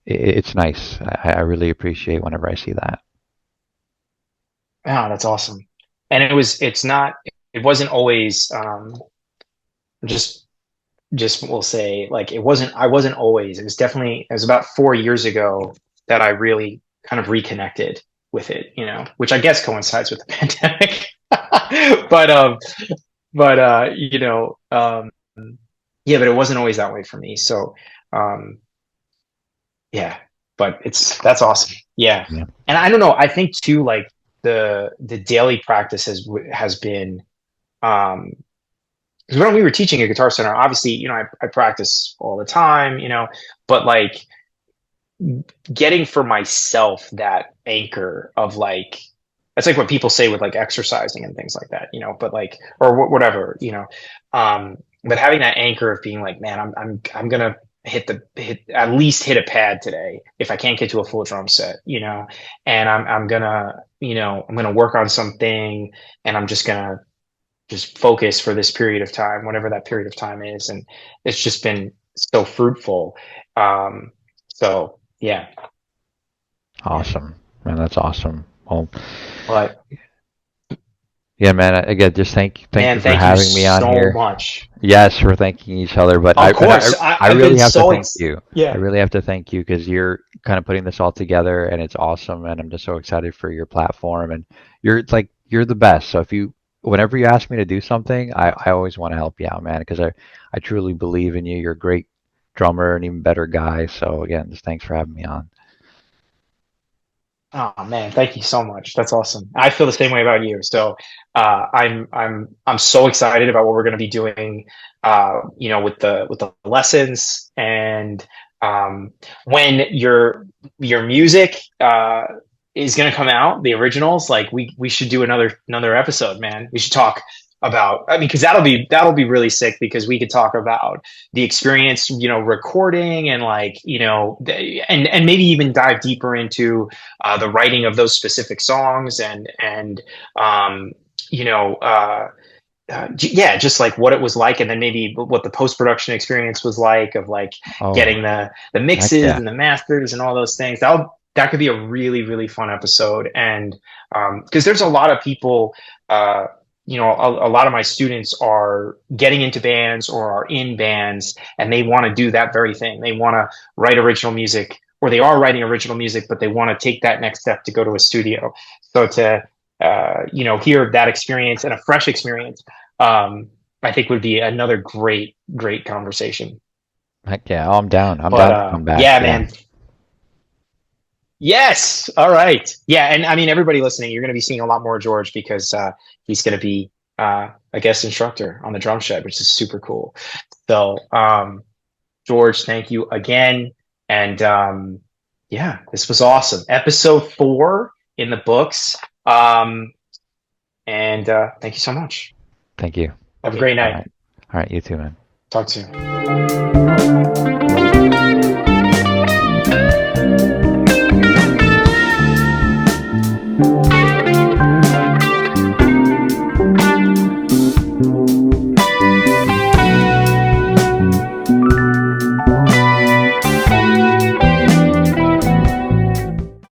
Speaker 2: It's nice. I really appreciate whenever I see that.
Speaker 1: Oh, that's awesome. And it wasn't always just we'll say, like, I wasn't always, it was about 4 years ago that I really kind of reconnected with it, which I guess coincides with the pandemic. But but yeah, but it wasn't always that way for me. So um yeah, but that's awesome. Yeah.
Speaker 2: Yeah.
Speaker 1: And I don't know, I think too, like the daily practice has been um because when we were teaching at Guitar Center, obviously, I practice all the time, but like getting for myself that anchor of like, that's like what people say with like exercising and things like that, but like, or whatever, but having that anchor of being like, man, I'm gonna at least hit a pad today if I can't get to a full drum set, and I'm gonna, I'm gonna work on something, and I'm just gonna just focus for this period of time, whatever that period of time is. And it's just been so fruitful. Um, so yeah, yeah.
Speaker 2: Awesome, man. That's awesome. Well,
Speaker 1: But
Speaker 2: yeah, man. Again, just thank you
Speaker 1: man,
Speaker 2: for
Speaker 1: thank you
Speaker 2: having me on
Speaker 1: so
Speaker 2: here.
Speaker 1: much.
Speaker 2: Yes, we're thanking each other, but
Speaker 1: Of course,
Speaker 2: I
Speaker 1: I've been
Speaker 2: really have to
Speaker 1: so
Speaker 2: thank you. I
Speaker 1: yeah.
Speaker 2: really have to thank you because you're kind of putting this all together and it's awesome. And I'm just so excited for your platform. And you're the best. So whenever you ask me to do something, I always want to help you out, man, because I truly believe in you. You're a great drummer, an even better guy. So again, just thanks for having me on.
Speaker 1: Oh man, thank you so much. That's awesome. I feel the same way about you. So I'm so excited about what we're going to be doing, with the lessons, and when your music is going to come out, the originals. Like we should do another episode, man. We should talk about. I mean, because that'll be really sick, because we could talk about the experience, recording, and like, and maybe even dive deeper into the writing of those specific songs, and um, you know, yeah, just like what it was like, and then maybe what the post production experience was like, of like
Speaker 2: Oh,
Speaker 1: getting the
Speaker 2: heck
Speaker 1: mixes
Speaker 2: yeah.
Speaker 1: and the masters and all those things. That could be a really really fun episode, and because there's a lot of people. A lot of my students are getting into bands or are in bands, and they want to do that very thing. They want to write original music, or they are writing original music, but they want to take that next step to go to a studio. So to hear that experience, and a fresh experience, um, I think would be another great conversation.
Speaker 2: Heck yeah. Oh, I'm down. I'm
Speaker 1: But
Speaker 2: down to come back.
Speaker 1: yeah,
Speaker 2: Yeah.
Speaker 1: man. Yes. All right. Yeah, and I mean, everybody listening, you're going to be seeing a lot more George, because he's going to be a guest instructor on the DrumShed, which is super cool. So, George, thank you again, and Yeah, this was awesome. Episode 4 in the books. And thank you so much.
Speaker 2: Thank you.
Speaker 1: Have a great
Speaker 2: All
Speaker 1: night.
Speaker 2: right. All right. You too, man.
Speaker 1: Talk soon.